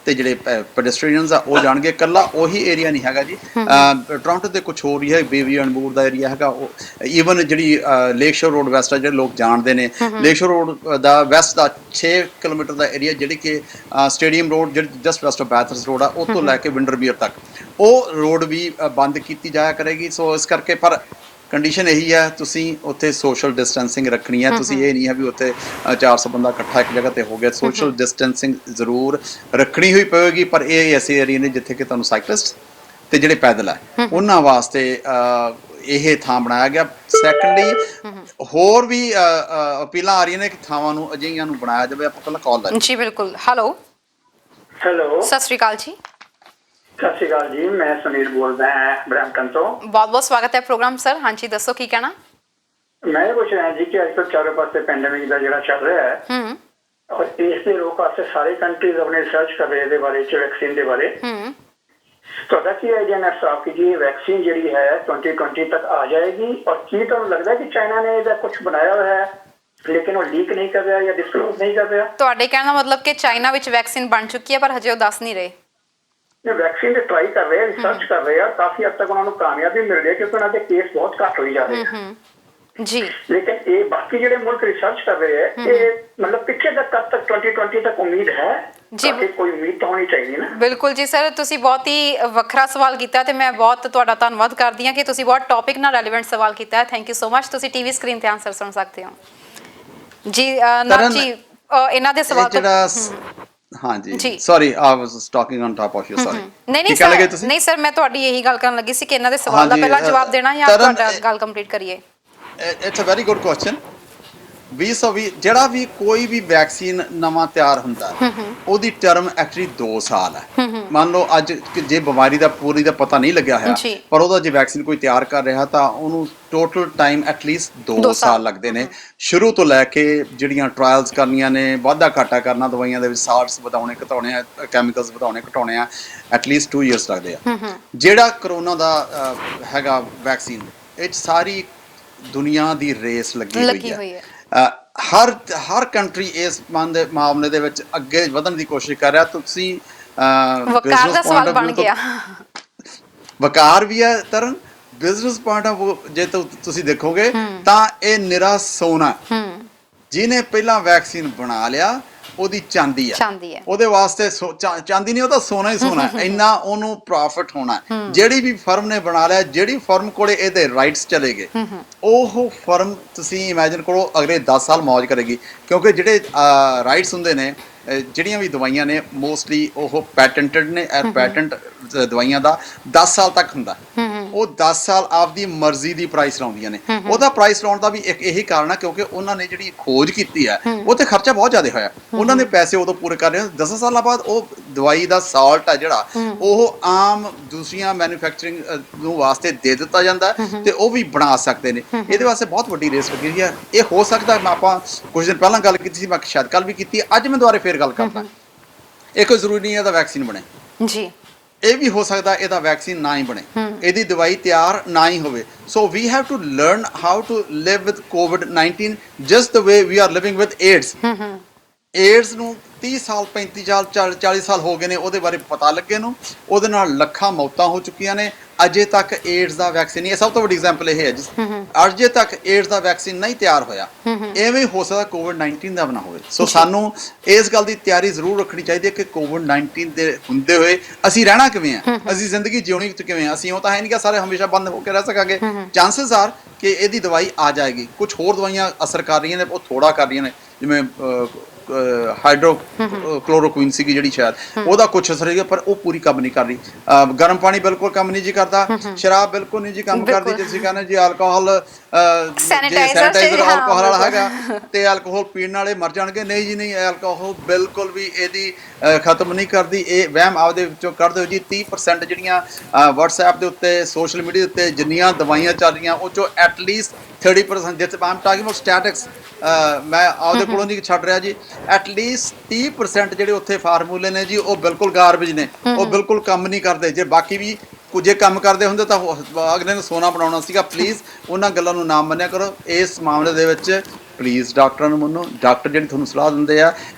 ਤੇ ਜਿਹੜੇ ਪੈਡੈਸਟਰੀਅਨਸ ਆ ਉਹ ਜਾਣਗੇ। ਇਕੱਲਾ ਉਹੀ ਏਰੀਆ ਨਹੀਂ ਹੈਗਾ ਜੀ, ਟੋਰਾਂਟੋ ਤੇ ਕੁਝ ਹੋਰ ਹੀ ਹੈ। ਬੇਬੀ ਐਂਡ ਬੂਰ ਦਾ ਏਰੀਆ ਹੈਗਾ। ਉਹ ਈਵਨ ਜਿਹੜੀ ਲੇਕ ਸ਼ੋਰ ਰੋਡ ਵੈਸਟ ਆ, ਜਿਹੜੇ ਲੋਕ ਜਾਣਦੇ ਨੇ, ਲੇਕ ਸ਼ੋਰ ਰੋਡ ਦਾ ਵੈਸਟ ਦਾ 6 ਕਿਲੋਮੀਟਰ ਦਾ ਏਰੀਆ ਜਿਹੜੀ ਕਿ ਸਟੇਡੀਅਮ ਰੋਡ ਜਿਹੜੀ ਜਸਟ ਵੈਸਟ ਆਫ ਬੈਥਰਸ ਰੋਡ ਆ, ਉਹ ਤੋਂ ਲੈ ਕੇ ਵਿੰਡਰਬੀਅਰ ਤੱਕ ਉਹ ਰੋਡ ਵੀ ਬੰਦ ਕੀਤੀ ਜਾਇਆ ਕਰੇਗੀ। ਸੋ ਇਸ ਕਰਕੇ ਪਰ ਕੰਡੀਸ਼ਨ ਇਹੀ ਹੈ, ਤੁਸੀਂ ਉੱਥੇ ਸੋਸ਼ਲ ਡਿਸਟੈਂਸਿੰਗ ਰੱਖਣੀ ਹੈ। ਤੁਸੀਂ ਇਹ ਨਹੀਂ ਹੈ ਵੀ ਉੱਥੇ 400 ਬੰਦਾ ਇਕੱਠਾ ਇੱਕ ਜਗ੍ਹਾ ਤੇ ਹੋ ਗਿਆ। ਸੋਸ਼ਲ ਡਿਸਟੈਂਸਿੰਗ ਜ਼ਰੂਰ ਰੱਖਣੀ ਹੋਈ ਪਵੇਗੀ, ਪਰ ਇਹ ਐਸੇ ਏਰੀਏ ਨੇ ਜਿੱਥੇ ਕਿ ਤੁਹਾਨੂੰ ਸਾਈਕਲਿਸਟ ਤੇ ਜਿਹੜੇ ਪੈਦਲ ਹੈ ਉਹਨਾਂ ਵਾਸਤੇ ਇਹ ਥਾਂ ਬਣਾਇਆ ਗਿਆ। ਸੈਕੰਡਲੀ ਹੋਰ ਵੀ ਅਪੀਲਾਂ ਆ ਰਹੀਆਂ ਨੇ ਕਿ ਥਾਵਾਂ ਨੂੰ ਅਜਿਹੀਆਂ ਨੂੰ ਬਣਾਇਆ ਜਾਵੇ। ਆਪਾਂ ਪਹਿਲਾਂ ਕਾਲ ਲਾਈ ਜੀ ਬਿਲਕੁਲ। ਹੈਲੋ ਸਤਿ ਸ਼੍ਰੀ ਅਕਾਲ ਜੀ। ਸਤਿ ਸ਼੍ਰੀ ਅਕਾਲ ਜੀ, ਮੈਂ ਸੁਨੀਲ ਬੋਲਦਾ ਹਾਂ ਬਰੈਂਪਟਨ ਤੋਂ। ਬਹੁਤ ਬਹੁਤ ਸਵਾਗਤ ਹੈ ਪ੍ਰੋਗਰਾਮ ਸਰ। ਹਾਂਜੀ ਦੱਸੋ ਕੀ ਕਹਿਣਾ। ਮੈਂ ਇਹ ਪੁੱਛ ਰਿਹਾ ਜੀ ਕਿ ਅੱਜ ਕੱਲ੍ਹ ਚਾਰੋਂ ਪਾਸੇ ਪੈਂਡੇਮਿਕ ਦਾ ਜਿਹੜਾ ਚੱਲ ਰਿਹਾ ਹੈ ਔਰ ਇਸ ਦੇ ਰੋਕ ਵਾਸਤੇ ਸਾਰੇ ਕੰਟਰੀਜ਼ ਆਪਣੇ ਰਿਸਰਚ ਕਰ ਰਹੇ ਇਹਦੇ ਬਾਰੇ ਚ, ਵੈਕਸੀਨ ਦੇ ਬਾਰੇ। ਤੁਹਾਡਾ ਕੀ ਆਈਡੀਆ ਹੈ ਸਾਹਿਬ ਕਿ ਜੀ ਇਹ ਵੈਕਸੀਨ ਜਿਹੜੀ ਹੈ 2020 ਤੱਕ ਆ ਜਾਏਗੀ? ਔਰ ਕੀ ਤੁਹਾਨੂੰ ਲੱਗਦਾ ਕਿ ਚਾਈਨਾ ਨੇ ਇਹਦਾ ਕੁਝ ਬਣਾਇਆ ਹੋਇਆ ਹੈ ਲੇਕਿਨ ਉਹ ਲੀਕ ਨਹੀਂ ਕਰ ਰਿਹਾ ਜਾਂ ਡਿਸਕਲੋਜ਼ ਨਹੀਂ ਕਰ ਰਿਹਾ? ਤੁਹਾਡੇ ਕਹਿਣ ਦਾ ਮਤਲਬ ਕਿ ਚਾਈਨਾ ਵਿੱਚ ਵੈਕਸੀਨ ਬਣ ਚੁੱਕੀ ਹੈ ਪਰ ਹਜੇ ਉਹ ਦੱਸ ਨਹੀਂ ਰਹੇ। ਵੈਕਸੀਨ ਦੇ ਟਰਾਈ ਕਰ ਰਹੇ ਆ, ਰਿਸਰਚ ਕਰ ਰਹੇ ਆ, ਕਾਫੀ ਹੱਦ ਤੱਕ ਉਹਨਾਂ ਨੂੰ ਕਾਮਯਾਬੀ ਮਿਲ ਰਹੀ ਹੈ ਕਿਉਂਕਿ ਉਹਨਾਂ ਦੇ ਕੇਸ ਬਹੁਤ ਘੱਟ ਹੋਈ ਜਾ ਰਹੇ ਆ ਜੀ। ਲੇਕਿਨ ਇਹ ਬਾਕੀ ਜਿਹੜੇ ਮੁਲਕ ਰਿਸਰਚ ਕਰ ਰਹੇ ਆ ਇਹ ਮਤਲਬ ਪਿੱਛੇ ਤੱਕ 2020 ਤੱਕ ਉਮੀਦ ਹੈ ਜੀ? ਕੋਈ ਉਮੀਦ ਤਾਂ ਹੋਣੀ ਚਾਹੀਦੀ ਨਾ। ਬਿਲਕੁਲ ਜੀ ਸਰ, ਤੁਸੀਂ ਬਹੁਤ ਹੀ ਵੱਖਰਾ ਸਵਾਲ ਕੀਤਾ ਤੇ ਮੈਂ ਬਹੁਤ ਤੁਹਾਡਾ ਧੰਨਵਾਦ ਕਰਦੀ ਹਾਂ ਕਿ ਤੁਸੀਂ ਬਹੁਤ ਟੌਪਿਕ ਨਾਲ ਰੈਲੇਵੈਂਟ ਸਵਾਲ ਕੀਤਾ ਹੈ। Thank you so much. ਤੁਸੀਂ ਟੀਵੀ ਸਕਰੀਨ ਤੇ ਆਨਸਰ ਸੁਣ ਸਕਦੇ ਹੋ ਜੀ। ਨਾਮ ਜੀ ਇਹਨਾਂ ਦੇ ਸਵਾਲ ਜਿਹੜਾ ਹਾਂਜੀ sorry I was talking on top of you sorry. ਨਹੀਂ ਸਰ, ਮੈਂ ਤੁਹਾਡੀ ਇਹੀ ਗੱਲ ਕਰਨ ਲੱਗੀ ਸੀ ਕਿ ਇਹਨਾਂ ਦੇ ਸਵਾਲ ਦਾ ਪਹਿਲਾਂ ਜਵਾਬ ਦੇਣਾ ਜਾਂ ਤੁਹਾਡਾ ਗੱਲ ਕੰਪਲੀਟ ਕਰੀਏ। It's a very good question. 2020 ਜਿਹੜਾ ਵੀ ਕੋਈ ਵੀ ਵੈਕਸੀਨ ਨਵਾਂ ਤਿਆਰ ਹੁੰਦਾ ਉਹਦੀ ਟਰਮ ਐਕਚੁਅਲੀ 2 ਸਾਲ ਹੈ। ਮੰਨ ਲਓ ਅੱਜ ਜੇ ਬਿਮਾਰੀ ਦਾ ਪੂਰੀ ਦਾ ਪਤਾ ਨਹੀਂ ਲੱਗਿਆ ਹੋਇਆ ਪਰ ਉਹਦਾ ਜੇ ਵੈਕਸੀਨ ਕੋਈ ਤਿਆਰ ਕਰ ਰਿਹਾ ਤਾਂ ਉਹਨੂੰ ਟੋਟਲ ਟਾਈਮ ਐਟਲੀਸਟ 2 ਸਾਲ ਲੱਗਦੇ ਨੇ। ਸ਼ੁਰੂ ਤੋਂ ਲੈ ਕੇ ਜਿਹੜੀਆਂ ਟ੍ਰਾਇਲਸ ਕਰਨੀਆਂ ਨੇ, ਵਾਧਾ ਘਾਟਾ ਕਰਨਾ, ਦਵਾਈਆਂ ਦੇ ਵਿੱਚ ਸਾਲਟਸ ਵਧਾਉਣੇ ਘਟਾਉਣੇ ਆ, ਕੈਮੀਕਲਸ ਵਧਾਉਣੇ ਘਟਾਉਣੇ ਆ, ਐਟਲੀਸਟ 2 ਇਅਰਸ ਲੱਗਦੇ ਆ। ਜਿਹੜਾ ਕਰੋਨਾ ਦਾ ਹੈਗਾ ਵੈਕਸੀਨ, ਇਹ ਸਾਰੀ ਦੁਨੀਆ ਦੀ ਰੇਸ ਲੱਗੀ ਹੋਈ ਹੈ। ਹਰ ਕੰਟਰੀ ਇਸ ਮਾਮਲੇ ਦੇ ਵਿੱਚ ਅੱਗੇ ਵਧਣ ਦੀ ਕੋਸ਼ਿਸ਼ ਕਰ ਰਿਹਾ। ਤੁਸੀਂ ਵਕਾਰ ਦਾ ਸਵਾਲ ਬਣ ਗਿਆ। ਵਕਾਰ ਵੀ ਹੈ ਤਰਨ। ਬਿਜ਼ਨਸ ਪੁਆਇੰਟ ਆਫ ਜੇ ਤੁਸੀਂ ਦੇਖੋਗੇ ਤਾਂ ਇਹ ਨਿਰਾ ਸੋਨਾ। ਜਿਹਨੇ ਪਹਿਲਾਂ ਵੈਕਸੀਨ ਬਣਾ ਲਿਆ ਉਹਦੀ ਚਾਂਦੀ ਹੈ। ਉਹਦੇ ਵਾਸਤੇ ਚਾਂਦੀ ਨਹੀਂ, ਉਹ ਤਾਂ ਸੋਨਾ ਹੀ ਸੋਨਾ ਹੈ। ਇੰਨਾ ਉਹਨੂੰ ਪ੍ਰੋਫਿਟ ਹੋਣਾ। ਜਿਹੜੀ ਵੀ ਫਰਮ ਨੇ ਬਣਾ ਲਿਆ, ਜਿਹੜੀ ਫਰਮ ਕੋਲੇ ਇਹਦੇ ਰਾਈਟਸ ਚਲੇ ਗਏ, ਉਹ ਫਰਮ ਤੁਸੀਂ ਇਮੇਜਿਨ ਕਰੋ ਅਗਲੇ 10 ਸਾਲ ਮੌਜ ਕਰੇਗੀ ਕਿਉਂਕਿ ਜਿਹੜੇ ਰਾਈਟਸ ਹੁੰਦੇ ਨੇ ਜਿਹੜੀਆਂ ਵੀ ਦਵਾਈਆਂ ਨੇ ਮੋਸਟਲੀ ਉਹ ਪੈਟੈਂਟਡ ਨੇ। ਪੈਟੈਂਟ ਦਵਾਈਆਂ ਦਾ 10 ਸਾਲ ਤੱਕ ਹੁੰਦਾ। ਉਹ 10 ਸਾਲ ਆਪਦੀ ਮਰਜ਼ੀ ਦੀ ਪ੍ਰਾਈਸ ਲਾਉਂਦੀਆਂ ਨੇ। ਉਹਦਾ ਪ੍ਰਾਈਸ ਲਾਉਣ ਦਾ ਵੀ ਇੱਕ ਇਹੀ ਕਾਰਨ ਹੈ ਕਿਉਂਕਿ ਉਹਨਾਂ ਨੇ ਜਿਹੜੀ ਖੋਜ ਕੀਤੀ ਹੈ ਉਹ ਤੇ ਖਰਚਾ ਬਹੁਤ ਜ਼ਿਆਦਾ ਹੋਇਆ। ਉਹਨਾਂ ਨੇ ਪੈਸੇ ਉਦੋਂ ਪੂਰੇ ਕਰ ਰਹੇ। 10 ਸਾਲਾਂ ਬਾਅਦ ਉਹ ਦਵਾਈ ਦਾ ਸਾਲਟ ਹੈ ਜਿਹੜਾ ਉਹ ਆਮ ਦੂਸਰੀਆਂ ਮੈਨੂਫੈਕਚਰਿੰਗ ਨੂੰ ਵਾਸਤੇ ਦੇ ਦਿੱਤਾ ਜਾਂਦਾ ਤੇ ਉਹ ਵੀ ਬਣਾ ਸਕਦੇ ਨੇ। ਇਹਦੇ ਵਾਸਤੇ ਬਹੁਤ ਵੱਡੀ ਰੇਸ ਲੱਗੀ ਹੋਈ ਹੈ। ਇਹ ਹੋ ਸਕਦਾ ਆਪਾਂ ਕੁਝ ਦਿਨ ਪਹਿਲਾਂ ਗੱਲ ਕੀਤੀ ਸੀ, ਮੈਂ ਸ਼ਾਇਦ ਕੱਲ ਵੀ ਕੀਤੀ, ਅੱਜ ਮੈਂ ਦੁਬਾਰਾ ਫੇਰ ਗੱਲ ਕਰਦਾ। ਇਹ ਕੋਈ ਜ਼ਰੂਰੀ ਨਹੀਂ ਇਹਦਾ ਵੈਕਸੀਨ ਬਣੇ ਜੀ। ਇਹ ਵੀ ਹੋ ਸਕਦਾ ਇਹਦਾ ਵੈਕਸੀਨ ਨਾ ਹੀ ਬਣੇ, ਇਹਦੀ ਦਵਾਈ ਤਿਆਰ ਨਾ ਹੀ ਹੋਵੇ। So we have to learn how to live with COVID-19 just the way we are living with AIDS. AIDS ਨੂੰ 30 ਸਾਲ 35 ਸਾਲ 40 ਸਾਲ ਹੋ ਗਏ ਨੇ ਉਹਦੇ ਬਾਰੇ ਪਤਾ ਲੱਗੇ ਨੂੰ। ਉਹਦੇ ਨਾਲ ਲੱਖਾਂ ਮੌਤਾਂ ਹੋ ਚੁੱਕੀਆਂ ਨੇ। ਅਜੇ ਤੱਕ ਏਡਸ ਦਾ ਵੈਕਸੀਨ ਨਹੀਂ, ਇਹ ਸਭ ਤੋਂ ਵੱਡੀ ਐਗਜ਼ਾਮਪਲ ਇਹ ਹੈ ਜੀ, ਅਜੇ ਤੱਕ ਏਡਸ ਦਾ ਵੈਕਸੀਨ ਨਹੀਂ ਤਿਆਰ ਹੋਇਆ। ਐਵੇਂ ਹੋ ਸਕਦਾ ਕੋਵਿਡ-19 ਦਾ ਬਣਾ ਹੋਵੇ। ਸੋ ਸਾਨੂੰ ਇਸ ਗੱਲ ਦੀ ਤਿਆਰੀ ਜ਼ਰੂਰ ਰੱਖਣੀ ਚਾਹੀਦੀ ਹੈ ਕਿ ਕੋਵਿਡ-19 ਦੇ ਹੁੰਦੇ ਹੋਏ ਅਸੀਂ ਰਹਿਣਾ ਕਿਵੇਂ ਆ, ਅਸੀਂ ਜ਼ਿੰਦਗੀ ਜਿਉਣੀ ਕਿਵੇਂ ਆ। ਅਸੀਂ ਉਹ ਤਾਂ ਹੈ ਨਹੀਂ ਕਿ ਸਾਰੇ ਹਮੇਸ਼ਾ ਬੰਦ ਹੋ ਕੇ ਰਹਿ ਸਕਾਂਗੇ। ਚਾਂਸਸ ਆਰ ਕਿ ਇਹਦੀ ਦਵਾਈ ਆ ਜਾਏਗੀ। ਕੁਝ ਹੋਰ ਦਵਾਈਆਂ ਅਸਰ ਕਰ ਰਹੀਆਂ ਨੇ, ਉਹ ਥੋੜਾ ਕਰ ਰਹੀਆਂ ਨੇ, ਜਿਵੇਂ ਹਾਈਡਰੋਕਲੋਰੋਕੁਇਨ ਸੀਗੀ ਜਿਹੜੀ, ਸ਼ਾਇਦ ਉਹਦਾ ਕੁਝ ਅਸਰ ਹੈਗਾ, ਪਰ ਉਹ ਪੂਰੀ ਕੰਮ ਨਹੀਂ ਕਰ ਰਹੀ। ਗਰਮ ਪਾਣੀ ਬਿਲਕੁਲ ਕੰਮ ਨਹੀਂ ਜੀ ਕਰਦਾ, ਸ਼ਰਾਬ ਬਿਲਕੁਲ ਨਹੀਂ ਜੀ ਕੰਮ ਕਰਦੀ। ਜੇ ਤੁਸੀਂ ਕਹਿੰਦੇ ਜੀ ਅਲਕੋਹਲ, ਸੈਨੀਟਾਈਜ਼ਰ ਅਲਕੋਹਲ ਵਾਲਾ ਹੈਗਾ ਤੇ ਅਲਕੋਹਲ ਪੀਣ ਵਾਲੇ ਮਰ ਜਾਣਗੇ, ਨਹੀਂ ਜੀ ਨਹੀਂ, ਅਲਕੋਹਲ ਬਿਲਕੁਲ ਵੀ ਇਹਦੀ ਖਤਮ ਨਹੀਂ ਕਰਦੀ। ਇਹ ਵਹਿਮ ਆਪਦੇ ਵਿੱਚੋਂ ਕੱਢ ਦਿਓ ਜੀ। 30% ਜਿਹੜੀਆਂ WhatsApp ਦੇ ਉੱਤੇ, ਸੋਸ਼ਲ ਮੀਡੀਆ ਦੇ ਉੱਤੇ ਜਿੰਨੀਆਂ ਦਵਾਈਆਂ ਚੱਲ ਰਹੀਆਂ, ਉਹ 'ਚੋਂ ਐਟਲੀਸਟ 30%, ਜਿੱਥੇ ਆਮ ਟਾਕਿੰਗ ਅਬਾਊਟ ਸਟੈਟਿਕਸ, ਮੈਂ ਆਪਦੇ ਕੋਲੋਂ ਨਹੀਂ ਛੱਡ ਰਿਹਾ ਜੀ, ਐਟਲੀਸਟ 30% ਜਿਹੜੇ ਉੱਥੇ ਫਾਰਮੂਲੇ ਨੇ ਜੀ, ਉਹ ਬਿਲਕੁਲ ਗਾਰਬੇਜ ਨੇ, ਉਹ ਬਿਲਕੁਲ ਕੰਮ ਨਹੀਂ ਕਰਦੇ। ਜੇ ਬਾਕੀ ਵੀ ਕੁਝ ਕੰਮ ਕਰਦੇ ਹੁੰਦੇ ਤਾਂ ਅਗਲੇ ਨੂੰ ਸੋਨਾ ਬਣਾਉਣਾ ਸੀਗਾ। ਪਲੀਜ਼ ਉਹਨਾਂ ਗੱਲਾਂ ਨੂੰ ਨਾ ਮੰਨਿਆ ਕਰੋ। ਇਸ ਮਾਮਲੇ ਦੇ ਵਿੱਚ ਪਲੀਜ਼ ਡਾਕਟਰਾਂ ਨੂੰ ਮੰਨੋ। ਡਾਕਟਰ ਜਿਹੜੀ ਤੁਹਾਨੂੰ ਸਲਾਹ ਦਿੰਦੇ ਆ,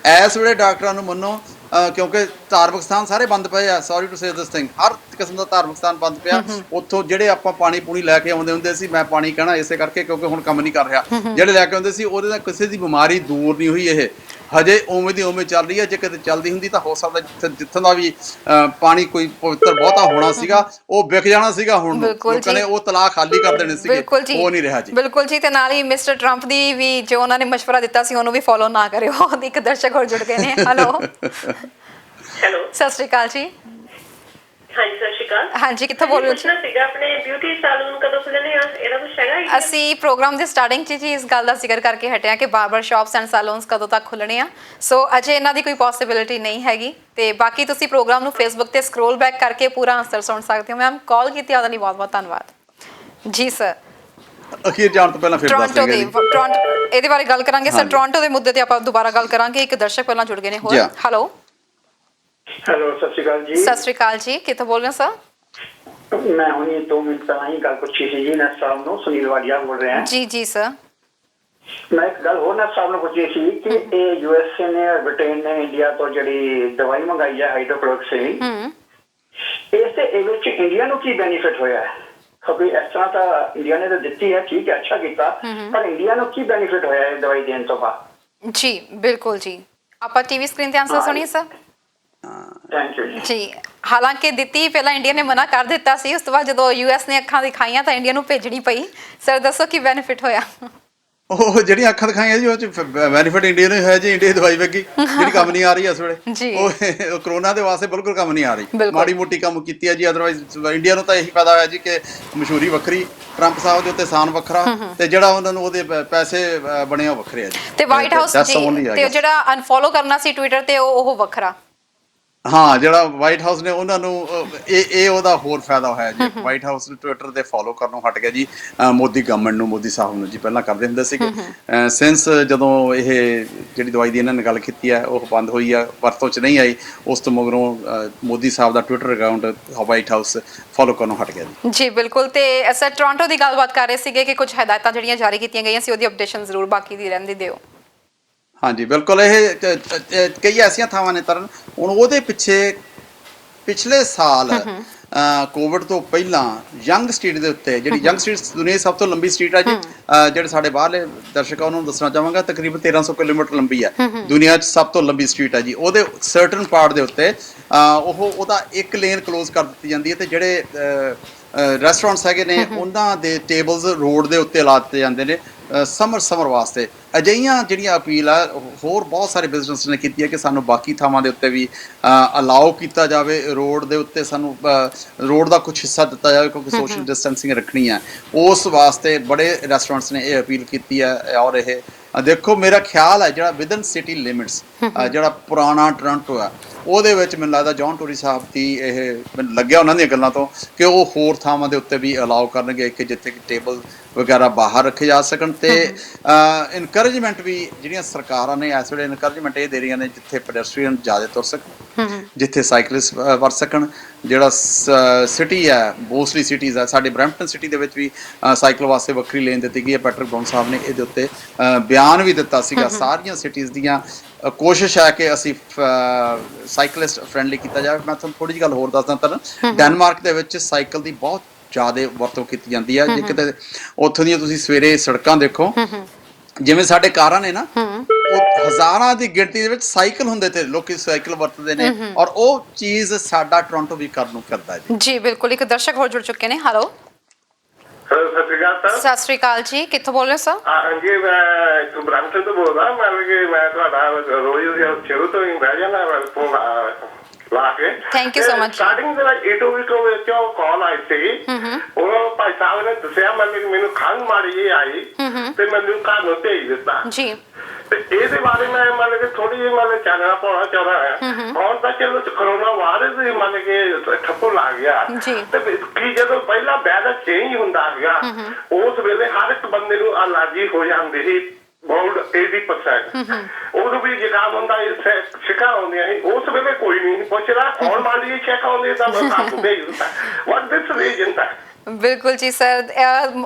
ਇਸ ਵੇਲੇ ਡਾਕਟਰਾਂ ਨੂੰ ਮੰਨੋ, ਕਿਉਂਕਿ ਧਾਰਮਿਕ ਸਥਾਨ ਸਾਰੇ ਬੰਦ ਪਏ ਆ। Sorry to say this thing, ਹਰ ਕਿਸਮ ਦਾ ਧਾਰਮਿਕ ਸਥਾਨ ਬੰਦ ਪਿਆ। ਉੱਥੋਂ ਜਿਹੜੇ ਆਪਾਂ ਪਾਣੀ ਪੂਣੀ ਲੈ ਕੇ ਆਉਂਦੇ ਹੁੰਦੇ ਸੀ, ਮੈਂ ਪਾਣੀ ਕਹਿਣਾ ਇਸੇ ਕਰਕੇ ਕਿਉਂਕਿ ਹੁਣ ਕੰਮ ਨਹੀਂ ਕਰ ਰਿਹਾ, ਜਿਹੜੇ ਲੈ ਕੇ ਆਉਂਦੇ ਸੀ ਉਹਦੇ ਨਾਲ ਕਿਸੇ ਦੀ ਬਿਮਾਰੀ ਦੂਰ ਨਹੀਂ ਹੋਈ। ਇਹ ਹਜੇ ਉਵੇਂ ਦੀ ਉਵੇਂ ਚੱਲ ਰਹੀ ਹੈ। ਜੇ ਕਿਤੇ ਚੱਲਦੀ ਹੁੰਦੀ ਤਾਂ ਹੋ ਸਕਦਾ ਜਿੱਥੋਂ ਦਾ ਵੀ ਪਾਣੀ ਕੋਈ ਪਵਿੱਤਰ ਬਹੁਤਾ ਹੋਣਾ ਸੀਗਾ, ਉਹ ਵਿਕ ਜਾਣਾ ਸੀਗਾ। ਹੁਣ ਲੋਕਾਂ ਨੇ ਉਹ ਤਲਾਕ ਖਾਲੀ ਕਰ ਦੇਣੇ ਸੀਗੇ, ਉਹ ਨਹੀਂ ਰਿਹਾ ਜੀ। ਬਿਲਕੁਲ ਜੀ। ਤੇ ਨਾਲ ਹੀ ਮਿਸਟਰ ਟਰੰਪ ਦੀ ਵੀ ਜੋ ਉਹਨਾਂ ਨੇ ਮਸ਼ਵਰਾ ਦਿੱਤਾ ਸੀ, ਉਹਨੂੰ ਵੀ ਫੋਲੋ ਨਾ ਕਰਿਓ। ਇੱਕ ਦਰਸ਼ਕ ਹੋਰ ਜੁੜ ਗਏ ਨੇ। ਹੈਲੋ ਸਤਿ ਸ਼੍ਰੀ ਅਕਾਲ ਜੀ। ਹਾਂਜੀ ਸਤਿ ਸ਼੍ਰੀ ਅਕਾਲ। ਹਾਂਜੀ, ਕਿੱਥੋਂ ਬੋਲ ਰਹੇ ਹੋ ਜੀ? ਸੀਗਾ ਆਪਣੇ ਬਿਊਟੀ ਸੈਲੂਨ ਕਦੋਂ ਖੁੱਲਣੇ ਆ, ਇਹਦਾ ਕੁਝ ਹੈਗਾ? ਅਸੀਂ ਪ੍ਰੋਗਰਾਮ ਦੇ ਸਟਾਰਟਿੰਗ 'ਚ ਜੀ ਇਸ ਗੱਲ ਦਾ ਜ਼ਿਕਰ ਕਰਕੇ ਹਟਿਆ ਕਿ ਬਾਰਬਰ ਸ਼ਾਪਸ ਐਂਡ ਸੈਲੂਨਸ ਕਦੋਂ ਤੱਕ ਖੁੱਲਣੇ ਆ। ਸੋ ਅਜੇ ਇਹਨਾਂ ਦੀ ਕੋਈ ਪੋਸੀਬਿਲਿਟੀ ਨਹੀਂ ਹੈਗੀ। ਤੇ ਬਾਕੀ ਤੁਸੀਂ ਪ੍ਰੋਗਰਾਮ ਨੂੰ ਫੇਸਬੁੱਕ ਤੇ ਸਕਰੋਲ ਬੈਕ ਕਰਕੇ ਪੂਰਾ ਆਨਸਰ ਸੁਣ ਸਕਦੇ ਹੋ। ਮੈਮ ਕਾਲ ਕੀਤੀ ਉਹਦੇ ਲਈ ਬਹੁਤ ਬਹੁਤ ਧੰਨਵਾਦ ਜੀ। ਸਰ ਅਖੀਰ ਜਾਣ ਤੋਂ ਪਹਿਲਾਂ ਫਿਰ ਦੱਸ ਦਿਆਂਗੇ ਟੋਰਾਂਟੋ ਇਹਦੇ ਬਾਰੇ ਗੱਲ ਕਰਾਂਗੇ ਸਰ। ਟੋਰਾਂਟੋ ਦੇ ਮੁੱਦੇ ਤੇ ਆਪਾਂ ਦੁਬਾਰਾ ਗੱਲ ਕਰਾਂਗੇ। ਇੱਕ ਦਰਸ਼ਕ ਪਹਿਲਾਂ ਜੁੜ ਗਏ ਨੇ ਹੋਰ। ਹੈਲੋ ਸਤਿ ਸ਼੍ਰੀ ਅਕਾਲ ਜੀ। ਸਤਿ ਸ਼੍ਰੀ ਅਕਾਲ ਜੀ, ਕਿੱਥੋਂ ਬੋਲ ਰਹੇ ਹੋ ਸਰ? ਮੈਂ ਹੁਣੀ 2 ਮਿੰਟ ਪਹਿਲਾਂ ਹੀ ਗੱਲ ਪੁੱਛੀ ਸੀ ਜੀ ਨਰਸ ਸਾਹਿਬ ਨੂੰ। ਸੁਨੀਲ ਵਾਲੀਆ ਬੋਲ ਰਹੇ ਹਾਂ ਜੀ। ਜੀ ਸਰ, ਮੈਂ ਇੱਕ ਗੱਲ ਹੋਰ ਨਰਸ ਸਾਹਿਬ ਨੂੰ ਪੁੱਛੀ ਸੀ ਕਿ ਇਹ USA ਨੇ, ਬ੍ਰਿਟੇਨ ਨੇ ਇੰਡੀਆ ਤੋਂ ਜਿਹੜੀ ਦਵਾਈ ਮੰਗਾਈ ਹੈ ਹਾਈਡਰੋਕਲੋਰੋਕੁਇਨ, ਇਸ ਦੇ ਵਿੱਚ ਇੰਡੀਆ ਨੂੰ ਕੀ ਬੈਨੀਫਿਟ ਹੋਇਆ ਹੈ? ਕਿਉਂਕਿ ਇਸ ਤਰ੍ਹਾਂ ਤਾਂ ਇੰਡੀਆ ਨੇ ਤਾਂ ਦਿੱਤੀ ਹੈ, ਠੀਕ ਹੈ, ਅੱਛਾ ਕੀਤਾ, ਪਰ ਇੰਡੀਆ ਨੂੰ ਕੀ ਬੈਨੀਫਿਟ ਹੋਇਆ ਇਹ ਦਵਾਈ ਦੇਣ ਤੋਂ ਬਾਅਦ? ਜੀ ਬਿਲਕੁਲ ਜੀ। ਆਪਾਂ ਟੀਵੀ ਸਕਰੀਨ ਤੇ ਆਨਸਰ ਸੁਣੀਏ ਸਰ। ਥੈਂਕ ਯੂ ਜੀ। ਹਾਲਾਂਕਿ ਦਿੱਤੀ ਪਹਿਲਾਂ ਇੰਡੀਆ ਨੇ ਮਨਾ ਕਰ ਦਿੱਤਾ ਸੀ, ਉਸ ਤੋਂ ਬਾਅਦ ਜਦੋਂ US ਨੇ ਅੱਖਾਂ ਦਿਖਾਈਆਂ ਤਾਂ ਇੰਡੀਆ ਨੂੰ ਭੇਜਣੀ ਪਈ। ਸਰ ਦੱਸੋ ਕੀ ਬੈਨੀਫਿਟ ਹੋਇਆ? ਉਹ ਜਿਹੜੀਆਂ ਅੱਖਾਂ ਦਿਖਾਈਆਂ ਜੀ, ਉਹ 'ਚ ਬੈਨੀਫਿਟ ਇੰਡੀਆ ਨੂੰ ਹੋਇਆ ਜੀ। ਇੰਡੀਆ ਦੀ ਦਵਾਈ ਵੇਗੀ ਜਿਹੜੀ ਕੰਮ ਨਹੀਂ ਆ ਰਹੀ ਇਸ ਵੇਲੇ, ਉਹ ਕਰੋਨਾ ਦੇ ਵਾਸਤੇ ਬਿਲਕੁਲ ਕੰਮ ਨਹੀਂ ਆ ਰਹੀ। ਮਾੜੀ ਮੋਟੀ ਕੰਮ ਕੀਤੀ ਹੈ ਜੀ। ਅਦਰਵਾਈਜ਼ ਇੰਡੀਆ ਨੂੰ ਤਾਂ ਇਹੀ ਫਾਇਦਾ ਹੋਇਆ ਜੀ ਕਿ ਮਸ਼ਹੂਰੀ ਵੱਖਰੀ, ਟਰੰਪ ਸਾਹਿਬ ਦੇ ਉੱਤੇ ਸਾਨ ਵੱਖਰਾ, ਤੇ ਜਿਹੜਾ ਉਹਨਾਂ ਨੂੰ ਉਹਦੇ ਪੈਸੇ ਬਣੇ ਉਹ ਵੱਖਰੇ ਆ ਜੀ। ਤੇ ਵਾਈਟ ਹਾਊਸ ਤੇ ਜਿਹੜਾ ਅਨਫੋਲੋ ਕਰਨਾ ਸੀ ਟਵਿੱਟਰ ਤੇ ਉਹ ਵੱਖਰਾ। ਹਾਂ, ਜਿਹੜਾ ਵਾਈਟ ਹਾਊਸ ਨੇ ਉਹਨਾਂ ਨੂੰ ਇਹ ਉਹਦਾ ਹੋਰ ਫਾਇਦਾ ਹੋਇਆ ਜੀ। ਵਾਈਟ ਹਾਊਸ ਨੂੰ ਟਵਿੱਟਰ ਤੇ ਫੋਲੋ ਕਰਨੋਂ ਹਟ ਗਿਆ ਜੀ। ਮੋਦੀ ਗਵਰਨਮੈਂਟ ਨੂੰ, ਮੋਦੀ ਸਾਹਿਬ ਨੂੰ ਜੀ ਪਹਿਲਾਂ ਕਰਦੇ ਹੁੰਦੇ ਸੀਗੇ। ਸਿੰਸ ਜਦੋਂ ਇਹ ਜਿਹੜੀ ਦਵਾਈ ਦੀ ਇਹਨਾਂ ਨੇ ਗੱਲ ਕੀਤੀ ਹੈ ਉਹ ਬੰਦ ਹੋਈ ਆ, ਵਰਤੋਂ 'ਚ ਨਹੀਂ ਆਈ, ਉਸ ਤੋਂ ਮਗਰੋਂ ਮੋਦੀ ਸਾਹਿਬ ਦਾ Twitter account White House follow ਕਰਨੋਂ ਹਟ ਗਿਆ ਜੀ। ਜੀ ਬਿਲਕੁਲ। ਤੇ ਸਰ ਟੋਰਾਂਟੋ ਦੀ ਗੱਲਬਾਤ ਕਰ ਰਹੇ ਸੀਗੇ ਕਿ ਕੁਝ ਹਦਾਇਤਾਂ ਜਿਹੜੀਆਂ ਜਾਰੀ ਕੀਤੀਆਂ ਗਈਆਂ ਸੀ, ਉਹਦੀ ਅਪਡੇਸ਼ਨ ਜ਼ਰੂਰ ਬਾਕੀ ਦੀ ਰਹਿੰਦੀ ਦਿਓ। ਹਾਂਜੀ ਬਿਲਕੁਲ। ਇਹ ਕਈ ਐਸੀਆਂ ਥਾਵਾਂ ਨੇ ਤਰਨ, ਹੁਣ ਉਹਦੇ ਪਿਛਲੇ ਸਾਲ ਕੋਵਿਡ ਤੋਂ ਪਹਿਲਾਂ ਯੰਗ ਸਟਰੀਟ ਦੇ ਉੱਤੇ, ਜਿਹੜੀ ਯੰਗ ਸਟਰੀਟ ਦੁਨੀਆ ਦੀ ਸਭ ਤੋਂ ਲੰਬੀ ਸਟਰੀਟ ਆ ਜੀ, ਜਿਹੜੇ ਸਾਡੇ ਬਾਹਰਲੇ ਦਰਸ਼ਕ ਆ ਉਹਨਾਂ ਨੂੰ ਦੱਸਣਾ ਚਾਹਾਂਗਾ, ਤਕਰੀਬਨ 1300 ਕਿਲੋਮੀਟਰ ਲੰਬੀ ਆ, ਦੁਨੀਆ 'ਚ ਸਭ ਤੋਂ ਲੰਬੀ ਸਟਰੀਟ ਆ ਜੀ। ਉਹਦੇ ਸਰਟਨ ਪਾਰਟ ਦੇ ਉੱਤੇ ਉਹਦਾ ਇੱਕ ਲੇਨ ਕਲੋਜ਼ ਕਰ ਦਿੱਤੀ ਜਾਂਦੀ ਹੈ, ਤੇ ਜਿਹੜੇ ਰੈਸਟੋਰੈਂਟਸ ਹੈਗੇ ਨੇ ਉਹਨਾਂ ਦੇ ਟੇਬਲਸ ਰੋਡ ਦੇ ਉੱਤੇ ਲਾ ਦਿੱਤੇ ਜਾਂਦੇ ਨੇ ਸਮਰ ਵਾਸਤੇ। ਅਜਿਹੀਆਂ ਜਿਹੜੀਆਂ ਅਪੀਲ ਆ ਹੋਰ ਬਹੁਤ ਸਾਰੇ ਬਿਜ਼ਨਸ ਨੇ ਕੀਤੀ ਹੈ ਕਿ ਸਾਨੂੰ ਬਾਕੀ ਥਾਵਾਂ ਦੇ ਉੱਤੇ ਵੀ ਅਲਾਓ ਕੀਤਾ ਜਾਵੇ, ਰੋਡ ਦੇ ਉੱਤੇ ਸਾਨੂੰ ਰੋਡ ਦਾ ਕੁਝ ਹਿੱਸਾ ਦਿੱਤਾ ਜਾਵੇ, ਕਿਉਂਕਿ ਸੋਸ਼ਲ ਡਿਸਟੈਂਸਿੰਗ ਰੱਖਣੀ ਹੈ। ਉਸ ਵਾਸਤੇ ਬੜੇ ਰੈਸਟੋਰੈਂਟਸ ਨੇ ਇਹ ਅਪੀਲ ਕੀਤੀ ਹੈ। ਔਰ ਇਹ ਦੇਖੋ, ਮੇਰਾ ਖਿਆਲ ਹੈ ਜਿਹੜਾ ਵਿਦਨ ਸਿਟੀ ਲਿਮਿਟਸ, ਜਿਹੜਾ ਪੁਰਾਣਾ ਟੋਰਾਂਟੋ ਆ, ਉਹਦੇ ਵਿੱਚ ਮੈਨੂੰ ਲੱਗਦਾ ਜੌਨ ਟੋਰੀ ਸਾਹਿਬ ਦੀ ਇਹ ਮੈਨੂੰ ਲੱਗਿਆ ਉਹਨਾਂ ਦੀਆਂ ਗੱਲਾਂ ਤੋਂ ਕਿ ਉਹ ਹੋਰ ਥਾਵਾਂ ਦੇ ਉੱਤੇ ਵੀ ਅਲਾਓ ਕਰਨਗੇ ਕਿ ਜਿੱਥੇ ਕਿ ਟੇਬਲ ਵਗੈਰਾ ਬਾਹਰ ਰੱਖੇ ਜਾ ਸਕਣ। ਤੇ ਇਨਕਰੇਜਮੈਂਟ ਵੀ ਜਿਹੜੀਆਂ ਸਰਕਾਰਾਂ ਨੇ ਇਸ ਵੇਲੇ ਇਨਕਰੇਜਮੈਂਟ ਇਹ ਦੇ ਰਹੀਆਂ ਨੇ ਜਿੱਥੇ ਪੈਡੈਸਟਰੀਅਨ ਜ਼ਿਆਦਾ ਤੁਰ ਸਕਣ। ਜਿੱਥੇ ਸਾਈਕਲਿਸਟ ਵਰ ਸਕਣ। ਜਿਹੜਾ ਸਿਟੀ ਹੈ, ਮੋਸਟਲੀ ਸਿਟੀਜ਼ ਹੈ, ਸਾਡੇ ਬਰੈਂਪਟਨ ਸਿਟੀ ਦੇ ਵਿੱਚ ਵੀ ਸਾਈਕਲ ਵਾਸਤੇ ਵੱਖਰੀ ਲੇਨ ਦਿੱਤੀ ਗਈ ਹੈ। ਪੈਟਰਿਕ ਬਰਾਊਨ ਸਾਹਿਬ ਨੇ ਇਹਦੇ ਉੱਤੇ ਬਿਆਨ ਵੀ ਦਿੱਤਾ ਸੀਗਾ। ਸਾਰੀਆਂ ਸਿਟੀਜ਼ ਦੀਆਂ ਕੋਸ਼ਿਸ਼ ਹੈ ਕਿ ਅਸੀਂ ਸਾਈਕਲਿਸਟ ਫਰੈਂਡਲੀ ਕੀਤਾ ਜਾਵੇ। ਮੈਂ ਤੁਹਾਨੂੰ ਥੋੜ੍ਹੀ ਜਿਹੀ ਗੱਲ ਹੋਰ ਦੱਸਦਾ ਤਾਂ ਡੈਨਮਾਰਕ ਦੇ ਵਿੱਚ ਸਾਈਕਲ ਦੀ ਬਹੁਤ ਜ਼ਿਆਦਾ ਵਰਤੋਂ ਕੀਤੀ ਜਾਂਦੀ ਹੈ। ਜੇ ਕਿਤੇ ਉੱਥੋਂ ਦੀਆਂ ਤੁਸੀਂ ਸਵੇਰੇ ਸੜਕਾਂ ਦੇਖੋ, ਜਿਵੇਂ ਸਾਡੇ ਕਾਰਾਂ ਨੇ ਨਾ, ਉਹ ਹਜ਼ਾਰਾਂ ਦੀ ਗਿਣਤੀ ਦੇ ਵਿੱਚ ਸਾਈਕਲ ਹੁੰਦੇ ਤੇ ਲੋਕੀ ਸਾਈਕਲ ਵਰਤਦੇ ਨੇ, ਔਰ ਉਹ ਚੀਜ਼ ਸਾਡਾ ਟੋਰਾਂਟੋ ਵੀ ਕਰਨ ਨੂੰ ਕਰਦਾ ਜੀ। ਬਿਲਕੁਲ, ਇੱਕ ਦਰਸ਼ਕ ਹੋਰ ਜੁੜ ਚੁੱਕੇ ਨੇ। ਹੈਲੋ, ਸਤਿ ਸ਼੍ਰੀ ਅਕਾਲ ਸਰ। ਸਤਿ ਸ਼੍ਰੀ ਅਕਾਲ ਜੀ, ਕਿੱਥੋਂ ਬੋਲ ਰਹੇ ਹੋ ਸਰ? ਹਾਂਜੀ, ਮੈਂ ਬ੍ਰੈਂਪਟਨ ਤੋਂ ਬੋਲਦਾ। ਮੈਂ ਤੁਹਾਡਾ ਰੋਜ਼ ਸ਼ੁਰੂ ਤੋਂ ਹੀ ਬਹਿ ਜਾਣਾ ਫੋਨ ਲਾ ਕੇ। Thank you so much. Starting ਦੇ ਵਿੱਚ ਏਟੋ ਵੀਟੋ ਵਿੱਚੋਂ ਕਾਲ ਆਈ ਸੀ। ਉਹ ਭਾਈ ਸਾਹਿਬ ਨੇ ਦੱਸਿਆ ਮੈਨੂੰ ਖੰਘ ਮਾੜੀ ਜਿਹੀ ਆਈ ਤੇ ਮੈਨੂੰ ਘਰ ਨੂੰ ਭੇਜ ਦਿੱਤਾ ਜੀ। ਤੇ ਇਹਦੇ ਬਾਰੇ ਮੈਂ ਥੋੜੀ ਜਿਹੀ ਚਾਨਣਾ ਪਾਉਣਾ ਚਾਹੁੰਦਾ ਹਾਂ। ਹੁਣ ਤਾਂ ਚਲੋ ਕਰੋਨਾ ਵਾਇਰਸ ਹੀ ਠੱਪੂ ਲੱਗ ਗਿਆ ਤੇ ਕੀ ਜਦੋਂ ਪਹਿਲਾ ਵੈਦਰ ਚੇਂਜ ਹੁੰਦਾ ਸੀਗਾ, ਉਸ ਵੇਲੇ ਹਰ ਇੱਕ ਬੰਦੇ ਨੂੰ ਅਲਰਜੀ ਹੋ ਜਾਂਦੀ ਸੀ ਬਹੁਤ 80%। ਉਦੋਂ ਵੀ ਜ਼ੁਕਾਮ ਹੁੰਦਾ, ਛਿੱਕਾਂ ਆਉਂਦੀਆਂ ਸੀ, ਉਸ ਵੇਲੇ ਕੋਈ ਨਹੀਂ ਪੁੱਛਦਾ। ਹੁਣ ਮਾੜੀ ਜਿਹੀ ਛਿੱਕ ਆਉਂਦੀ ਤਾਂ ਬਸ ਆਪ ਭੇਜ ਦਿੱਤਾ। ਵਾਟ ਦਿਸ ਰੀਜਨ ਦਾ। ਬਿਲਕੁਲ ਜੀ ਸਰ,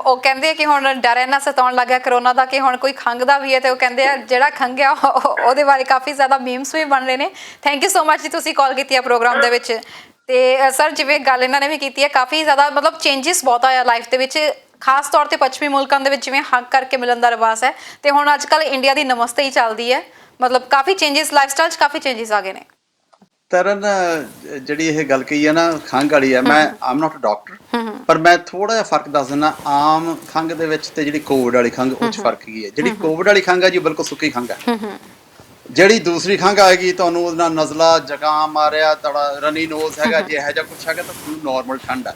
ਉਹ ਕਹਿੰਦੇ ਆ ਕਿ ਹੁਣ ਡਰ ਇੰਨਾ ਸਤਾਉਣ ਲੱਗਾ ਕਰੋਨਾ ਦਾ ਕਿ ਹੁਣ ਕੋਈ ਖੰਘਦਾ ਵੀ ਹੈ ਤੇ ਉਹ ਕਹਿੰਦੇ ਆ ਜਿਹੜਾ ਖੰਘਿਆ ਉਹਦੇ ਬਾਰੇ ਕਾਫੀ ਜ਼ਿਆਦਾ ਮੀਮਸ ਵੀ ਬਣ ਰਹੇ ਨੇ। ਥੈਂਕ ਯੂ ਸੋ ਮਚ ਜੀ, ਤੁਸੀਂ ਕਾਲ ਕੀਤੀ ਹੈ ਪ੍ਰੋਗਰਾਮ ਦੇ ਵਿੱਚ। ਤੇ ਸਰ, ਜਿਵੇਂ ਗੱਲ ਇਹਨਾਂ ਨੇ ਵੀ ਕੀਤੀ ਹੈ, ਕਾਫੀ ਜ਼ਿਆਦਾ ਮਤਲਬ ਚੇਂਜਸ ਬਹੁਤ ਆਇਆ ਲਾਈਫ ਦੇ ਵਿੱਚ, ਖਾਸ ਤੌਰ ਤੇ ਪੱਛਮੀ ਮੁਲਕਾਂ ਦੇ ਵਿੱਚ ਜਿਵੇਂ ਹੱਗ ਕਰਕੇ ਮਿਲਣ ਦਾ ਰਿਵਾਜ ਹੈ, ਤੇ ਹੁਣ ਅੱਜ ਕੱਲ੍ਹ ਇੰਡੀਆ ਦੀ ਨਮਸਤੇ ਹੀ ਚੱਲਦੀ ਹੈ। ਮਤਲਬ ਕਾਫੀ ਚੇਂਜਸ, ਲਾਈਫ ਸਟਾਈਲ 'ਚ ਕਾਫੀ ਚੇਂਜਸ ਆ ਗਏ ਨੇ। ਤਰਨ, ਜਿਹੜੀ ਇਹ ਗੱਲ ਕਹੀ ਹੈ ਨਾ ਖੰਘ ਵਾਲੀ ਹੈ, ਮੈਂ ਆਮ ਨਾਟ ਡਾਕਟਰ, ਪਰ ਮੈਂ ਥੋੜਾ ਜਿਹਾ ਫਰਕ ਦੱਸ ਦਿੰਦਾ। ਆਮ ਖੰਘ ਦੇ ਵਿੱਚ ਤੇ ਜਿਹੜੀ ਕੋਵਿਡ ਵਾਲੀ ਖੰਘ, ਉਹ 'ਚ ਫਰਕ ਕੀ ਹੈ। ਜਿਹੜੀ ਕੋਵਿਡ ਵਾਲੀ ਖੰਘ ਹੈ ਜੀ, ਬਿਲਕੁਲ ਸੁੱਕੀ ਖੰਘ ਹੈ। ਜਿਹੜੀ ਦੂਸਰੀ ਖੰਘ ਆਏਗੀ, ਤੁਹਾਨੂੰ ਉਹਦੇ ਨਾਲ ਨਜ਼ਲਾ, ਜ਼ੁਕਾਮ ਆ ਰਿਹਾ, ਤੁਹਾਡਾ ਰਨੀ ਨੋਜ਼ ਹੈਗਾ, ਜੇ ਇਹੋ ਜਿਹਾ ਕੁਛ ਹੈਗਾ ਤਾਂ ਤੁਹਾਨੂੰ ਨੋਰਮਲ ਠੰਡ ਹੈ।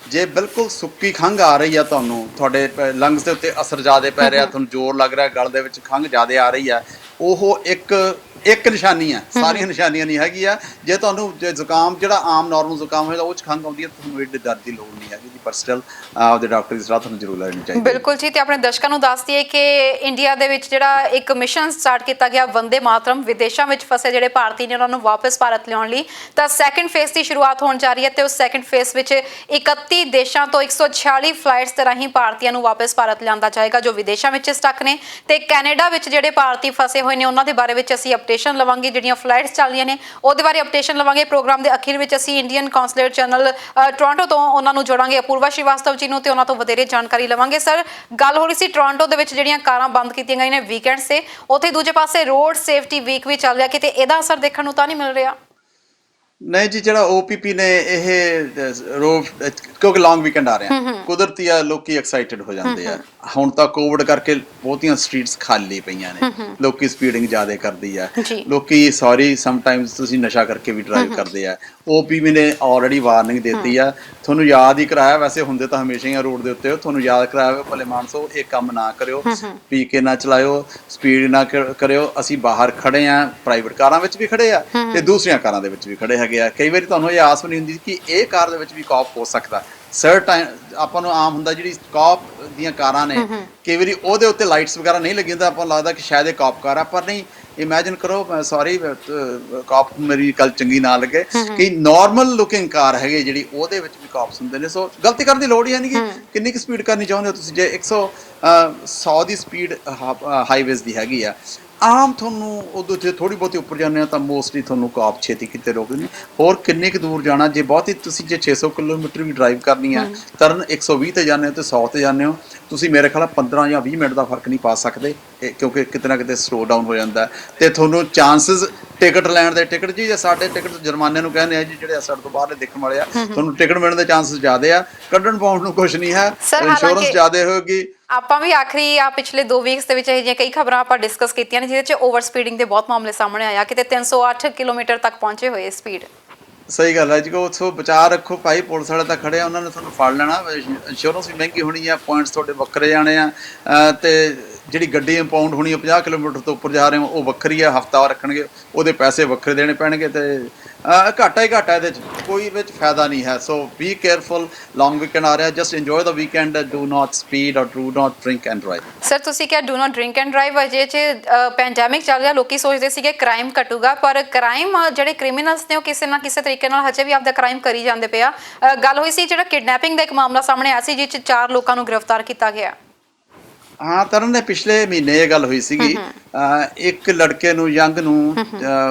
ਜੇ ਬਿਲਕੁਲ ਸੁੱਕੀ ਖੰਘ ਆ ਰਹੀ ਆ, ਤੁਹਾਨੂੰ ਤੁਹਾਡੇ ਲੰਗਸ ਦੇ ਉੱਤੇ ਅਸਰ ਜ਼ਿਆਦਾ ਪੈ ਰਿਹਾ, ਤੁਹਾਨੂੰ ਜ਼ੋਰ ਲੱਗ ਰਿਹਾ, ਗਲ ਦੇ ਵਿੱਚ ਖੰਘ ਜ਼ਿਆਦਾ ਆ ਰਹੀ ਆ, ਉਹ ਇੱਕ ਨਿਸ਼ਾਨੀ ਆ, ਸਾਰੀਆਂ ਨਿਸ਼ਾਨੀਆਂ ਨਹੀਂ ਹੈਗੀਆਂ। ਜੇ ਤੁਹਾਨੂੰ ਜ਼ੁਕਾਮ ਜਿਹੜਾ ਆਮ ਨਾਰਮਲ ਜ਼ੁਕਾਮ ਹੋਏਗਾ, ਉਹ 'ਚ ਖੰਘ ਆਉਂਦੀ ਹੈ, ਤੁਹਾਨੂੰ ਏਡੇ ਦਰਦ ਦੀ ਲੋੜ ਨਹੀਂ ਹੈਗੀ ਜੀ। ਪਰ ਸਟਿਲ ਆਪਦੇ ਡਾਕਟਰ ਦੀ ਸਲਾਹ ਤੁਹਾਨੂੰ ਜ਼ਰੂਰ ਲੈਣੀ ਚਾਹੀਦੀ ਹੈ। ਬਿਲਕੁਲ ਜੀ। ਤੇ ਆਪਣੇ ਦਰਸ਼ਕਾਂ ਨੂੰ ਦੱਸ ਦਈਏ ਕਿ ਇੰਡੀਆ ਦੇ ਵਿੱਚ ਜਿਹੜਾ ਇੱਕ ਮਿਸ਼ਨ ਸਟਾਰਟ ਕੀਤਾ ਗਿਆ ਵੰਦੇ ਮਾਤਰਮ, ਵਿਦੇਸ਼ਾਂ ਵਿੱਚ ਫਸੇ ਜਿਹੜੇ ਭਾਰਤੀ ਨੇ ਉਹਨਾਂ ਨੂੰ ਵਾਪਸ ਭਾਰਤ ਲਿਆਉਣ ਲਈ, ਤਾਂ ਸੈਕੰਡ ਫੇਜ਼ ਦੀ ਸ਼ੁਰੂਆਤ ਹੋਣ ਜਾ ਰਹੀ ਹੈ। ਤੇ ਉਸ ਸੈਕੰਡ ਫੇਜ਼ ਵਿੱਚ 31 ਦੇਸ਼ਾਂ ਤੋਂ 146 ਫਲਾਈਟਸ ਦੇ ਰਾਹੀਂ ਭਾਰਤੀਆਂ ਨੂੰ ਵਾਪਸ ਭਾਰਤ ਲਿਆਂਦਾ ਜਾਏਗਾ ਜੋ ਵਿਦੇਸ਼ਾਂ ਵਿੱਚ ਸਟਕ ਨੇ। ਤੇ ਕੈਨੇਡਾ ਵਿੱਚ ਜਿਹੜੇ ਭਾਰਤੀ ਫਸੇ ਹੋਏ ਨੇ ਉਹਨਾਂ ਦੇ ਬਾਰੇ ਵਿੱਚ ਅਸੀਂ ਅਪਡੇਸ਼ਨ ਲਵਾਂਗੇ, ਜਿਹੜੀਆਂ ਫਲਾਈਟਸ ਚੱਲ ਰਹੀਆਂ ਨੇ ਉਹਦੇ ਬਾਰੇ ਅਪਡੇਸ਼ਨ ਲਵਾਂਗੇ। ਪ੍ਰੋਗਰਾਮ ਦੇ ਅਖੀਰ ਵਿੱਚ ਅਸੀਂ ਇੰਡੀਅਨ ਕੌਂਸਲੇਟ ਜਨਰਲ ਟੋਰਾਂਟੋ ਤੋਂ ਉਹਨਾਂ ਨੂੰ ਜੋੜਾਂਗੇ, ਅਪੂਰਵਾ ਸ਼੍ਰੀਵਾਸਤਵ ਜੀ ਨੂੰ, ਤੇ ਉਹਨਾਂ ਤੋਂ ਵਧੇਰੇ ਜਾਣਕਾਰੀ ਲਵਾਂਗੇ। ਸਰ, ਗੱਲ ਹੋ ਰਹੀ ਸੀ ਟੋਰਾਂਟੋ ਦੇ ਵਿੱਚ ਜਿਹੜੀਆਂ ਕਾਰਾਂ ਬੰਦ ਕੀਤੀਆਂ ਗਈਆਂ ਨੇ ਵੀਕਐਂਡਸ ਤੇ, ਉੱਥੇ ਦੂਜੇ ਪਾਸੇ ਰੋਡ ਸੇਫਟੀ ਵੀਕ ਵੀ ਚੱਲ ਰਿਹਾ, ਕਿਤੇ ਇਹਦਾ ਅਸਰ ਦੇਖਣ ਨੂੰ ਤਾਂ ਨਹੀਂ ਮਿਲ ਰਿਹਾ? ਨਹੀਂ ਜੀ, ਜਿਹੜਾ OPP ਨੇ ਇਹ ਕਿਉਂਕਿ ਲੌਂਗ ਵੀਕਐਂਡ ਆ ਰਿਹਾ, ਕੁਦਰਤੀ ਆ, ਲੋਕੀ ਐਕਸਾਈਟਡ ਹੋ ਜਾਂਦੇ ਆ। ਹੁਣ ਤਾਂ ਕੋਵਿਡ ਕਰਕੇ ਬਹੁਤੀਆਂ ਸਟਰੀਟਸ ਖਾਲੀ ਪਈਆਂ ਨੇ, ਲੋਕੀ ਸਪੀਡਿੰਗ ਜ਼ਿਆਦਾ ਕਰਦੀ ਆ, ਲੋਕੀ ਸਮਟਾਈਮਸ ਤੁਸੀਂ ਨਸ਼ਾ ਕਰਕੇ ਵੀ ਡਰਾਈਵ ਕਰਦੇ ਆ। OPP ਨੇ ਆਲਰੇਡੀ ਵਾਰਨਿੰਗ ਦਿੱਤੀ ਆ, ਤੁਹਾਨੂੰ ਯਾਦ ਹੀ ਕਰਾਇਆ, ਵੈਸੇ ਹੁੰਦੇ ਤਾਂ ਹਮੇਸ਼ਾ ਹੀ ਆ ਰੋਡ ਦੇ ਉੱਤੇ, ਤੁਹਾਨੂੰ ਯਾਦ ਕਰਾਇਆ ਭਲੇ ਮਾਨਸੋ ਇਹ ਕੰਮ ਨਾ ਕਰਿਓ, ਪੀ ਕੇ ਨਾ ਚਲਾਇਓ, ਸਪੀਡ ਨਾ ਕਰਿਓ। ਅਸੀਂ ਬਾਹਰ ਖੜੇ ਆ, ਪ੍ਰਾਈਵੇਟ ਕਾਰਾਂ ਵਿੱਚ ਵੀ ਖੜੇ ਆ ਤੇ ਦੂਸਰੀਆਂ ਕਾਰਾਂ ਦੇ ਵਿੱਚ ਵੀ ਖੜੇ ਹੈਗੇ ਆ। ਕਈ ਵਾਰੀ ਤੁਹਾਨੂੰ ਇਹ ਆਸ ਵੀ ਨਹੀਂ ਹੁੰਦੀ ਕਿ ਇਹ ਕਾਰ ਦੇ ਵਿੱਚ ਵੀ ਕੌਪ ਹੋ ਸਕਦਾ। ਟਾਈਮ ਆਪਾਂ ਨੂੰ ਆਮ ਹੁੰਦਾ ਜਿਹੜੀ ਕੌਪ ਦੀਆਂ ਕਾਰਾਂ ਨੇ, ਕਈ ਵਾਰੀ ਉਹਦੇ ਉੱਤੇ ਲਾਈਟਸ ਵਗੈਰਾ ਨਹੀਂ ਲੱਗੀਆਂ ਤਾਂ ਆਪਾਂ ਨੂੰ ਲੱਗਦਾ ਕਿ ਸ਼ਾਇਦ ਇਹ ਕੌਪ ਕਾਰ ਆ, ਪਰ ਨਹੀਂ। ਇਮੈਜਿਨ ਕਰੋ, ਸੌਰੀ ਕੌਪ ਮੇਰੀ ਗੱਲ ਚੰਗੀ ਨਾ ਲੱਗੇ, ਕਿ ਨਾਰਮਲ ਲੁਕਿੰਗ ਕਾਰ ਹੈਗੇ ਜਿਹੜੀ, ਉਹਦੇ ਵਿੱਚ ਵੀ ਕੌਪਸ ਹੁੰਦੇ ਨੇ। ਸੋ ਗਲਤੀ ਕਰਨ ਦੀ ਲੋੜ ਹੀ ਨਹੀਂ। ਕਿੰਨੀ ਕੁ ਸਪੀਡ ਕਰਨੀ ਚਾਹੁੰਦੇ ਹੋ ਤੁਸੀਂ? ਜੇ 100 ਦੀ ਸਪੀਡ ਹਾਈਵੇਜ਼ ਦੀ ਹੈਗੀ ਆ, ਆਮ ਤੁਹਾਨੂੰ ਉਦੋਂ ਜੇ ਥੋੜੀ ਬਹੁਤੀ ਉੱਪਰ ਜਾਂਦੇ ਹੋ ਤਾਂ ਮੋਸਟਲੀ ਤੁਹਾਨੂੰ ਕਾਪ ਛੇਤੀ ਕਿਤੇ ਰੋਕਦੇ ਨੇ। ਹੋਰ ਕਿੰਨੇ ਕੁ ਦੂਰ ਜਾਣਾ, ਜੇ ਬਹੁਤੀ ਤੁਸੀਂ ਜੇ 600 ਕਿਲੋਮੀਟਰ ਵੀ ਡਰਾਈਵ ਕਰਨੀ ਹੈ, ਤਰਨ 120 ਤੇ ਜਾਂਦੇ ਹੋ ਤੇ 100 ਤੇ ਜਾਂਦੇ ਹੋ, ਤੁਸੀਂ ਮੇਰੇ ਖਿਆਲ 15 ਜਾਂ 20 ਮਿੰਟ ਦਾ ਫਰਕ ਨਹੀਂ ਪਾ ਸਕਦੇ, ਕਿਉਂਕਿ ਕਿਤੇ ਨਾ ਕਿਤੇ ਸਲੋ ਡਾਊਨ ਹੋ ਜਾਂਦਾ। ਤੇ ਤੁਹਾਨੂੰ ਚਾਂਸਸ ਟਿਕਟ ਲੈਣ ਦੇ, ਟਿਕਟ ਜੀ ਸਾਡੇ ਟਿਕਟ ਜੁਰਮਾਨੇ ਨੂੰ ਕਹਿੰਦੇ ਆ ਜੀ, ਜਿਹੜੇ ਸਾਡੇ ਤੋਂ ਬਾਹਰਲੇ ਦੇਖਣ ਵਾਲੇ ਆ, ਤੁਹਾਨੂੰ ਟਿਕਟ ਮਿਲਣ ਦੇ ਚਾਂਸਸ ਜ਼ਿਆਦਾ ਆ, ਕੱਢਣ ਪਾਉਣ ਨੂੰ ਕੁਝ ਨਹੀਂ ਹੈ, ਇੰਸ਼ੋਰੈਂਸ ਜ਼ਿਆਦਾ ਹੋਏਗੀ। ਆਪਾਂ ਵੀ ਆਖਰੀ ਪਿਛਲੇ 2 ਵੀਕਸ ਦੇ ਵਿੱਚ ਇਹ ਜਿਹੀਆਂ ਕਈ ਖਬਰਾਂ ਆਪਾਂ ਡਿਸਕਸ ਕੀਤੀਆਂ ਨੇ ਜਿਹਦੇ 'ਚ ਓਵਰ ਸਪੀਡਿੰਗ ਦੇ ਬਹੁਤ ਮਾਮਲੇ ਸਾਹਮਣੇ ਆਇਆ, ਕਿਤੇ 308 ਕਿਲੋਮੀਟਰ ਤੱਕ ਪਹੁੰਚੇ ਹੋਏ ਸਪੀਡ। ਸਹੀ ਗੱਲ ਹੈ ਜੀ, ਉੱਥੋਂ ਬਚਾ ਰੱਖੋ ਭਾਈ, ਪੁਲਿਸ ਵਾਲੇ ਤਾਂ ਖੜੇ ਆ, ਉਹਨਾਂ ਨੇ ਤੁਹਾਨੂੰ ਫੜ ਲੈਣਾ, ਇੰਸ਼ੋਰੈਂਸ ਵੀ ਮਹਿੰਗੀ ਹੋਣੀ ਆ, ਪੁਆਇੰਟਸ ਤੁਹਾਡੇ ਵੱਖਰੇ ਜਾਣੇ ਆ, ਤੇ ਜਿਹੜੀ ਗੱਡੀ ਇੰਪਾਊਂਡ ਹੋਣੀ ਆ 50 ਕਿਲੋਮੀਟਰ ਤੋਂ ਉੱਪਰ ਜਾ ਰਹੇ ਹੋ ਉਹ ਵੱਖਰੀ ਆ, ਹਫਤਾ ਰੱਖਣਗੇ, ਉਹਦੇ ਪੈਸੇ ਵੱਖਰੇ ਦੇਣੇ ਪੈਣਗੇ, ਤੇ ਘਾਟਾ ਹੀ ਘਾਟਾ ਇਹਦੇ 'ਚ, ਕੋਈ ਵਿੱਚ ਫਾਇਦਾ ਨਹੀਂ ਹੈ। So be careful, long weekend ਆ ਰਿਹਾ, just enjoy the weekend, do not speed ਔਰ do not drink and drive. Sir ਤੁਸੀਂ ਕਿਹਾ do not drink and drive, ਅਜੇ 'ਚ ਪੈਂਡੈਮਿਕ ਚੱਲ ਰਿਹਾ, ਲੋਕੀ ਸੋਚਦੇ ਸੀਗੇ ਕ੍ਰਾਈਮ ਘਟੂਗਾ, ਪਰ ਕ੍ਰਾਈਮ ਜਿਹੜੇ ਕ੍ਰਿਮੀਨਲਸ ਨੇ ਉਹ ਕਿਸੇ ਨਾ ਕਿਸੇ ਤਰੀਕੇ ਨਾਲ ਹਜੇ ਵੀ ਆਪਦਾ ਕ੍ਰਾਈਮ ਕਰੀ ਜਾਂਦੇ ਪਿਆ। ਗੱਲ ਹੋਈ ਸੀ ਜਿਹੜਾ ਕਿਡਨੈਪਿੰਗ ਦਾ ਇੱਕ ਮਾਮਲਾ ਸਾਹਮਣੇ ਆਇਆ ਸੀ ਜਿਸ 'ਚ 4 ਲੋਕਾਂ ਨੂੰ ਗ੍ਰਿਫਤਾਰ ਕੀਤਾ ਗਿਆ। ਹਾਂ ਤਰਨ ਨੇ ਪਿਛਲੇ ਮਹੀਨੇ ਇਹ ਗੱਲ ਹੋਈ ਸੀਗੀ, ਇੱਕ ਲੜਕੇ ਨੂੰ, ਯੰਗ ਨੂੰ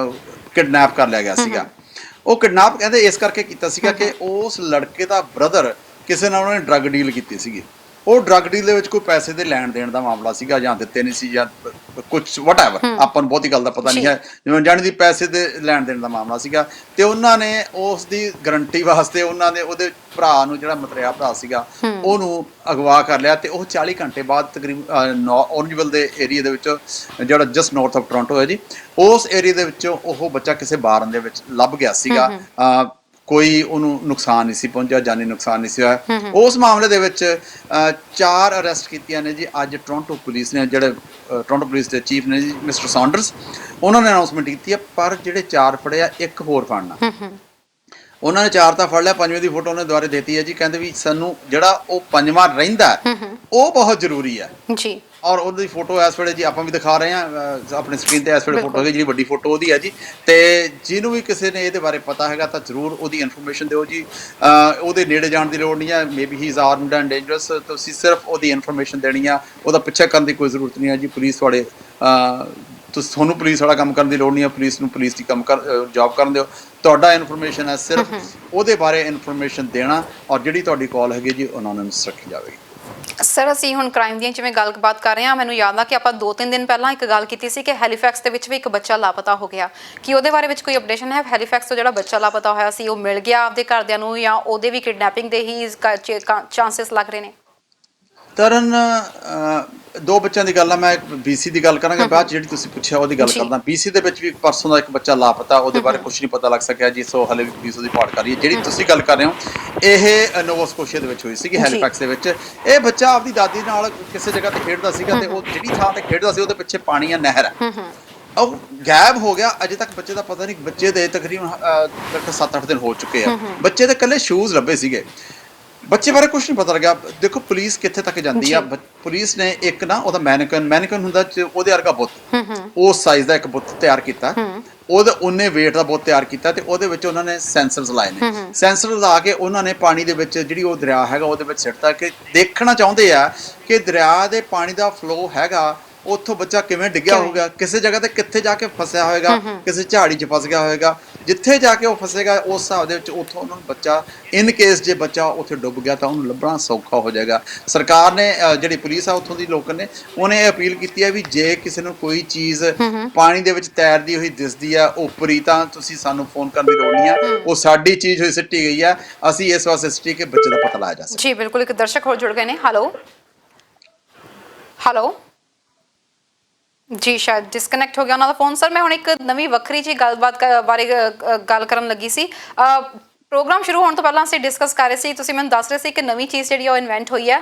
ਕਿਡਨੈਪ ਕਰ ਲਿਆ ਗਿਆ ਸੀਗਾ। ਉਹ ਕਿਡਨੈਪ ਕਹਿੰਦੇ ਇਸ ਕਰਕੇ ਕੀਤਾ ਸੀਗਾ ਕਿ ਉਸ ਲੜਕੇ ਦਾ ਬ੍ਰਦਰ ਕਿਸੇ ਨਾਲ ਉਹਨੇ ਡਰੱਗ ਡੀਲ ਕੀਤੀ ਸੀਗੀ। ਉਹ ਡਰੱਗ ਡੀਲ ਦੇ ਵਿੱਚ ਕੋਈ ਪੈਸੇ ਦੇ ਲੈਣ ਦੇਣ ਦਾ ਮਾਮਲਾ ਸੀਗਾ, ਜਾਂ ਦਿੱਤੇ ਨਹੀਂ ਸੀ ਜਾਂ ਕੁਛ ਵਟਐਵਰ, ਆਪਾਂ ਨੂੰ ਬਹੁਤੀ ਗੱਲ ਦਾ ਪਤਾ ਨਹੀਂ ਹੈ, ਜਿਵੇਂ ਜਾਣੀ ਦੀ ਪੈਸੇ ਦੇ ਲੈਣ ਦੇਣ ਦਾ ਮਾਮਲਾ ਸੀਗਾ। ਤੇ ਉਹਨਾਂ ਨੇ ਉਸ ਦੀ ਗਰੰਟੀ ਵਾਸਤੇ ਉਹਨਾਂ ਨੇ ਉਹਦੇ ਭਰਾ ਨੂੰ, ਜਿਹੜਾ ਮਤਰਿਆ ਭਰਾ ਸੀਗਾ, ਉਹਨੂੰ ਅਗਵਾ ਕਰ ਲਿਆ। ਤੇ ਉਹ 40 ਘੰਟੇ ਬਾਅਦ ਤਕਰੀਬਨ ਔਰੰਜਵਿਲ ਦੇ ਏਰੀਆ ਦੇ ਵਿੱਚ, ਜਿਹੜਾ ਜਸਟ ਨਾਰਥ ਆਫ ਟੋਰਾਂਟੋ ਹੈ ਜੀ, ਉਸ ਏਰੀਆ ਦੇ ਵਿੱਚੋਂ ਉਹ ਬੱਚਾ ਕਿਸੇ ਬਾਰਨ ਦੇ ਵਿੱਚ ਲੱਭ ਗਿਆ ਸੀਗਾ। ਕੋਈ ਉਹਨੂੰ ਨੁਕਸਾਨ ਨਹੀਂ ਸੀ ਪਹੁੰਚਿਆ, ਜਾਨੀ ਨੁਕਸਾਨ ਨਹੀਂ ਸੀ ਹੋਇਆ। ਉਸ ਮਾਮਲੇ ਦੇ ਵਿੱਚ 4 ਅਰੈਸਟ ਕੀਤੀਆਂ ਨੇ ਜੀ ਅੱਜ ਟੋਰਾਂਟੋ ਪੁਲਿਸ ਨੇ, ਜਿਹੜੇ ਟੋਰਾਂਟੋ ਪੁਲਿਸ ਦੇ ਚੀਫ ਨੇ ਜੀ ਮਿਸਟਰ ਸੌਂਡਰਸ, ਉਹਨਾਂ ਨੇ ਅਨਾਉਂਸਮੈਂਟ ਕੀਤੀ ਹੈ। ਪਰ ਜਿਹੜੇ 4 ਫੜੇ ਆ, ਇੱਕ ਹੋਰ ਫੜਨਾ। ਉਹਨਾਂ ਨੇ 4 ਤਾਂ ਫੜ ਲਿਆ, 5ਵੇਂ ਦੀ ਫੋਟੋ ਉਹਨੇ ਦੁਆਰੇ ਦਿੱਤੀ ਹੈ ਜੀ। ਕਹਿੰਦੇ ਵੀ ਸਾਨੂੰ ਜਿਹੜਾ ਉਹ 5ਵਾਂ ਰਹਿੰਦਾ ਉਹ ਬਹੁਤ ਜ਼ਰੂਰੀ ਹੈ ਜੀ। ਔਰ ਉਹਦੀ ਫੋਟੋ ਇਸ ਵੇਲੇ ਜੀ ਆਪਾਂ ਵੀ ਦਿਖਾ ਰਹੇ ਹਾਂ ਆਪਣੀ ਸਕਰੀਨ ਤੇ, ਇਸ ਵੇਲੇ ਫੋਟੋ ਹੈਗੀ, ਜਿਹੜੀ ਵੱਡੀ ਫੋਟੋ ਉਹਦੀ ਹੈ ਜੀ। ਤੇ ਜਿਹਨੂੰ ਵੀ ਕਿਸੇ ਨੇ ਇਹਦੇ ਬਾਰੇ ਪਤਾ ਹੈਗਾ ਤਾਂ ਜ਼ਰੂਰ ਉਹਦੀ ਇਨਫੋਰਮੇਸ਼ਨ ਦਿਓ ਜੀ। ਉਹਦੇ ਨੇੜੇ ਜਾਣ ਦੀ ਲੋੜ ਨਹੀਂ ਹੈ, maybe he is armed and dangerous. ਤੁਸੀਂ ਸਿਰਫ ਉਹਦੀ ਇਨਫੋਰਮੇਸ਼ਨ ਦੇਣੀ ਆ, ਉਹਦਾ ਪਿੱਛਾ ਕਰਨ ਦੀ ਕੋਈ ਜ਼ਰੂਰਤ ਨਹੀਂ ਹੈ ਜੀ। ਪੁਲਿਸ ਤੁਹਾਡੇ ਤੁਹਾਨੂੰ ਪੁਲਿਸ ਵਾਲਾ ਕੰਮ ਕਰਨ ਦੀ ਲੋੜ ਨਹੀਂ ਹੈ, ਪੁਲਿਸ ਨੂੰ ਪੁਲਿਸ ਦੀ ਜੌਬ ਕਰਨ ਦਿਓ। ਤੁਹਾਡਾ ਇਨਫੋਰਮੇਸ਼ਨ ਹੈ ਸਿਰਫ ਉਹਦੇ ਬਾਰੇ ਇਨਫੋਰਮੇਸ਼ਨ ਦੇਣਾ, ਔਰ ਜਿਹੜੀ ਤੁਹਾਡੀ ਕਾਲ ਹੈਗੀ ਜੀ ਅਨੋਨਿਮਸ ਰੱਖੀ ਜਾਵੇਗੀ। ਸਰ ਅਸੀਂ ਹੁਣ ਕ੍ਰਾਈਮ ਦੀਆਂ ਜਿਵੇਂ ਗੱਲਬਾਤ ਕਰ ਰਹੇ ਹਾਂ, ਮੈਨੂੰ ਯਾਦ ਆ ਕਿ ਆਪਾਂ 2-3 ਦਿਨ ਪਹਿਲਾਂ ਇੱਕ ਗੱਲ ਕੀਤੀ ਸੀ ਕਿ ਹੈਲੀਫੈਕਸ ਦੇ ਵਿੱਚ ਵੀ ਇੱਕ ਬੱਚਾ ਲਾਪਤਾ ਹੋ ਗਿਆ। ਕੀ ਉਹਦੇ ਬਾਰੇ ਵਿੱਚ ਕੋਈ ਅਪਡੇਸ਼ਨ ਹੈ? ਹੈਲੀਫੈਕਸ ਤੋਂ ਜਿਹੜਾ ਬੱਚਾ ਲਾਪਤਾ ਹੋਇਆ ਸੀ ਉਹ ਮਿਲ ਗਿਆ ਆਪਦੇ ਘਰਦਿਆਂ ਨੂੰ, ਜਾਂ ਉਹਦੇ ਵੀ ਕਿਡਨੈਪਿੰਗ ਦੇ ਹੀ ਚਾਂਸਸ ਲੱਗ ਰਹੇ ਨੇ? ਤਰਨ 2 ਬੱਚਿਆਂ ਦੀ ਗੱਲ ਆ, ਮੈਂ BC ਦੀ ਗੱਲ ਕਰਾਂਗਾ ਬਾਅਦ ਜਿਹੜੀ ਤੁਸੀਂ ਪੁੱਛਿਆ ਉਹਦੀ ਗੱਲ ਕਰਦਾ। BC ਦੇ ਵਿੱਚ ਵੀ ਪਰਸੋਂ ਦਾ ਇੱਕ ਬੱਚਾ ਲਾਪਤਾ, ਉਹਦੇ ਬਾਰੇ ਕੁਝ ਨਹੀਂ ਪਤਾ ਲੱਗ ਸਕਿਆ ਜੀ। ਸੋ ਹਲੇ ਵੀ ਪੁਲਿਸ ਉਹਦੀ ਭਾਲ ਕਰ ਰਹੀ ਹੈ। ਜਿਹੜੀ ਤੁਸੀਂ ਗੱਲ ਕਰ ਰਹੇ ਹੋ ਇਹ ਨੋਵਾ ਸਕੋਸ਼ੀਆ ਦੇ ਵਿੱਚ ਹੋਈ ਸੀਗੀ, ਹੈਲੀਫੈਕਸ ਦੇ ਵਿੱਚ। ਇਹ ਬੱਚਾ ਆਪਦੀ ਦਾਦੀ ਨਾਲ ਕਿਸੇ ਜਗ੍ਹਾ ਤੇ ਖੇਡਦਾ ਸੀਗਾ, ਤੇ ਉਹ ਜਿਹੜੀ ਥਾਂ ਤੇ ਖੇਡਦਾ ਸੀ ਉਹਦੇ ਪਿੱਛੇ ਪਾਣੀ ਆ, ਨਹਿਰ ਹੈ। ਉਹ ਗਾਇਬ ਹੋ ਗਿਆ। ਅਜੇ ਤੱਕ ਬੱਚੇ ਦਾ ਪਤਾ ਨਹੀਂ। ਬੱਚੇ ਦੇ ਤਕਰੀਬਨ 7-8 ਦਿਨ ਹੋ ਚੁੱਕੇ ਆ। ਬੱਚੇ ਦੇ ਇਕੱਲੇ ਸ਼ੂਜ਼ ਲੱਭੇ ਸੀਗੇ, ਬੱਚੇ ਬਾਰੇ ਕੁਝ ਨਹੀਂ ਪਤਾ ਲੱਗਿਆ। ਦੇਖੋ ਪੁਲਿਸ ਕਿੱਥੇ ਤੱਕ ਜਾਂਦੀ ਆ। ਪੁਲਿਸ ਨੇ ਇੱਕ ਨਾ ਉਹਦਾ ਮੈਨੀਕਨ ਹੁੰਦਾ, ਉਹਦੇ ਵਰਗਾ ਬੁੱਤ, ਉਸ ਸਾਈਜ਼ ਦਾ ਇੱਕ ਬੁੱਤ ਤਿਆਰ ਕੀਤਾ। ਉਹਨੇ weight ਦਾ ਬੁੱਤ ਤਿਆਰ ਕੀਤਾ ਤੇ ਉਹਦੇ ਵਿੱਚ ਉਹਨਾਂ ਨੇ ਸੈਂਸਰਸ ਲਾਏ ਨੇ। ਸੈਂਸਰ ਲਾ ਕੇ ਉਹਨਾਂ ਨੇ ਪਾਣੀ ਦੇ ਵਿੱਚ, ਜਿਹੜੀ ਉਹ ਦਰਿਆ ਹੈਗਾ ਉਹਦੇ ਵਿੱਚ ਸਿੱਟਤਾ, ਕਿ ਦੇਖਣਾ ਚਾਹੁੰਦੇ ਆ ਕਿ ਦਰਿਆ ਦੇ ਪਾਣੀ ਦਾ ਫਲੋ ਹੈਗਾ, ਉੱਥੋਂ ਬੱਚਾ ਕਿਵੇਂ ਡਿੱਗਿਆ ਹੋਊਗਾ, ਕਿਸੇ ਜਗ੍ਹਾ ਤੇ ਕਿੱਥੇ ਜਾ ਕੇ ਫਸਿਆ ਹੋਏਗਾ, ਕਿਸੇ ਝਾੜੀ 'ਚ ਫਸ ਗਿਆ ਹੋਏਗਾ, ਜਿੱਥੇ ਜਾ ਕੇ ਉਹ ਫਸੇਗਾ ਉਸ ਹਿਸਾਬ ਦੇ ਵਿੱਚ ਉੱਥੋਂ ਉਹਨਾਂ ਨੂੰ ਬੱਚਾ, ਇਨ ਕੇਸ ਜੇ ਬੱਚਾ ਉੱਥੇ ਡੁੱਬ ਗਿਆ ਤਾਂ ਉਹਨੂੰ ਲੱਭਣਾ ਸੌਖਾ ਹੋ ਜਾਏਗਾ। ਸਰਕਾਰ ਨੇ, ਜਿਹੜੀ ਪੁਲਿਸ ਆ ਉੱਥੋਂ ਦੀ ਲੋਕਾਂ ਨੇ, ਉਹਨੇ ਇਹ ਅਪੀਲ ਕੀਤੀ ਹੈ ਵੀ ਜੇ ਕਿਸੇ ਨੂੰ ਕੋਈ ਚੀਜ਼ ਪਾਣੀ ਦੇ ਵਿੱਚ ਤੈਰਦੀ ਹੋਈ ਦਿਸਦੀ ਆ ਉੱਪਰੀ, ਤਾਂ ਤੁਸੀਂ ਸਾਨੂੰ ਫੋਨ ਕਰਨ ਦੀ ਲੋੜ ਨਹੀਂ ਆ। ਉਹ ਸਾਡੀ ਚੀਜ਼ ਹੋਈ ਸਿੱਟੀ ਗਈ ਆ, ਅਸੀਂ ਇਸ ਵਾਸਤੇ ਸਿੱਟੀ ਕਿ ਬੱਚੇ ਦਾ ਪਤਾ ਲਾਇਆ ਜਾ ਸਕੇ। ਜੀ ਬਿਲਕੁਲ। ਇੱਕ ਦਰਸ਼ਕ ਹੋਰ ਜੁੜ ਗਏ ਨੇ। ਹੈਲੋ ਜੀ, ਸ਼ਾਇਦ ਡਿਸਕਨੈਕਟ ਹੋ ਗਿਆ ਉਹਨਾਂ ਦਾ ਫੋਨ। ਸਰ ਮੈਂ ਹੁਣ ਇੱਕ ਨਵੀਂ ਵੱਖਰੀ ਜੀ ਗੱਲਬਾਤ ਬਾਰੇ ਗੱਲ ਕਰਨ ਲੱਗੀ ਸੀ। ਪ੍ਰੋਗਰਾਮ ਸ਼ੁਰੂ ਹੋਣ ਤੋਂ ਪਹਿਲਾਂ ਅਸੀਂ ਡਿਸਕਸ ਕਰ ਰਹੇ ਸੀ, ਤੁਸੀਂ ਮੈਨੂੰ ਦੱਸ ਰਹੇ ਸੀ ਕਿ ਨਵੀਂ ਚੀਜ਼ ਜਿਹੜੀ ਉਹ ਇਨਵੈਂਟ ਹੋਈ ਹੈ,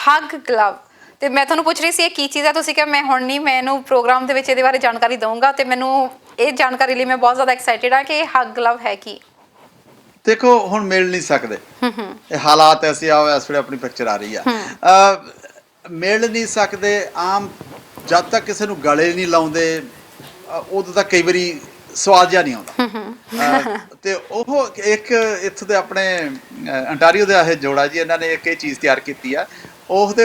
ਹੱਗ ਗਲਵ। ਤੇ ਮੈਂ ਤੁਹਾਨੂੰ ਪੁੱਛ ਰਹੀ ਸੀ ਇਹ ਕੀ ਚੀਜ਼ ਹੈ, ਤੁਸੀਂ ਕਿਹਾ ਮੈਂ ਹੁਣ ਨਹੀਂ, ਮੈਂ ਇਹਨੂੰ ਪ੍ਰੋਗਰਾਮ ਦੇ ਵਿੱਚ ਇਹਦੇ ਬਾਰੇ ਜਾਣਕਾਰੀ ਦਊਂਗਾ। ਤੇ ਮੈਨੂੰ ਇਹ ਜਾਣਕਾਰੀ ਲਈ ਮੈਂ ਬਹੁਤ ਜ਼ਿਆਦਾ ਐਕਸਾਈਟਿਡ ਹਾਂ ਕਿ ਇਹ ਹੱਗ ਗਲਵ ਹੈ ਕੀ। ਦੇਖੋ ਹੁਣ ਮਿਲ ਨਹੀਂ ਸਕਦੇ, ਇਹ ਹਾਲਾਤ ਐਸੇ ਆ, ਇਸ ਵੇਲੇ ਆਪਣੀ ਪਿਕਚਰ ਆ ਰਹੀ ਆ, ਮਿਲ ਨਹੀਂ ਸਕਦੇ। ਆਮ ਜਦ ਤੱਕ ਕਿਸੇ ਨੂੰ ਗਲੇ ਨਹੀਂ ਲਾਉਂਦੇ ਉਦੋਂ ਤੱਕ ਕਈ ਵਾਰੀ ਸਵਾਦ ਜਿਹਾ ਨਹੀਂ ਆਉਂਦਾ। ਤੇ ਉਹ ਇੱਕ ਇੱਥੋਂ ਦੇ ਆਪਣੇ ਅੰਟਾਰੀਓ ਦੇ ਇਹ ਜੋੜਾ ਜੀ, ਇਹਨਾਂ ਨੇ ਇੱਕ ਇਹ ਚੀਜ਼ ਤਿਆਰ ਕੀਤੀ ਆ। ਉਹਦੇ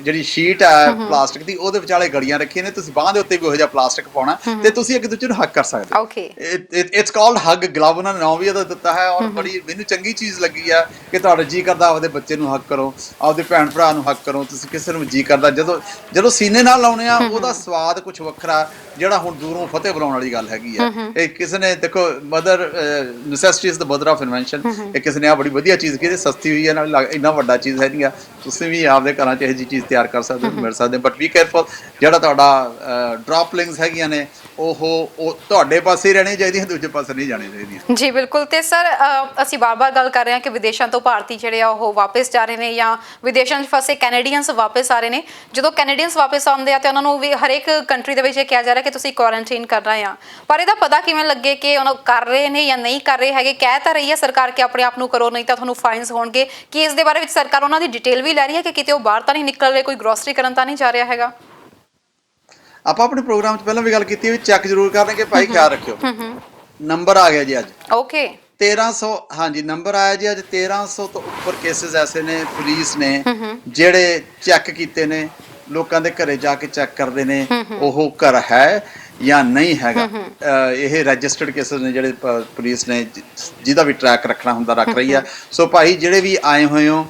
ਜਿਹੜੀ ਸ਼ੀਟ ਹੈ ਪਲਾਸਟਿਕ ਦੀ, ਉਹਦੇ ਵਿਚਾਲੇ ਗੜੀਆਂ ਰੱਖੀਆਂ ਨੇ। ਤੁਸੀਂ ਬਾਂਹ ਦੇ ਉੱਤੇ ਵੀ ਉਹੋ ਜਿਹਾ ਪਲਾਸਟਿਕ ਪਾਉਣਾ ਤੇ ਤੁਸੀਂ ਇੱਕ ਦੂਜੇ ਨੂੰ ਹੱਗ ਕਰ ਸਕਦੇ ਹੋ। ਇਟਸ ਕਾਲਡ ਹੱਗ ਗਲਵ, ਉਹਨਾਂ ਨੇ ਨਾਮ ਵੀ ਇਹਦਾ ਦਿੱਤਾ ਹੈ। ਔਰ ਬੜੀ ਮੈਨੂੰ ਚੰਗੀ ਚੀਜ਼ ਲੱਗੀ ਆ ਕਿ ਤੁਹਾਡਾ ਜੀ ਕਰਦਾ ਆਪਦੇ ਬੱਚੇ ਨੂੰ ਹੱਗ ਕਰੋ, ਆਪਦੇ ਭੈਣ ਭਰਾ ਨੂੰ ਹੱਗ ਕਰੋ। ਤੁਸੀਂ ਕਿਸੇ ਨੂੰ ਜੀ ਕਰਦਾ ਜਦੋਂ ਸੀਨੇ ਨਾਲ ਲਾਉਣੇ ਆ, ਉਹਦਾ ਸਵਾਦ ਕੁਝ ਵੱਖਰਾ, ਜਿਹੜਾ ਹੁਣ ਦੂਰੋਂ ਫਤਿਹ ਬੁਲਾਉਣ ਵਾਲੀ ਗੱਲ ਹੈਗੀ ਆ। ਇਹ ਕਿਸੇ ਨੇ, ਦੇਖੋ mother necessity is the mother of invention. ਇਹ ਕਿਸੇ ਨੇ ਆ ਬੜੀ ਵਧੀਆ ਚੀਜ਼ ਕੀਤੀ, ਸਸਤੀ ਹੋਈ ਹੈ, ਨਾਲ ਇੰਨਾ ਵੱਡਾ ਚੀਜ਼ ਹੈ ਨਹੀਂ ਆ। ਤੁਸੀਂ ਵੀ ਆਪਦੇ ਘਰਾਂ 'ਚ ਇਹੋ ਜਿਹੀ ਚੀਜ਼ ਤਿਆਰ ਕਰ ਸਕਦੇ ਹੋ, ਮਿਲ ਸਕਦੇ। ਬਟ ਬੀ ਕੇਅਰਫੁਲ, ਜਿਹੜਾ ਤੁਹਾਡਾ ਡ੍ਰੌਪਲਿੰਗਸ ਹੈਗੀਆਂ ਨੇ ਉਹ ਤੁਹਾਡੇ ਪਾਸੇ ਹੀ ਰਹਿਣੀਆਂ ਚਾਹੀਦੀਆਂ, ਦੂਜੇ ਪਾਸੇ ਨਹੀਂ ਜਾਣੀਆਂ ਚਾਹੀਦੀਆਂ। ਜੀ ਬਿਲਕੁਲ। ਤੇ ਸਰ ਅਸੀਂ ਬਾਰ-ਬਾਰ ਗੱਲ ਕਰ ਰਹੇ ਹਾਂ ਕਿ ਵਿਦੇਸ਼ਾਂ ਤੋਂ ਭਾਰਤੀ ਜਿਹੜੇ ਆ ਉਹ ਵਾਪਸ ਜਾ ਰਹੇ ਨੇ, ਜਾਂ ਵਿਦੇਸ਼ਾਂ 'ਚ ਫਸੇ ਕੈਨੇਡੀਅਨਸ ਵਾਪਸ ਆ ਰਹੇ ਨੇ। ਜਦੋਂ ਕੈਨੇਡੀਅਨਸ ਵਾਪਸ ਆਉਂਦੇ ਆ ਤੇ ਉਹਨਾਂ ਨੂੰ ਵੀ ਹਰੇਕ ਕੰਟਰੀ ਦੇ ਵਿੱਚ ਇਹ ਕਿਹਾ ਜਾ ਰਿਹਾ ਕਿ ਤੁਸੀਂ ਕੁਆਰੰਟਾਈਨ ਕਰਨਾ ਆ, ਪਰ ਇਹਦਾ ਪਤਾ ਕਿਵੇਂ ਲੱਗੇ ਕਿ ਉਹ ਕਰ ਰਹੇ ਨੇ ਜਾਂ ਨਹੀਂ ਕਰ ਰਹੇ ਹੈਗੇ? ਕਹਿ ਤਾਂ ਰਹੀ ਹੈ ਸਰਕਾਰ ਕਿ ਆਪਣੇ ਆਪ ਨੂੰ ਕਰੋ ਨਹੀਂ ਤਾਂ ਤੁਹਾਨੂੰ ਫਾਈਨਸ ਹੋਣਗੇ, ਕਿ ਇਸ ਦੇ ਬਾਰੇ ਵਿੱਚ ਸਰਕਾਰ ਉਹਨਾਂ ਦੀ ਡਿਟੇਲ ਵੀ ਲੈ ਰਹੀ ਹੈ ਕਿ ਕਿਤੇ ਉਹ ਬਾਹਰ ਤਾਂ ਨਹੀਂ ਨਿਕਲ ਰਹੇ, ਕੋਈ ਗਰੋਸਰੀ ਕਰਨ ਤਾਂ ਨਹੀਂ ਜਾ ਰਿਹਾ ਹੈਗਾ? ਆਪਾਂ ਆਪਣੇ ਪ੍ਰੋਗਰਾਮ 'ਚ ਪਹਿਲਾਂ ਵੀ ਗੱਲ ਕੀਤੀ ਵੀ ਚੈੱਕ ਜ਼ਰੂਰ ਕਰਨਗੇ ਭਾਈ, ਖਿਆਲ ਰੱਖਿਓ। ਨੰਬਰ ਆ ਗਿਆ ਜੀ ਅੱਜ ਓਕੇ 1300, ਹਾਂਜੀ ਨੰਬਰ ਆਇਆ ਜੀ ਅੱਜ 1300 ਤੋਂ ਉੱਪਰ ਕੇਸਿਸ ਐਸੇ ਨੇ ਪੁਲਿਸ ਨੇ ਜਿਹੜੇ ਚੈੱਕ ਕੀਤੇ ਨੇ, ਲੋਕਾਂ ਦੇ ਘਰੇ ਜਾ ਕੇ ਚੈੱਕ ਕਰਦੇ ਨੇ ਉਹ ਘਰ ਹੈ ਜਾਂ ਨਹੀਂ ਹੈਗਾ। ਇਹ ਰਜਿਸਟਰਡ ਕੇਸਿਸ ਨੇ ਜਿਹੜੇ ਪੁਲਿਸ ਨੇ ਜਿਹਦਾ ਵੀ ਟਰੈਕ ਰੱਖਣਾ ਹੁੰਦਾ ਰੱਖ ਰਹੀ ਆ। ਸੋ ਭਾਈ ਜਿਹੜੇ ਵੀ ਆਏ ਹੋਏ ਹੋ,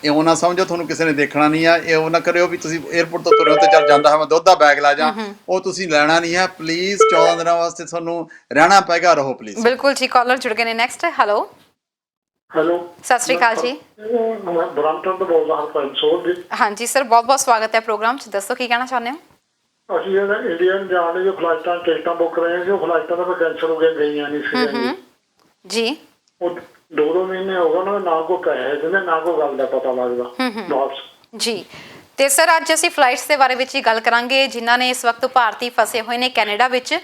ਇਹ ਉਹ ਨਾ ਸਮਝੋ ਤੁਹਾਨੂੰ ਕਿਸੇ ਨੇ ਦੇਖਣਾ ਨਹੀਂ ਆ, ਇਹ ਉਹ ਨਾ ਕਰਿਓ ਵੀ ਤੁਸੀਂ 에ਅਰਪੋਰਟ ਤੋਂ ਤੁਰੇ ਤੇ ਚੱਲ ਜਾਂਦਾ ਹੈ ਮੈਂ ਦੁੱਧ ਦਾ ਬੈਗ ਲੈ ਜਾ, ਉਹ ਤੁਸੀਂ ਲੈਣਾ ਨਹੀਂ ਹੈ ਪਲੀਜ਼। 14 ਦਿਨਾਂ ਵਾਸਤੇ ਤੁਹਾਨੂੰ ਰਹਿਣਾ ਪਏਗਾ, ਰਹੋ ਪਲੀਜ਼। ਬਿਲਕੁਲ ਜੀ, ਕਾਲਰ ਜੁੜ ਗਏ ਨੇ। ਨੈਕਸਟ ਹੈ, ਹੈਲੋ ਹੈਲੋ, ਸਤਿ ਸ਼੍ਰੀ ਅਕਾਲ ਜੀ। ਮੈਂ ਬ੍ਰਾਂਟਨ ਤੋਂ ਬੋਲਦਾ ਹਾਂ, ਪੰਸੋਰ ਜੀ। ਹਾਂਜੀ ਸਰ, ਬਹੁਤ ਬਹੁਤ ਸਵਾਗਤ ਹੈ ਪ੍ਰੋਗਰਾਮ 'ਚ, ਦੱਸੋ ਕੀ ਕਹਿਣਾ ਚਾਹੁੰਦੇ ਹੋ? ਅਸੀਂ ਇੰਡੀਅਨ ਜਾਣ ਲਈ ਜੋ ਫਲਾਈਟਾਂ ਟਿਕਟਾਂ ਬੁੱਕ ਰਹੇ ਹਾਂ, ਜੋ ਫਲਾਈਟਾਂ ਤਾਂ ਕੈਂਸਲ ਹੋ ਗਈਆਂ ਨਹੀਂ ਸੀ ਜੀ। ਉਹ 2 ਮਹੀਨੇ ਹੋ ਗਏ ਨਾ ਕੋਈ ਪੈਸੇ ਦਿੰਦੇ ਨਾ ਕੋਈ ਗੱਲ ਦਾ ਪਤਾ ਲੱਗਦਾ ਵਾਪਸ ਜੀ। ਤੇ ਸਰ ਅੱਜ ਅਸੀਂ ਫਲਾਈਟਸ ਦੇ ਬਾਰੇ ਵਿੱਚ ਹੀ ਗੱਲ ਕਰਾਂਗੇ ਜਿਨ੍ਹਾਂ ਨੇ ਇਸ ਵਕਤ ਭਾਰਤੀ ਫਸੇ ਹੋਏ ਨੇ ਕੈਨੇਡਾ ਵਿੱਚ,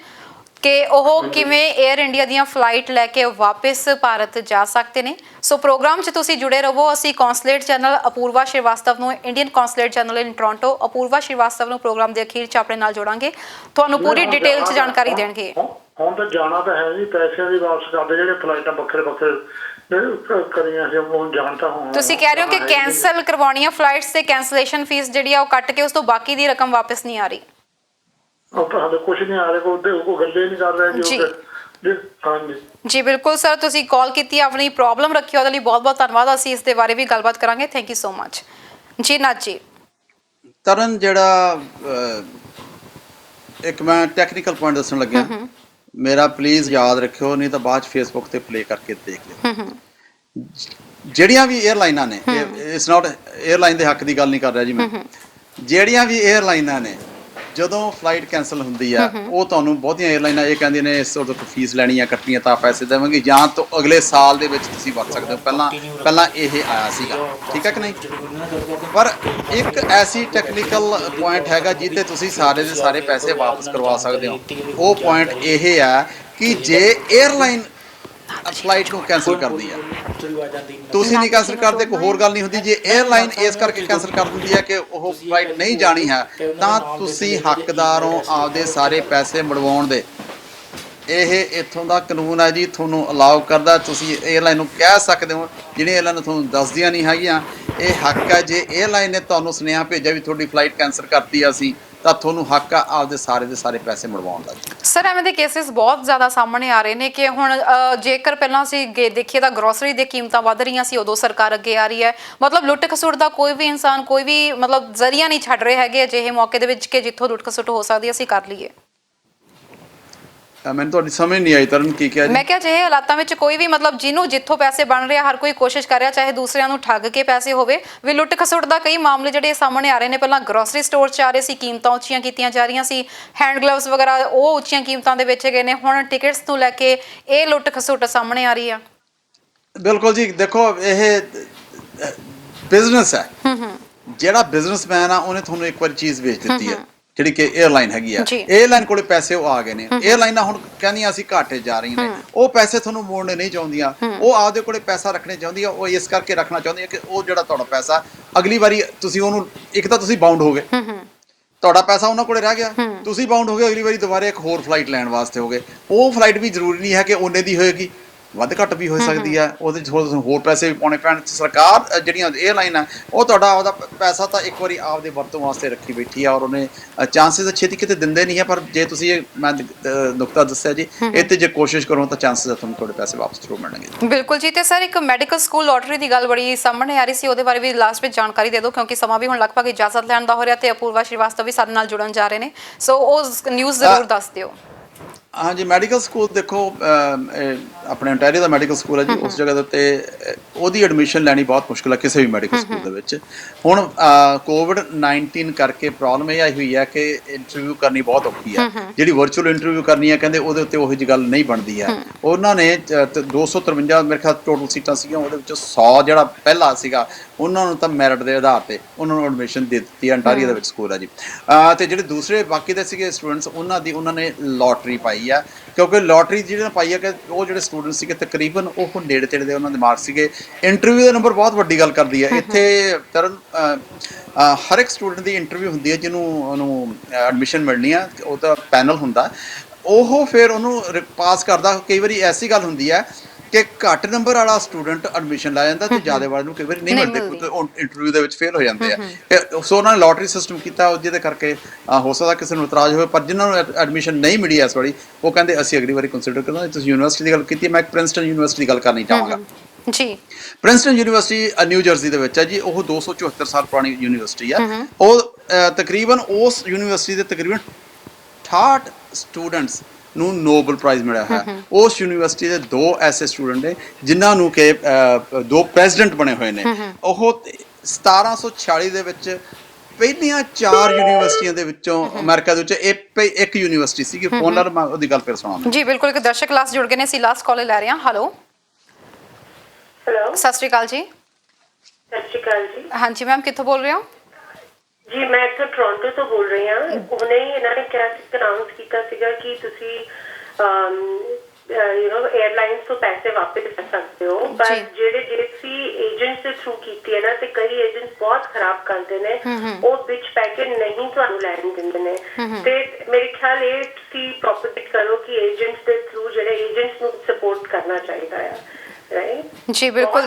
ਕਿ ਉਹ ਕਿਵੇਂ 에ਅਰ ਇੰਡੀਆ ਦੀਆਂ ਫਲਾਈਟ ਲੈ ਕੇ ਵਾਪਸ ਭਾਰਤ ਜਾ ਸਕਦੇ ਨੇ। ਸੋ ਪ੍ਰੋਗਰਾਮ 'ਚ ਤੁਸੀਂ ਜੁੜੇ ਰਹੋ। ਅਸੀਂ ਕੌਂਸਲੇਟ ਜਨਰਲ ਅਪੂਰਵਾ ਸ਼੍ਰੀਵਾਸਤਵ ਨੂੰ, ਇੰਡੀਅਨ ਕੌਂਸਲੇਟ ਜਨਰਲ ਇਨ ਟੋਰਾਂਟੋ ਅਪੂਰਵਾ ਸ਼੍ਰੀਵਾਸਤਵ ਨੂੰ ਪ੍ਰੋਗਰਾਮ ਦੇ ਅਖੀਰ 'ਚ ਆਪਣੇ ਨਾਲ ਜੋੜਾਂਗੇ, ਤੁਹਾਨੂੰ ਪੂਰੀ ਡਿਟੇਲ 'ਚ ਜਾਣਕਾਰੀ ਦੇਣਗੇ। ਹੁਣ ਤਾਂ ਜਾਣਾ ਤਾਂ ਹੈ ਜੀ, ਪੈਸਿਆਂ ਦੀ ਵਾਪਸ ਕਰਦੇ ਜਿਹੜੇ ਫਲਾਈਟਾਂ ਵੱਖਰੇ ਕਰੀਆਂ ਸੀ ਉਹ ਜਾਣ ਤਾਂ ਹੁਣ ਤੁਸੀਂ ਕਹਿ ਰਹੇ ਹੋ ਕਿ ਕੈਂਸਲ ਕਰਵਾਉਣੀਆਂ ਫਲਾਈਟਸ ਤੇ ਕੈਂਸਲੇਸ਼ਨ ਫੀਸ ਜਿਹੜੀ ਆ ਉਹ ਕੱਟ ਕੇ ਉਸ ਤੋਂ ਬਾਕੀ ਦੀ ਰਕਮ ਵਾਪਸ ਨਹੀਂ ਆ ਰਹੀ? ਉਹ ਤਾਂ ਹਾਲੇ ਕੁਝ ਨਹੀਂ ਆ ਰਿਹਾ, ਕੋਈ ਗੱਲੇ ਨਹੀਂ ਕਰ ਰਿਹਾ ਜੀ। ਹਾਂਜੀ ਜੀ ਬਿਲਕੁਲ ਸਰ, ਤੁਸੀਂ ਕਾਲ ਕੀਤੀ, ਆਪਣੀ ਪ੍ਰੋਬਲਮ ਰੱਖੀ, ਉਹਦੇ ਲਈ ਬਹੁਤ ਬਹੁਤ ਧੰਨਵਾਦ। ਅਸੀਂ ਇਸ ਦੇ ਬਾਰੇ ਵੀ ਗੱਲਬਾਤ ਕਰਾਂਗੇ। ਥੈਂਕ ਯੂ ਸੋ ਮਚ ਜੀ। ਨਾਥ ਜੀ, ਤਰਨ ਜਿਹੜਾ ਇੱਕ ਮੈਂ ਟੈਕਨੀਕਲ ਪੁਆਇੰਟ ਦੱਸਣ ਲੱਗਿਆ, ਮੇਰਾ ਪਲੀਜ਼ ਯਾਦ ਰੱਖਿਓ, ਨਹੀਂ ਤਾਂ ਬਾਅਦ ਚ ਫੇਸਬੁੱਕ ਤੇ ਪਲੇ ਕਰਕੇ ਦੇਖ ਲਿਓ। ਜਿਹੜੀਆਂ ਵੀ 에ਅਰਲਾਈਨਾਂ ਨੇ, ਇਟਸ ਨਾਟ 에ਅਰਲਾਈਨ ਦੇ ਹੱਕ ਦੀ ਗੱਲ ਨਹੀਂ ਕਰ ਰਿਹਾ ਜੀ ਮੈਂ, ਜਿਹੜੀਆਂ ਵੀ 에ਅਰਲਾਈਨਾਂ ਨੇ ਜਦੋਂ ਫਲਾਈਟ ਕੈਂਸਲ ਹੁੰਦੀ ਆ, ਉਹ ਤੁਹਾਨੂੰ ਬਹੁਤੀਆਂ 에ਅਰਲਾਈਨਾਂ ਇਹ ਕਹਿੰਦੀਆਂ ਨੇ ਇਸ ਤੋਂ ਫੀਸ ਲੈਣੀ ਆ, ਕੱਟਣੀਆਂ ਤਾਂ ਪੈਸੇ ਦੇਵਾਂਗੇ, ਜਾਂ ਤਾਂ ਅਗਲੇ ਸਾਲ ਦੇ ਵਿੱਚ ਤੁਸੀਂ ਵਰਤ ਸਕਦੇ ਹੋ। ਪਹਿਲਾਂ ਇਹ ਆਇਆ ਸੀਗਾ, ਠੀਕ ਹੈ ਕਿ ਨਹੀਂ? ਪਰ ਇੱਕ ਐਸੀ ਟੈਕਨੀਕਲ ਪੁਆਇੰਟ ਹੈਗਾ ਜਿਹਦੇ ਤੁਸੀਂ ਸਾਰੇ ਦੇ ਸਾਰੇ ਪੈਸੇ ਵਾਪਸ ਕਰਵਾ ਸਕਦੇ ਹੋ। ਉਹ ਪੁਆਇੰਟ ਇਹ ਆ ਕਿ ਜੇ 에ਅਰਲਾਈਨ ਫਲਾਈਟ ਨੂੰ ਕੈਂਸਲ ਕਰਦੀ ਆ, ਤੁਸੀਂ ਨਹੀਂ ਕੈਂਸਲ ਕਰਦੇ, ਕੋਈ ਹੋਰ ਗੱਲ ਨਹੀਂ ਹੁੰਦੀ। ਜੇ 에ਅਰਲਾਈਨ ਇਸ ਕਰਕੇ ਕੈਂਸਲ ਕਰ ਦਿੰਦੀ ਹੈ ਕਿ ਉਹ ਫਲਾਈਟ ਨਹੀਂ ਜਾਣੀ ਹੈ, ਤਾਂ ਤੁਸੀਂ ਹੱਕਦਾਰ ਹੋ ਆਪਦੇ ਸਾਰੇ ਪੈਸੇ ਮੁੜਵਾਉਣ ਦੇ। ਇਹ ਇੱਥੋਂ ਦਾ ਕਾਨੂੰਨ ਹੈ ਜੀ, ਤੁਹਾਨੂੰ ਅਲਾਉ ਕਰਦਾ। ਤੁਸੀਂ 에ਅਰਲਾਈਨ ਨੂੰ ਕਹਿ ਸਕਦੇ ਹੋ, ਜਿਹੜੀਆਂ 에ਅਰਲਾਈਨ ਤੁਹਾਨੂੰ ਦੱਸਦੀਆਂ ਨਹੀਂ ਹੈਗੀਆਂ, ਇਹ ਹੱਕ ਹੈ। ਜੇ 에ਅਰਲਾਈਨ ਨੇ ਤੁਹਾਨੂੰ ਸੁਨੇਹਾ ਭੇਜਿਆ ਵੀ ਤੁਹਾਡੀ ਫਲਾਈਟ ਕੈਂਸਲ ਕਰਤੀ ਅਸੀਂ, ਤਾਂ ਤੁਹਾਨੂੰ ਹੱਕ ਆ ਆਪਦੇ ਸਾਰੇ ਦੇ ਸਾਰੇ ਪੈਸੇ ਮੁੜਵਾਉਣ ਦਾ। ਸਰ ਐਵੇਂ ਦੇ ਕੇਸਿਸ ਬਹੁਤ ਜ਼ਿਆਦਾ ਸਾਹਮਣੇ ਆ ਰਹੇ ਨੇ ਕਿ ਹੁਣ ਜੇਕਰ ਪਹਿਲਾਂ ਅਸੀਂ ਦੇਖੀਏ ਤਾਂ ਗਰੋਸਰੀ ਦੀਆਂ ਕੀਮਤਾਂ ਵੱਧ ਰਹੀਆਂ ਸੀ, ਉਦੋਂ ਸਰਕਾਰ ਅੱਗੇ ਆ ਰਹੀ ਹੈ। ਮਤਲਬ ਲੁੱਟ ਖਸੁੱਟ ਦਾ ਕੋਈ ਵੀ ਇਨਸਾਨ, ਕੋਈ ਵੀ ਮਤਲਬ ਜ਼ਰੀਆ ਨਹੀਂ ਛੱਡ ਰਹੇ ਹੈਗੇ ਅਜਿਹੇ ਮੌਕੇ ਦੇ ਵਿੱਚ ਕਿ ਜਿੱਥੋਂ ਲੁੱਟ ਖਸੁੱਟ ਹੋ ਸਕਦੀ ਅਸੀਂ ਕਰ ਲਈਏ। ਮੈਨੂੰ ਤੁਹਾਡੀ ਸਮਝ ਨਹੀਂ ਆਈ ਤਰਨ, ਕੀ ਕਿਹਾ ਜੀ? ਮੈਂ ਕਿਹਾ ਜਿਹੇ ਹਾਲਾਤਾਂ ਵਿੱਚ ਕੋਈ ਵੀ ਮਤਲਬ ਜਿਹਨੂੰ ਜਿੱਥੋਂ ਪੈਸੇ ਬਣ ਰਿਹਾ, ਹਰ ਕੋਈ ਕੋਸ਼ਿਸ਼ ਕਰ ਰਿਹਾ ਚਾਹੇ ਦੂਸਰਿਆਂ ਨੂੰ ਠੱਗ ਕੇ ਪੈਸੇ ਹੋਵੇ, ਵੀ ਲੁੱਟ ਖਸੁੱਟ ਦਾ ਕਈ ਮਾਮਲੇ ਜਿਹੜੇ ਸਾਹਮਣੇ ਆ ਰਹੇ ਨੇ। ਪਹਿਲਾਂ ਗਰੋਸਰੀ ਸਟੋਰ 'ਚ ਆ ਰਹੇ ਸੀ, ਕੀਮਤਾਂ ਉੱਚੀਆਂ ਕੀਤੀਆਂ ਜਾ ਰਹੀਆਂ ਸੀ, ਹੈਂਡ ਗਲਵਸ ਵਗੈਰਾ ਉਹ ਉੱਚੀਆਂ ਕੀਮਤਾਂ ਦੇ ਵੇਚੇ ਗਏ ਨੇ। ਹੁਣ ਟਿਕਟਸ ਨੂੰ ਲੈ ਕੇ ਇਹ ਲੁੱਟ ਖਸੁੱਟ ਸਾਹਮਣੇ ਆ ਰਹੀ ਆ। ਬਿਲਕੁਲ ਜੀ, ਦੇਖੋ ਇਹ ਬਿਜ਼ਨਸ ਹੈ। ਜਿਹੜਾ ਬਿਜ਼ਨਸਮੈਨ ਆ ਉਹਨੇ ਤੁਹਾਨੂੰ ਇੱਕ ਵਾਰ ਚੀਜ਼ ਵੇਚ ਦਿੱਤੀ ਹੈ, ਜਿਹੜੀ ਕਿ 에ਅਰਲਾਈਨ ਹੈਗੀ ਆ। 에ਅਰਲਾਈਨ ਕੋਲੇ ਪੈਸੇ ਉਹ ਆ ਗਏ ਨੇ, 에ਅਰਲਾਈਨਾਂ ਹੁਣ ਕਹਿੰਦੀਆਂ ਅਸੀਂ ਘਾਟੇ ਜਾ ਰਹੀਆਂ ਨੇ, ਉਹ ਪੈਸੇ ਤੁਹਾਨੂੰ ਮੋੜਨੇ ਨਹੀਂ ਚਾਹੁੰਦੀਆਂ, ਉਹ ਆਪਦੇ ਕੋਲੇ ਪੈਸਾ ਰੱਖਣੇ ਚਾਹੁੰਦੀਆਂ। ਉਹ ਇਸ ਕਰਕੇ ਰੱਖਣਾ ਚਾਹੁੰਦੀਆਂ ਕਿ ਉਹ ਜਿਹੜਾ ਤੁਹਾਡਾ ਪੈਸਾ ਅਗਲੀ ਵਾਰੀ ਤੁਸੀਂ ਉਹਨੂੰ, ਇੱਕ ਤਾਂ ਤੁਸੀਂ ਬਾਉਂਡ ਹੋ ਗਏ, ਤੁਹਾਡਾ ਪੈਸਾ ਉਹਨਾਂ ਕੋਲੇ ਰਹਿ ਗਿਆ, ਤੁਸੀਂ ਬਾਉਂਡ ਹੋ ਗਏ, ਅਗਲੀ ਵਾਰੀ ਦੁਬਾਰਾ ਇੱਕ ਹੋਰ ਫਲਾਈਟ ਲੈਣ ਵਾਸਤੇ ਹੋ ਗਏ। ਉਹ ਫਲਾਈਟ ਵੀ ਜ਼ਰੂਰੀ ਨਹੀਂ ਹੈ ਕਿ ਉਹਨੇ ਦੀ ਹੋਏਗੀ, ਵੱਧ ਘੱਟ ਵੀ ਹੋ ਸਕਦੀ ਹੈ, ਉਹਦੇ 'ਚ ਹੋਰ ਪੈਸੇ ਵੀ ਪਾਉਣੇ ਪੈਣ। ਸਰਕਾਰ ਜਿਹੜੀਆਂ 에ਅਰਲਾਈਨ ਆ, ਉਹ ਤੁਹਾਡਾ ਆਪਦਾ ਪੈਸਾ ਤਾਂ ਇੱਕ ਵਾਰੀ ਆਪਦੇ ਵਰਤੋਂ ਵਾਸਤੇ ਰੱਖੀ ਬੈਠੀ ਆ, ਔਰ ਉਹਨੇ ਚਾਂਸਿਸ ਛੇਤੀ ਕਿਤੇ ਦਿੰਦੇ ਨਹੀਂ ਹੈ। ਪਰ ਜੇ ਤੁਸੀਂ ਇਹ ਮੈਂ ਨੁਕਤਾ ਦੱਸਿਆ ਜੀ, ਇਹ 'ਤੇ ਜੇ ਕੋਸ਼ਿਸ਼ ਕਰੋ ਤਾਂ ਚਾਂਸਿਸ ਤੁਹਾਨੂੰ ਤੁਹਾਡੇ ਪੈਸੇ ਵਾਪਸ ਜ਼ਰੂਰ ਮਿਲਣਗੇ। ਬਿਲਕੁਲ ਜੀ। ਤੇ ਸਰ ਇੱਕ ਮੈਡੀਕਲ ਸਕੂਲ ਲੋਟਰੀ ਦੀ ਗੱਲ ਬੜੀ ਸਾਹਮਣੇ ਆ ਰਹੀ ਸੀ, ਉਹਦੇ ਬਾਰੇ ਵੀ ਲਾਸਟ ਵਿੱਚ ਜਾਣਕਾਰੀ ਦੇ ਦਿਓ, ਕਿਉਂਕਿ ਸਮਾਂ ਵੀ ਹੁਣ ਲਗਭਗ ਇਜਾਜ਼ਤ ਲੈਣ ਦਾ ਹੋ ਰਿਹਾ ਤੇ ਅਪੂਰਵਾ ਸ਼੍ਰੀਵਾਸਤਵ ਵੀ ਸਾਡੇ ਨਾਲ ਜੁੜਨ ਜਾ ਰਹੇ ਨੇ। ਸੋ ਉਹ ਨਿਊਜ਼ ਜ਼ਰੂਰ ਦੱਸ ਦਿਓ। ਹਾਂਜੀ ਮੈਡੀਕਲ ਸਕੂਲ ਦੇਖੋ ਆਪਣੇ ontario ਦਾ ਮੈਡੀਕਲ ਸਕੂਲ ਹੈ ਜੀ ਉਸ ਜਗ੍ਹਾ ਦੇ ਉੱਤੇ ਉਹਦੀ ਐਡਮਿਸ਼ਨ ਲੈਣੀ ਬਹੁਤ ਮੁਸ਼ਕਿਲ ਹੈ ਕਿਸੇ ਵੀ ਮੈਡੀਕਲ ਸਕੂਲ ਦੇ ਵਿੱਚ। ਹੁਣ ਕੋਵਿਡ-19 ਕਰਕੇ ਪ੍ਰੋਬਲਮ ਇਹ ਆਈ ਹੋਈ ਹੈ ਕਿ ਇੰਟਰਵਿਊ ਕਰਨੀ ਬਹੁਤ ਔਖੀ ਹੈ। ਜਿਹੜੀ ਵਰਚੁਅਲ ਇੰਟਰਵਿਊ ਕਰਨੀ ਹੈ ਕਹਿੰਦੇ ਉਹਦੇ ਉੱਤੇ ਉਹੀ ਜਿਹੀ ਗੱਲ ਨਹੀਂ ਬਣਦੀ ਹੈ। ਉਹਨਾਂ ਨੇ 253 ਮੇਰੇ ਖਿਆਲ ਟੋਟਲ ਸੀਟਾਂ ਸੀਗੀਆਂ, ਉਹਦੇ ਵਿੱਚੋਂ 100 ਜਿਹੜਾ ਪਹਿਲਾ ਸੀਗਾ ਉਹਨਾਂ ਨੂੰ ਤਾਂ ਮੈਰਿਟ ਦੇ ਆਧਾਰ ਤੇ ਉਹਨਾਂ ਨੂੰ ਐਡਮਿਸ਼ਨ ਦੇ ਦਿੱਤੀ ਹੈ। ontario ਦੇ ਵਿੱਚ ਸਕੂਲ ਹੈ ਜੀ। ਤੇ ਜਿਹੜੇ ਦੂਸਰੇ ਬਾਕੀ ਦੇ ਸੀਗੇ ਸਟੂਡੈਂਟਸ ਉਹਨਾਂ ਨੇ ਲੋਟਰੀ ਪਾਈ ਆ, ਕਿਉਂਕਿ ਲੋਟਰੀ ਜਿਹੜੀ ਪਾਈ ਆ ਕਿ ਉਹ ਜਿਹੜੇ ਸਟੂਡੈਂਟ ਸੀਗੇ ਤਕਰੀਬਨ ਉਹ ਨੇੜੇ ਤੇੜੇ ਦੇ ਉਹਨਾਂ ਦੇ ਮਾਰਕਸ ਸੀਗੇ। ਇੰਟਰਵਿਊ ਦਾ ਨੰਬਰ ਬਹੁਤ ਵੱਡੀ ਗੱਲ ਕਰਦੀ ਹੈ ਇੱਥੇ ਤਰਨ। ਹਰ ਇੱਕ ਸਟੂਡੈਂਟ ਦੀ ਇੰਟਰਵਿਊ ਹੁੰਦੀ ਹੈ ਜਿਹਨੂੰ ਉਹਨੂੰ ਐਡਮਿਸ਼ਨ ਮਿਲਣੀ ਆ, ਉਹਦਾ ਪੈਨਲ ਹੁੰਦਾ, ਉਹ ਫਿਰ ਉਹਨੂੰ ਪਾਸ ਕਰਦਾ। ਕਈ ਵਾਰੀ ਐਸੀ ਗੱਲ ਹੁੰਦੀ ਹੈ ਕਿ ਘੱਟ ਨੰਬਰ ਵਾਲਾ ਸਟੂਡੈਂਟ ਐਡਮਿਸ਼ਨ ਲੈ ਜਾਂਦਾ ਤੇ ਜ਼ਿਆਦਾ ਵਾਲੇ ਨੂੰ ਕਈ ਵਾਰੀ ਨਹੀਂ ਮਿਲਦੇ ਕਿਉਂਕਿ ਇੰਟਰਵਿਊ ਦੇ ਵਿੱਚ ਫੇਲ ਹੋ ਜਾਂਦੇ ਆ। ਸੋ ਉਹਨਾਂ ਨੇ ਲੋਟਰੀ ਸਿਸਟਮ ਕੀਤਾ ਜਿਹਦੇ ਕਰਕੇ ਹੋ ਸਕਦਾ ਕਿਸੇ ਨੂੰ ਇਤਰਾਜ਼ ਹੋਵੇ, ਪਰ ਜਿਨ੍ਹਾਂ ਨੂੰ ਐਡਮਿਸ਼ਨ ਨਹੀਂ ਮਿਲੀ ਇਸ ਵਾਰੀ ਉਹ ਕਹਿੰਦੇ ਅਸੀਂ ਅਗਲੀ ਵਾਰੀ ਕੰਸੀਡਰ ਕਰਾਂਗੇ। ਤੁਸੀਂ ਯੂਨੀਵਰਸਿਟੀ ਦੀ ਗੱਲ ਕੀਤੀ, ਮੈਂ ਇੱਕ ਪ੍ਰਿੰਸਟਨ ਯੂਨੀਵਰਸਿਟੀ ਦੀ ਗੱਲ ਕਰਨੀ ਚਾਹਾਂਗਾ ਜੀ। ਪ੍ਰਿੰਸਟਨ ਯੂਨੀਵਰਸਿਟੀ ਨਿਊ ਜਰਸੀ ਦੇ ਵਿੱਚ ਹੈ ਜੀ। ਉਹ 274 ਸਾਲ ਪੁਰਾਣੀ ਯੂਨੀਵਰਸਿਟੀ ਹੈ। ਉਹ ਤਕਰੀਬਨ ਉਸ ਯੂਨੀਵਰਸਿਟੀ ਦੇ ਤਕਰੀਬਨ 68 ਸਟੂਡੈਂਟਸ ਨੂੰ ਨੋਬਲ ਪ੍ਰਾਈਜ਼ ਮਿਲਿਆ ਹੈ। ਉਸ ਯੂਨੀਵਰਸਿਟੀ ਦੇ 2 ਐਸੇ ਸਟੂਡੈਂਟ ਨੇ ਜਿਨ੍ਹਾਂ ਨੂੰ ਕਿ 2 ਪ੍ਰੈਜ਼ੀਡੈਂਟ ਬਣੇ ਹੋਏ ਨੇ। ਉਹ 1746 ਦੇ ਵਿੱਚ ਪਹਿਲੀਆਂ 4 ਯੂਨੀਵਰਸਿਟੀਆਂ ਦੇ ਵਿੱਚੋਂ ਅਮਰੀਕਾ ਦੇ ਵਿੱਚ ਇੱਕ ਯੂਨੀਵਰਸਿਟੀ ਸੀਗੀ। ਫੋਨਰ ਮੈਂ ਉਹਦੀ ਗੱਲ ਫਿਰ ਸੁਣਾਵਾਂ ਜੀ। ਬਿਲਕੁਲ, ਇੱਕ ਦਰਸ਼ਕ ਕਲਾਸ ਜੁੜ ਗਏ ਨੇ, ਅਸੀਂ ਲਾਸਟ ਕਾਲ ਲੈ ਰਹੇ ਹਾਂ। ਹੈਲੋ ਸਤਿ ਸ਼੍ਰੀ ਅਕਾਲ ਜੀ। ਸਤਿ ਸ਼੍ਰੀ ਅਕਾਲ ਜੀ। ਹਾਂਜੀ ਮੈਮ, ਕਿੱਥੋਂ ਬੋਲ ਰਹੇ ਹੋ? ਜੀ ਮੈਂ ਇੱਥੋਂ ਟੋਰਾਂਟੋ ਤੋਂ ਬੋਲ ਰਹੀ ਹਾਂ। ਹੁਣੇ ਹੀ ਇਹਨਾਂ ਨੇ ਕਿਹਾ ਸੀ, ਅਨਾਉਂਸ ਕੀਤਾ ਸੀਗਾ ਕਿ ਤੁਸੀਂ 에ਅਰਲਾਈਨਸ ਤੋਂ ਪੈਸੇ ਵਾਪਸ ਕਰ ਸਕਦੇ ਹੋ, ਪਰ ਜਿਹੜੇ ਸੀ ਏਜੰਟਸ ਦੇ ਥਰੂ ਕੀਤੀ ਹੈ ਨਾ, ਤੇ ਕਈ ਏਜੰਟਸ ਬਹੁਤ ਖਰਾਬ ਕਰਦੇ ਨੇ, ਉਹ ਵਿੱਚ ਪੈ ਕੇ ਨਹੀਂ ਤੁਹਾਨੂੰ ਲੈਣ ਦਿੰਦੇ ਨੇ। ਤੇ ਮੇਰੇ ਖਿਆਲ ਇਹ ਤੁਸੀਂ ਪ੍ਰੋਪੋਗੇਟ ਕਰੋ ਕਿ ਏਜੰਟਸ ਦੇ ਥਰੂ ਜਿਹੜੇ ਏਜੰਟਸ ਨੂੰ ਸਪੋਰਟ ਕਰਨਾ ਚਾਹੀਦਾ ਹੈ। ਜੀ ਬਿਲਕੁਲ,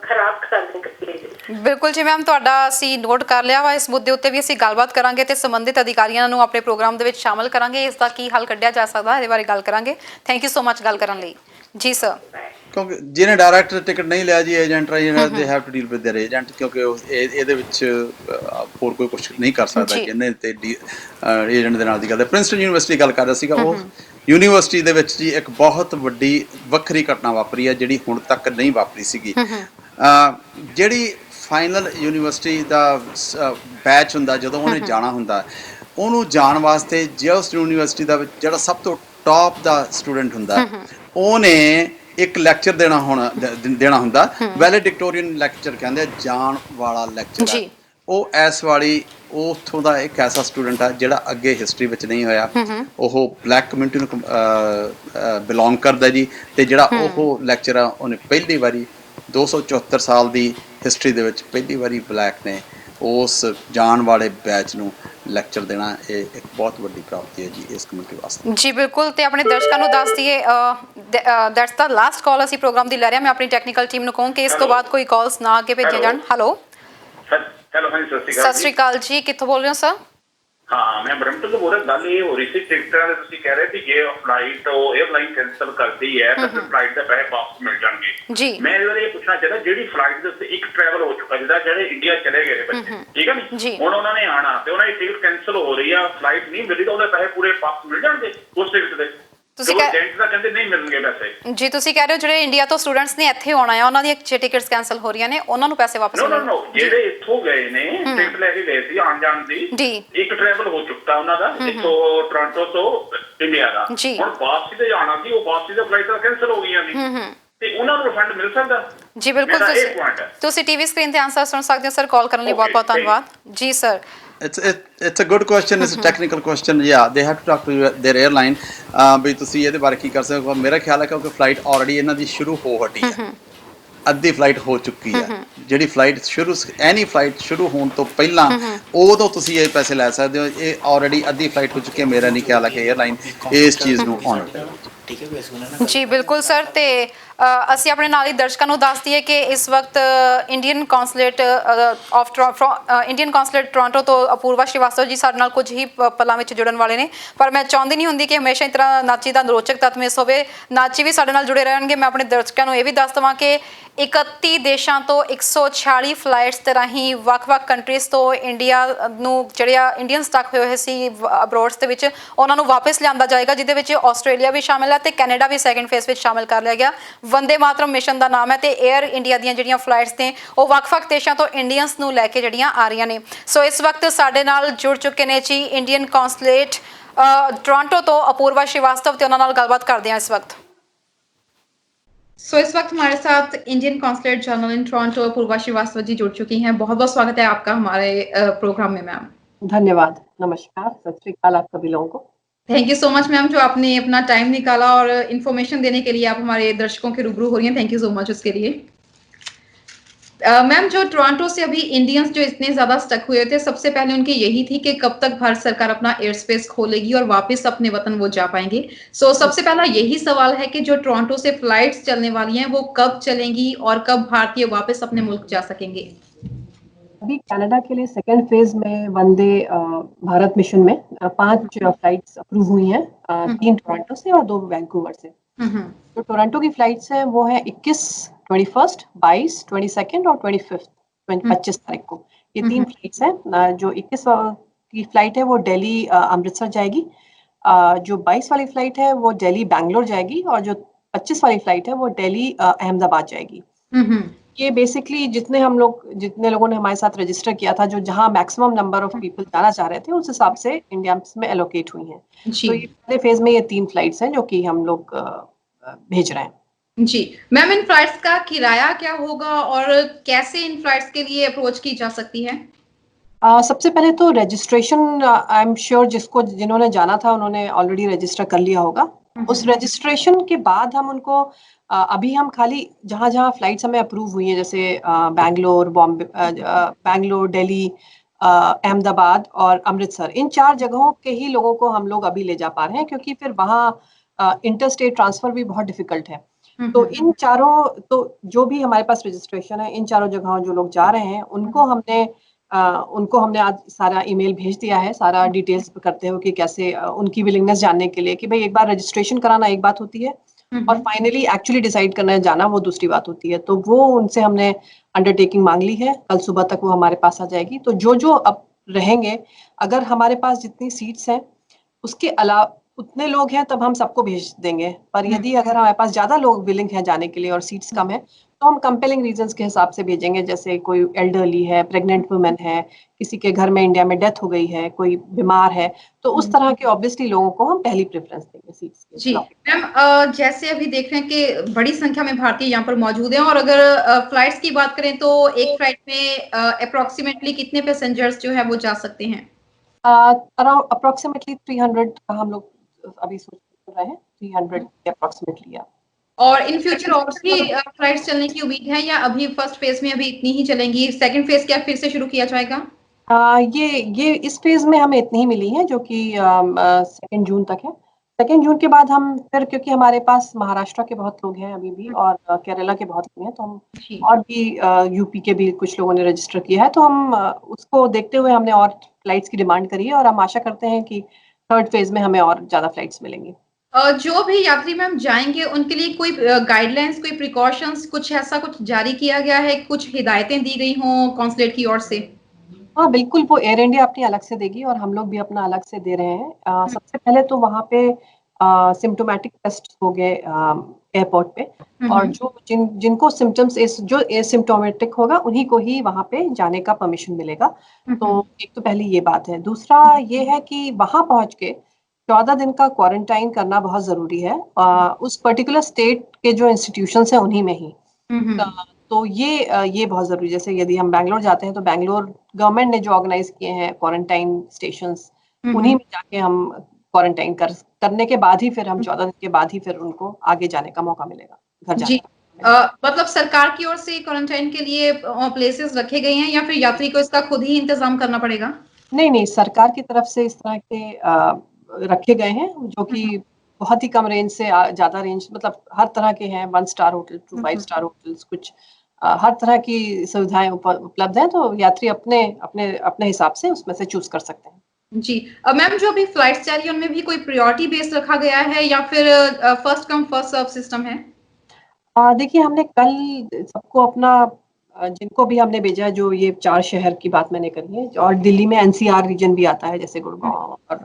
ਖਰਾਬ ਕਰਦੇ ਬਿਲਕੁਲ ਜੀ ਮੈਮ, ਤੁਹਾਡਾ ਅਸੀਂ ਨੋਟ ਕਰ ਲਿਆ ਵਾ। ਇਸ ਮੁੱਦੇ ਉੱਤੇ ਵੀ ਅਸੀਂ ਗੱਲਬਾਤ ਕਰਾਂਗੇ ਤੇ ਸੰਬੰਧਿਤ ਅਧਿਕਾਰੀਆਂ ਨੂੰ ਆਪਣੇ ਪ੍ਰੋਗਰਾਮ ਦੇ ਵਿੱਚ ਸ਼ਾਮਲ ਕਰਾਂਗੇ। ਇਸ ਦਾ ਕੀ ਹੱਲ ਕੱਢਿਆ ਜਾ ਸਕਦਾ ਇਹਦੇ ਬਾਰੇ ਗੱਲ ਕਰਾਂਗੇ। ਥੈਂਕ ਯੂ ਸੋ ਮਚ ਗੱਲ ਕਰਨ ਲਈ। ਜੀ ਸਰ। ਕਿਉਂਕਿ ਜਿਹਨੇ ਡਾਇਰੈਕਟ ਟਿਕਟ ਨਹੀਂ ਲਿਆ ਜੀ ਏਜੰਟ ਰਾਹੀਂ, they have to deal with their agent, ਕਿਉਂਕਿ ਇਹਦੇ ਵਿੱਚ ਹੋਰ ਕੋਈ ਕੁਝ ਨਹੀਂ ਕਰ ਸਕਦਾ ਕਿ ਇਹਨੇ ਤੇ ਏਜੰਟ ਦੇ ਨਾਲ ਦੀ ਗੱਲ ਹੈ। ਪ੍ਰਿੰਸਟਨ ਯੂਨੀਵਰਸਿਟੀ ਗੱਲ ਕਰ ਰਿਹਾ ਸੀਗਾ। ਉਹ ਯੂਨੀਵਰਸਿਟੀ ਦੇ ਵਿੱਚ ਜੀ ਇੱਕ ਬਹੁਤ ਵੱਡੀ ਵੱਖਰੀ ਘਟਨਾ ਵਾਪਰੀ ਹੈ ਜਿਹੜੀ ਹੁਣ ਤੱਕ ਨਹੀਂ ਵਾਪਰੀ ਸੀਗੀ। ਜਿਹੜੀ ਫਾਈਨਲ ਯੂਨੀਵਰਸਿਟੀ ਦਾ ਬੈਚ ਹੁੰਦਾ, ਜਦੋਂ ਉਹਨੇ ਜਾਣਾ ਹੁੰਦਾ, ਉਹਨੂੰ ਜਾਣ ਵਾਸਤੇ ਜਿਸ ਯੂਨੀਵਰਸਿਟੀ ਦਾ ਜਿਹੜਾ ਸਭ ਤੋਂ ਟੌਪ ਦਾ ਸਟੂਡੈਂਟ ਹੁੰਦਾ ਉਹਨੇ ਇੱਕ ਲੈਕਚਰ ਦੇਣਾ ਹੁੰਦਾ। ਵੈਲੇਡਿਕਟੋਰੀਅਨ ਲੈਕਚਰ ਕਹਿੰਦੇ, ਜਾਣ ਵਾਲਾ ਲੈਕਚਰ। ਉਹ ਇਸ ਵਾਲੀ ਉੱਥੋਂ ਦਾ ਇੱਕ ਐਸਾ ਸਟੂਡੈਂਟ ਆ ਜਿਹੜਾ ਅੱਗੇ ਹਿਸਟਰੀ ਵਿੱਚ ਨਹੀਂ ਹੋਇਆ। ਉਹ ਬਲੈਕ ਕਮਿਊਨਿਟੀ ਨੂੰ ਬਿਲੋਂਗ ਕਰਦਾ ਜੀ, ਤੇ ਜਿਹੜਾ ਉਹ ਲੈਕਚਰ ਆ ਉਹਨੇ ਪਹਿਲੀ ਵਾਰੀ 274 ਸਾਲ ਦੀ ਹਿਸਟਰੀ ਦੇ ਵਿੱਚ ਪਹਿਲੀ ਵਾਰੀ ਬਲੈਕ ਨੇ ਉਸ ਜਾਣ ਵਾਲੇ ਬੈਚ ਨੂੰ ਲੈਕਚਰ ਦੇਣਾ। ਇਹ ਇੱਕ ਬਹੁਤ ਵੱਡੀ ਪ੍ਰਾਪਤੀ ਹੈ ਜੀ ਇਸ ਕਮਿਊਨਿਟੀ ਵਾਸਤੇ। ਜੀ ਬਿਲਕੁਲ, ਤੇ ਆਪਣੇ ਦਰਸ਼ਕਾਂ ਨੂੰ ਦੱਸ ਦਈਏ ਦੈਟਸ ਦਾ ਲਾਸਟ ਕਾਲ ਅਸੀਂ ਪ੍ਰੋਗਰਾਮ ਦੀ ਲੈ ਰਹੇ ਹਾਂ। ਮੈਂ ਆਪਣੀ ਟੈਕਨੀਕਲ ਟੀਮ ਨੂੰ ਕਹੂੰ ਕਿ ਇਸ ਤੋਂ ਬਾਅਦ ਕੋਈ ਕਾਲਸ ਨਾ ਅੱਗੇ ਭੇਜੀਆਂ ਜਾਣ। ਹੈਲੋ ਸਤਿ ਸ਼੍ਰੀ ਅਕਾਲ ਜੀ, ਕਿੱਥੋਂ ਬੋਲ ਰਹੇ ਹੋ ਸਰ? ਹਾਂ, ਮੈਂ ਬਰਮਟਨ ਤੋਂ ਬੋਲ ਰਿਹਾ। ਗੱਲ ਇਹ ਹੋ ਰਹੀ ਸੀ ਟਿਕਟਾਂ ਦੇ, ਤੁਸੀਂ ਕਹਿ ਰਹੇ ਸੀ ਜੇ ਫਲਾਈਟ ਉਹ 에ਅਰਲਾਈਨ ਕੈਂਸਲ ਕਰਦੀ ਹੈ ਤਾਂ ਫਿਰ ਫਲਾਈਟ ਦੇ ਪੈਸੇ ਵਾਪਸ ਮਿਲ ਜਾਣਗੇ ਜੀ। ਮੈਂ ਇਹਦੇ ਬਾਰੇ ਇਹ ਪੁੱਛਣਾ ਚਾਹੁੰਦਾ, ਜਿਹੜੀ ਫਲਾਈਟ ਦੇ ਉੱਤੇ ਇੱਕ ਟਰੈਵਲ ਹੋ ਚੁੱਕਾ, ਜਿਹਦਾ ਜਿਹੜੇ ਇੰਡੀਆ ਚਲੇ ਗਏ ਬੱਚੇ, ਠੀਕ ਹੈ ਨੀ, ਹੁਣ ਉਹਨਾਂ ਨੇ ਆਣਾ ਤੇ ਉਹਨਾਂ ਦੀ ਟਿਕਟ ਕੈਂਸਲ ਹੋ ਰਹੀ ਆ, ਫਲਾਈਟ ਨਹੀਂ ਮਿਲੀ, ਤਾਂ ਉਹਦੇ ਪੈਸੇ ਪੂਰੇ ਵਾਪਸ ਮਿਲ ਜਾਣਗੇ ਉਸ ਟਿਕਟ ਦੇ? ਤੁਸੀਂ ਕਹਿੰਦੇ ਨਹੀਂ ਮਿਲਣਗੇ ਪੈਸੇ ਜੀ। ਤੁਸੀਂ ਕਹਿ ਰਹੇ ਹੋ ਜਿਹੜੇ ਇੰਡੀਆ ਤੋਂ ਸਟੂਡੈਂਟਸ ਨੇ ਇੱਥੇ ਆਉਣਾ ਹੈ, ਉਹਨਾਂ ਦੀਆਂ ਟਿਕਟਸ ਕੈਂਸਲ ਹੋ ਰਹੀਆਂ ਨੇ, ਉਹਨਾਂ ਨੂੰ ਪੈਸੇ ਵਾਪਸ ਮਿਲਣਗੇ? ਨੋ, ਜਿਹੜੇ ਇੱਥੋਂ ਗਏ ਨੇ ਟਿਕਟ ਲੈ ਕੇ ਗਏ ਸੀ ਆਉਣ ਜਾਣ ਦੀ, ਇੱਕ ਟਰੈਵਲ ਹੋ ਚੁੱਕਾ ਉਹਨਾਂ ਦਾ ਇੱਥੋਂ ਟੋਰਾਂਟੋ ਤੋਂ ਇੰਡੀਆ ਦਾ। ਹੁਣ ਵਾਪਸੀ ਤੇ ਜਾਣਾ ਸੀ, ਉਹ ਵਾਪਸੀ ਦਾ ਫਲਾਈਟ ਕੈਂਸਲ ਹੋ ਗਈਆਂ ਸੀ, ਤੇ ਉਹਨਾਂ ਨੂੰ ਰਿਫੰਡ ਮਿਲ ਸਕਦਾ? ਜੀ ਬਿਲਕੁਲ, ਤੁਸੀਂ ਟੀਵੀ ਸਕਰੀਨ ਤੇ ਆਨਸਰ ਸੁਣ ਸਕਦੇ ਹੋ ਸਰ। ਕਾਲ ਕਰਨ ਲਈ ਬਹੁਤ ਬਹੁਤ ਧੰਨਵਾਦ ਜੀ sir. It's a good question. It's a technical question. Yeah, they have to talk to their airline. ਵੀ ਤੁਸੀਂ ਇਹਦੇ ਬਾਰੇ ਕੀ ਕਰ ਸਕਦੇ ਹੋ? ਮੇਰਾ ਖਿਆਲ ਹੈ ਕਿਉਂਕਿ ਫਲਾਈਟ ਆਲਰੇਡੀ ਇਹਨਾਂ ਦੀ ਸ਼ੁਰੂ ਹੋ ਹਟੀ ਹੈ, ਅੱਧੀ ਫਲਾਈਟ ਹੋ ਚੁੱਕੀ ਹੈ। ਜਿਹੜੀ ਫਲਾਈਟ ਐਨੀ ਫਲਾਈਟ ਸ਼ੁਰੂ ਹੋਣ ਤੋਂ ਪਹਿਲਾਂ ਉਦੋਂ ਤੁਸੀਂ ਇਹ ਪੈਸੇ ਲੈ ਸਕਦੇ ਹੋ। ਇਹ ਆਲਰੇਡੀ ਅੱਧੀ ਫਲਾਈਟ ਹੋ ਚੁੱਕੀ ਹੈ। ਮੇਰਾ ਨਹੀਂ ਖਿਆਲ ਹੈ ਕਿ 에ਅਰਲਾਈਨ ਇਸ ਚੀਜ਼ ਨੂੰ ਆਨਰ ਕਰੇ। ਜੀ ਬਿਲਕੁਲ ਸਰ। ਤੇ ਅਸੀਂ ਆਪਣੇ ਨਾਲ ਹੀ ਦਰਸ਼ਕਾਂ ਨੂੰ ਦੱਸ ਦਈਏ ਕਿ ਇਸ ਵਕਤ ਇੰਡੀਅਨ ਕੌਂਸਲੇਟ ਟੋਰਾਂਟੋ ਤੋਂ ਅਪੂਰਵਾ ਸ਼੍ਰੀਵਾਸਤਵ ਜੀ ਸਾਡੇ ਨਾਲ ਕੁਝ ਹੀ ਪਲਾਂ ਵਿੱਚ ਜੁੜਨ ਵਾਲੇ ਨੇ। ਪਰ ਮੈਂ ਚਾਹੁੰਦੀ ਨਹੀਂ ਹੁੰਦੀ ਕਿ ਹਮੇਸ਼ਾ ਇਸ ਤਰ੍ਹਾਂ ਨਾਚੀ ਦਾ ਰੋਚਕ ਤੱਤ ਮਿਸ ਹੋਵੇ। ਨਾਚੀ ਵੀ ਸਾਡੇ ਨਾਲ ਜੁੜੇ ਰਹਿਣਗੇ। ਮੈਂ ਆਪਣੇ ਦਰਸ਼ਕਾਂ ਨੂੰ ਇਹ ਵੀ ਦੱਸ ਦੇਵਾਂ ਕਿ 31 ਦੇਸ਼ਾਂ ਤੋਂ 146 ਫਲਾਈਟਸ ਤੇ ਰਾਹੀਂ ਵੱਖ-ਵੱਖ ਕੰਟਰੀਜ਼ ਤੋਂ ਇੰਡੀਆ ਨੂੰ ਜਿਹੜੇ ਇੰਡੀਅਨ ਸਟਕ ਹੋਏ ਸੀ ਅਬਰੋਡਸ ਦੇ ਵਿੱਚ ਉਹਨਾਂ ਨੂੰ ਵਾਪਸ ਲਿਆਂਦਾ ਜਾਏਗਾ, ਜਿਹਦੇ ਵਿੱਚ ਆਸਟ੍ਰੇਲੀਆ ਵੀ ਸ਼ਾਮਿਲ ਹੈ ਤੇ ਕੈਨੇਡਾ ਵੀ ਸੈਕੰਡ ਫੇਜ਼ ਵਿੱਚ ਸ਼ਾਮਿਲ ਕਰ ਲਿਆ ਗਿਆ। ਵੰਦੇ ਮਾਤਰਮ ਮਿਸ਼ਨ ਦਾ ਨਾਮ ਹੈ ਤੇ 에ਅਰ ਇੰਡੀਆ ਦੀਆਂ ਜਿਹੜੀਆਂ ਫਲਾਈਟਸ ਨੇ ਉਹ ਵੱਖ-ਵੱਖ ਦੇਸ਼ਾਂ ਤੋਂ ਇੰਡੀਅਨਸ ਨੂੰ ਲੈ ਕੇ ਜਿਹੜੀਆਂ ਆ ਰਹੀਆਂ ਨੇ। ਸੋ ਇਸ ਵਕਤ ਸਾਡੇ ਨਾਲ ਜੁੜ ਚੁੱਕੇ ਨੇ ਜੀ ਇੰਡੀਅਨ ਕੌਂਸਲੇਟ ਟੋਰਾਂਟੋ ਤੋਂ ਅਪੂर्वा श्रीवास्तव ਤੇ ਉਹਨਾਂ ਨਾਲ ਗੱਲਬਾत करते हैं इस वक्त। इस वक्त हमारे साथ Indian consulate general in Toronto Apoorva Srivastava ji जुड़ चुकी हैं। बहुत बहुत स्वागत है आपका हमारे प्रोग्राम में मैम। धन्यवाद, नमस्कार, सत श्री अकाल आप सभी लोगों को। Thank you so much ma'am जो आपने अपना टाइम निकाला और इन्फॉर्मेशन देने के लिए आप हमारे दर्शकों के रूबरू हो रही हैं। थैंक यू सो मच उसके लिए। मैम जो टोरंटो से अभी इंडियंस जो इतने ज्यादा स्टक हुए थे, सबसे पहले उनकी यही थी कि कब तक भारत सरकार अपना एयर स्पेस खोलेगी और वापस अपने वतन वो जा पाएंगे। सो सबसे पहला यही सवाल है कि जो टोरंटो से फ्लाइट्स चलने वाली हैं वो कब चलेंगी और कब भारतीय वापस अपने मुल्क जा सकेंगे? अभी कनाडा के लिए सेकेंड फेज में वंदे भारत मिशन में 5 फ्लाइट्स अप्रूव हुई हैं, 3 टोरंटो से और 2 वैंकूवर से। तो टोरंटो की फ्लाइट्स हैं वो है 21, 21, 22, 22 और 25 तारीख को। ये 3 फ्लाइट्स हैं। जो 21 की फ्लाइट है वो दिल्ली अमृतसर जाएगी, जो 22 वाली फ्लाइट है वो दिल्ली बैंगलोर जाएगी और जो 25 वाली फ्लाइट है वो दिल्ली अहमदाबाद जाएगी। ये बेसिकली जितने लोगों ने हमारे साथ रजिस्टर किया था, जो जहां मैक्सिमम नंबर ऑफ पीपल जाना चाह रहे थे, उस हिसाब से इंडिया में एलोकेट हुई हैं। तो ये पहले फेज में ये 3 फ्लाइट्स हैं जो कि हम लोग भेज रहे हैं। जी मैम, इन फ्लाइट्स का किराया क्या होगा और कैसे इन फ्लाइट्स के लिए अप्रोच की जा सकती है? सबसे पहले तो रजिस्ट्रेशन आई एम श्योर जिन्होंने जाना था उन्होंने ऑलरेडी रजिस्टर कर लिया होगा। उस रजिस्ट्रेशन के बाद हम उनको अभी हम खाली जहाँ जहाँ फ्लाइट्स हमें अप्रूव हुई हैं, जैसे बैंगलोर, बैंगलोर, दिल्ली, अहमदाबाद और अमृतसर, इन 4 जगहों के ही लोगों को हम लोग अभी ले जा पा रहे हैं, क्योंकि फिर वहाँ इंटरस्टेट ट्रांसफर भी बहुत डिफिकल्ट है। तो इन चारों, तो जो भी हमारे पास रजिस्ट्रेशन है, इन चारों जगहों जो लोग जा रहे हैं उनको हमने आज सारा ईमेल भेज दिया है, सारा डिटेल्स करते हुए कि कैसे उनकी विलिंगनेस जानने के लिए कि भाई एक बार रजिस्ट्रेशन कराना एक बात होती है और फाइनली एक्चुअली डिसाइड करना जाना वो दूसरी बात होती है। तो वो उनसे हमने अंडरटेकिंग मांग ली है, कल सुबह तक वो हमारे पास आ जाएगी। तो जो अब रहेंगे, अगर हमारे पास जितनी सीट्स हैं उसके अलावा उतने लोग हैं तब हम सबको भेज देंगे, पर यदि अगर हमारे पास ज्यादा लोग विलिंग है जाने के लिए और सीट्स कम है तो हम कंपेलिंग रीजंस के हिसाब से भेजेंगे, जैसे कोई एल्डरली है, प्रेग्नेंट वुमेन है, किसी के घर में इंडिया में डेथ हो गई है, कोई बीमार है, तो उस तरह के ऑब्वियसली लोगों को हम पहली प्रेफरेंस देंगे सीट्स के। जी मैम, जैसे अभी देख रहे हैं कि बड़ी संख्या में भारतीय यहाँ पर मौजूद हैं और अगर फ्लाइट्स की बात करें तो एक फ्लाइट में अप्रोक्सीमेटली कितने पैसेंजर्स जो है वो जा सकते हैं? अराउंड अप्रोक्सीमेटली 300 का हम लोग अभी सोच रहे हैं, 300 अप्रोक्सीमेटली। और इन फ्यूचर और भी फ्लाइट्स चलने की उम्मीद है या अभी फर्स्ट फेज में अभी इतनी ही चलेंगी? सेकंड फेज क्या फिर से शुरू किया जाएगा? ये इस फेज में हमें इतनी ही मिली है जो कि 2 जून तक है। 2 जून के बाद हम फिर, क्योंकि हमारे पास महाराष्ट्र के बहुत लोग हैं अभी भी और केरला के बहुत लोग हैं, तो हम और भी यूपी के भी कुछ लोगों ने रजिस्टर किया है, तो हम उसको देखते हुए हमने और फ्लाइट्स की डिमांड करी है और हम आशा करते हैं कि 3rd फेज में हमें और ज्यादा फ्लाइट्स मिलेंगी। जो भी यात्री मैम जाएंगे उनके लिए कोई गाइडलाइंस, कोई प्रिकॉशंस, कुछ ऐसा कुछ जारी किया गया है, कुछ हिदायतें दी गई हों कॉन्सुलेट की ओर से? हाँ बिल्कुल, वो एयर इंडिया अपनी अलग से देगी और हम लोग भी अपना अलग से दे रहे हैं। सबसे पहले तो वहाँ पे सिम्टोमेटिक टेस्ट हो गए एयरपोर्ट पे, और जो जिनको सिम्टम्स जो एसिम्टोमेटिक होगा उन्हीं को ही वहाँ पे जाने का परमिशन मिलेगा। तो एक तो पहली ये बात है। दूसरा ये है कि वहाँ पहुँच के 14 दिन का क्वारंटाइन करना बहुत जरूरी है उस पर्टिकुलर स्टेट के जो इंस्टीट्यूशंस हैं उन्हीं में ही। तो ये बहुत जरूरी, जैसे यदि हम बैंगलोर जाते हैं तो बैंगलोर गवर्नमेंट ने जो ऑर्गेनाइज किए हैं क्वारंटाइन स्टेशंस, उन्हीं में जाके हम क्वारंटाइन करने के बाद ही फिर हम 14 दिन के बाद ही फिर उनको आगे जाने का मौका मिलेगा, घर जाने का। मतलब सरकार की ओर से क्वारंटाइन के लिए प्लेसेस रखे गए हैं या फिर यात्री को इसका खुद ही इंतजाम करना पड़ेगा? नहीं, सरकार की तरफ से इस तरह के रखे गए हैं जो कि बहुत ही कम रेंज से ज़्यादा रेंज, मतलब हर तरह के हैं, 1 star hotel to 5 star hotels, कुछ हर तरह की सुविधाएं उपलब्ध हैं, तो यात्री अपने अपने अपने हिसाब से उसमें से चूज कर सकते हैं। जी मैम, जो अभी फ्लाइट्स जा रही है उनमें भी कोई प्रायोरिटी बेस रखा गया है या फिर first come first serve system है? देखिए, हमने कल सबको अपना जिनको भी हमने भेजा है, जो ये 4 शहर की बात मैंने करी है, और दिल्ली में एनसीआर रीजन भी आता है, जैसे गुड़गांव और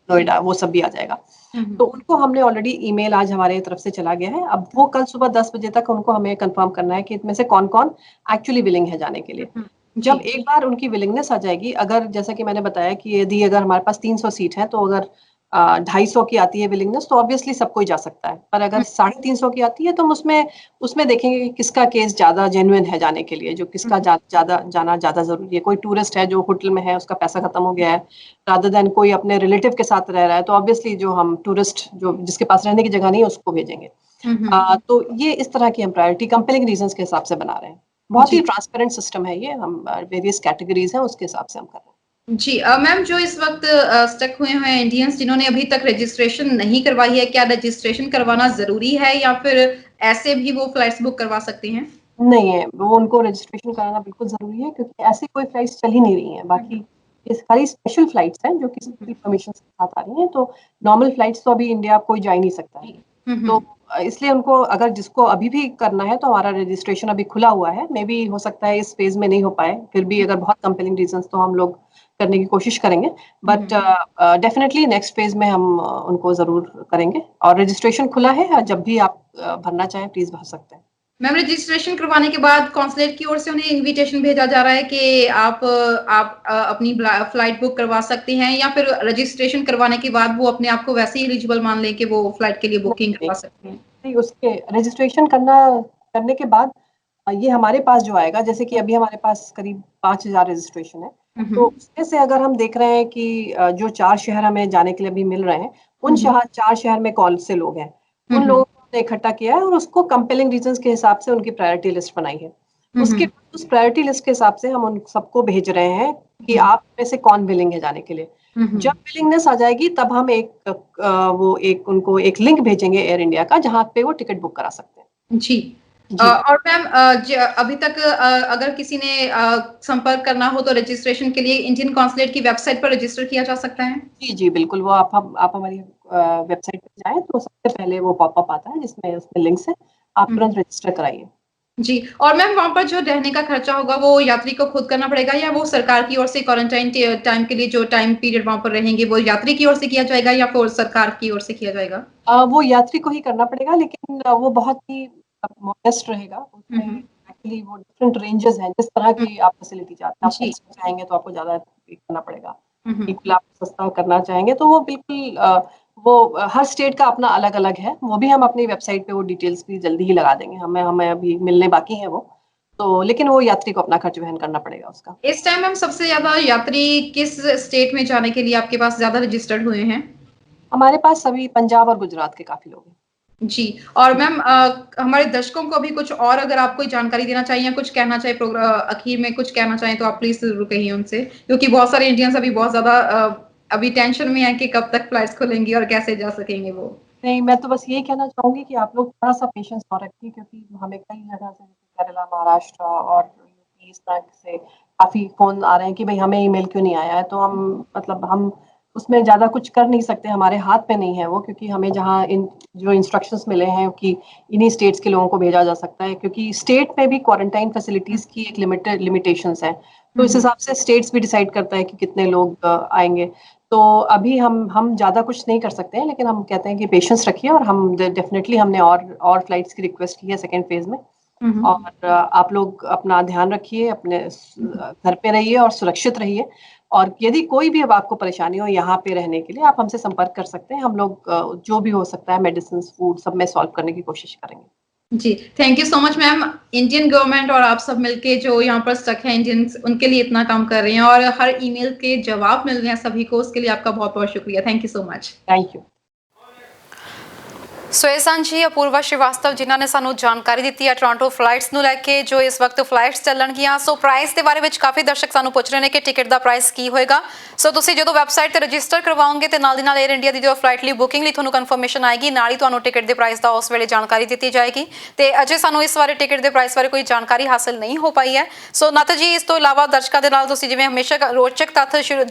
नोएडा, वो सब भी आ जाएगा। तो उनको हमने ऑलरेडी ईमेल आज हमारे तरफ से चला गया है। अब वो कल सुबह 10 बजे तक उनको हमें कंफर्म करना है कि इसमें से कौन-कौन एक्चुअली विलिंग है जाने के लिए। जब एक बार उनकी विलिंगनेस आ जाएगी, अगर जैसा कि मैंने बताया कि यदि अगर हमारे पास 300 सीट है, तो अगर 250 की आती है विलिंगनेस, तो ऑब्वियसली सब कोई जा सकता है। पर अगर 350 की आती है, तो हम उसमें देखेंगे कि किसका केस ज़्यादा जेन्युइन है जाने के लिए, जो किसका ज़्यादा जाना ज़्यादा ज़रूरी है। कोई टूरिस्ट है जो होटल में है, उसका पैसा खत्म हो गया है, रादर देन कोई अपने रिलेटिव के साथ रह रहा है, तो ऑब्वियसली जो हम टूरिस्ट जो जिसके पास रहने की जगह नहीं है, उसको भेजेंगे। तो ये इस तरह की हम प्रायोरिटी कंपेलिंग रीजंस के हिसाब से बना रहे हैं। बहुत ही ट्रांसपेरेंट सिस्टम है ये, हम वेरियस कैटेगरीज हैं, उसके हिसाब से हम कर रहे हैं। जी मैम, जो इस वक्त स्टक हुए हैं इंडियंस जिन्होंने अभी तक रजिस्ट्रेशन नहीं करवाई है, क्या रजिस्ट्रेशन करवाना जरूरी है या फिर ऐसे भी वो फ्लाइट्स बुक करवा सकते हैं? नहीं है, वो उनको रजिस्ट्रेशन कराना बिल्कुल जरूरी है, क्योंकि ऐसी कोई फ्लाइट्स चल ही नहीं रही हैं। बाकी ये सारी स्पेशल फ्लाइट्स हैं जो किसी की परमिशन के साथ आ रही हैं, तो नॉर्मल फ्लाइट्स तो अभी इंडिया कोई जा ही नहीं सकता है। तो इसलिए उनको, अगर जिसको अभी भी करना है, तो हमारा रजिस्ट्रेशन अभी खुला हुआ है। मे बी हो सकता है इस फेज में नहीं हो पाए, फिर भी अगर बहुत कंपेलिंग रीजंस, तो हम लोग करने की कोशिश करेंगे। बट डेफिनेटली नेक्स्ट फेज में हम उनको जरूर करेंगे, और रजिस्ट्रेशन खुला है, जब भी आप भरना चाहें प्लीज भर सकते हैं। मैम, रजिस्ट्रेशन करवाने के बाद कॉन्सुलेट की ओर से उन्हें इनविटेशन भेजा जा रहा है कि आप अपनी फ्लाइट बुक करवा सकते हैं, या फिर रजिस्ट्रेशन करवाने के बाद वो अपने आप को वैसे ही एलिजिबल मान लें कि वो फ्लाइट के लिए बुकिंग करवा सकते हैं? नहीं, उसके रजिस्ट्रेशन करने के बाद ये हमारे पास जो आएगा, जैसे कि अभी हमारे पास करीब 5000 रजिस्ट्रेशन है, तो उसमें से अगर हम देख रहे हैं कि जो 4 शहर हमें जाने के लिए अभी मिल रहे हैं, उन 4 शहर में कौन से लोग हैं, उन लोगों को हमने इकट्ठा किया है, और उसको कंपेलिंग रीजंस के हिसाब से उनकी प्रायोरिटी लिस्ट बनाई है। उसके उस प्रायोरिटी लिस्ट के हिसाब से हम उन सबको भेज रहे हैं कि आप में से कौन विलिंग है जाने के लिए। जब विलिंगनेस आ जाएगी, तब हम उनको एक लिंक भेजेंगे एयर इंडिया का, जहाँ पे वो टिकट बुक करा सकते हैं। जी। और मैम, अभी तक अगर किसी ने संपर्क करना हो, तो रजिस्ट्रेशन के लिए इंडियन कॉन्सुलेट की वेबसाइट पर रजिस्टर किया जा सकता है? जी बिल्कुल, वो आप हमारी वेबसाइट पे जाएं, तो सबसे पहले वो पॉपअप आता है जिसमें उसमें लिंक्स है, आप तुरंत रजिस्टर कराइए। जी। और मैम, वहाँ पर जो रहने का खर्चा होगा वो यात्री को खुद करना पड़ेगा, या वो सरकार की ओर से क्वारंटाइन टाइम के लिए जो टाइम पीरियड वहाँ पर रहेंगे वो यात्री की ओर से किया जाएगा, या फिर सरकार की ओर से किया जाएगा? वो यात्री को ही करना पड़ेगा, लेकिन वो बहुत ही मॉडेस्ट रहेगा। उसमें एक्चुअली वो डिफरेंट रेंजेस हैं, जिस तरह की आप फैसिलिटी चाहते हैं। आप चाहेंगे तो आपको ज्यादा पे करना पड़ेगा, बिल्कुल आप सस्ता करना चाहेंगे तो वो बिल्कुल वो हर स्टेट का अपना अलग अलग है। वो भी हम अपनी वेबसाइट पे वो डिटेल्स भी जल्दी ही लगा देंगे, हमें अभी मिलने बाकी है वो, तो लेकिन वो यात्री को अपना खर्च वहन करना पड़ेगा उसका। इस टाइम हम सबसे ज्यादा यात्री किस स्टेट में जाने के लिए आपके पास ज्यादा रजिस्टर्ड हुए हैं? हमारे पास सभी पंजाब और गुजरात के काफी लोग हैं। जी। और मैम, हमारे दर्शकों को भी कुछ और अगर आप कोई जानकारी देना चाहिए या कुछ कहना चाहिए, आखिर में कुछ कहना चाहें, तो आप प्लीज जरूर कहिए उनसे, क्योंकि बहुत सारे इंडियंस अभी बहुत ज्यादा अभी टेंशन में है कि कब तक फ्लाइट्स खुलेंगी और कैसे जा सकेंगे वो। नहीं, मैं तो बस यही कहना चाहूंगी कि आप लोग थोड़ा सा पेशेंस और रखिए, क्योंकि हमें कई जगह से, जैसे केरला, महाराष्ट्र और यूपी, इस तरह से काफी फोन आ रहे हैं कि भाई हमें ईमेल क्यों नहीं आया है। तो हम उसमें ज्यादा कुछ कर नहीं सकते, हमारे हाथ पे नहीं है वो, क्योंकि हमें जहाँ जो इंस्ट्रक्शंस मिले हैं कि इन्हीं स्टेट्स के लोगों को भेजा जा सकता है, क्योंकि स्टेट में भी क्वारंटाइन फैसिलिटीज की एक लिमिटेशंस है। तो इस हिसाब से स्टेट्स भी डिसाइड करता है कि कितने लोग आएंगे। तो अभी हम ज्यादा कुछ नहीं कर सकते हैं, लेकिन हम कहते हैं कि पेशेंस रखिए, और हम डेफिनेटली हमने और फ्लाइट्स की रिक्वेस्ट की है सेकेंड फेज में। और आप लोग अपना ध्यान रखिए, अपने घर पे रहिए और सुरक्षित रहिए। और यदि कोई भी अब आपको परेशानी हो यहाँ पे रहने के लिए, आप हमसे संपर्क कर सकते हैं। हम लोग जो भी हो सकता है, मेडिसिन, फूड, सब में सॉल्व करने की कोशिश करेंगे। जी, thank you so much ma'am. Indian government और आप सब मिलके जो यहाँ पर स्टक है इंडियंस, उनके लिए इतना काम कर रहे हैं, और हर ईमेल के जवाब मिल रहे हैं सभी को, उसके लिए आपका बहुत बहुत शुक्रिया। Thank you so much. Thank you. ਸੋ ਇਹ ਸਨ ਜੀ ਅਪੂਰਵਾ ਸ਼੍ਰੀਵਾਸਤਵ ਜਿਨ੍ਹਾਂ ਨੇ ਸਾਨੂੰ ਜਾਣਕਾਰੀ ਦਿੱਤੀ ਹੈ ਟੋਰਾਂਟੋ ਫਲਾਈਟਸ ਨੂੰ ਲੈ ਕੇ ਜੋ ਇਸ ਵਕਤ ਫਲਾਈਟਸ ਚੱਲਣਗੀਆਂ। ਸੋ ਪ੍ਰਾਈਸ ਦੇ ਬਾਰੇ ਵਿੱਚ ਕਾਫੀ ਦਰਸ਼ਕ ਸਾਨੂੰ ਪੁੱਛ ਰਹੇ ਨੇ ਕਿ ਟਿਕਟ ਦਾ ਪ੍ਰਾਈਸ ਕੀ ਹੋਏਗਾ। ਸੋ ਤੁਸੀਂ ਜਦੋਂ ਵੈਬਸਾਈਟ ਤੇ ਰਜਿਸਟਰ ਕਰਵਾਓਗੇ ਤੇ ਨਾਲ ਦੀ ਨਾਲ 에ਅਰ ਇੰਡੀਆ ਦੀ ਜੋ ਫਲਾਈਟ ਲਈ ਬੁਕਿੰਗ ਲਈ ਤੁਹਾਨੂੰ ਕਨਫਰਮੇਸ਼ਨ ਆਏਗੀ, ਨਾਲ ਹੀ ਤੁਹਾਨੂੰ ਟਿਕਟ ਦੇ ਪ੍ਰਾਈਸ ਦਾ ਉਸ ਵੇਲੇ ਜਾਣਕਾਰੀ ਦਿੱਤੀ ਜਾਏਗੀ। ਤੇ ਅਜੇ ਸਾਨੂੰ ਇਸ ਬਾਰੇ ਟਿਕਟ ਦੇ ਪ੍ਰਾਈਸ ਬਾਰੇ ਕੋਈ ਜਾਣਕਾਰੀ ਹਾਸਲ ਨਹੀਂ ਹੋ ਪਾਈ ਹੈ। ਸੋ ਨਤ ਜੀ, ਇਸ ਤੋਂ ਇਲਾਵਾ ਦਰਸ਼ਕਾਂ ਦੇ ਨਾਲ ਤੁਸੀਂ ਜਿਵੇਂ ਹਮੇਸ਼ਾ ਰੋਚਕ ਤੱਥ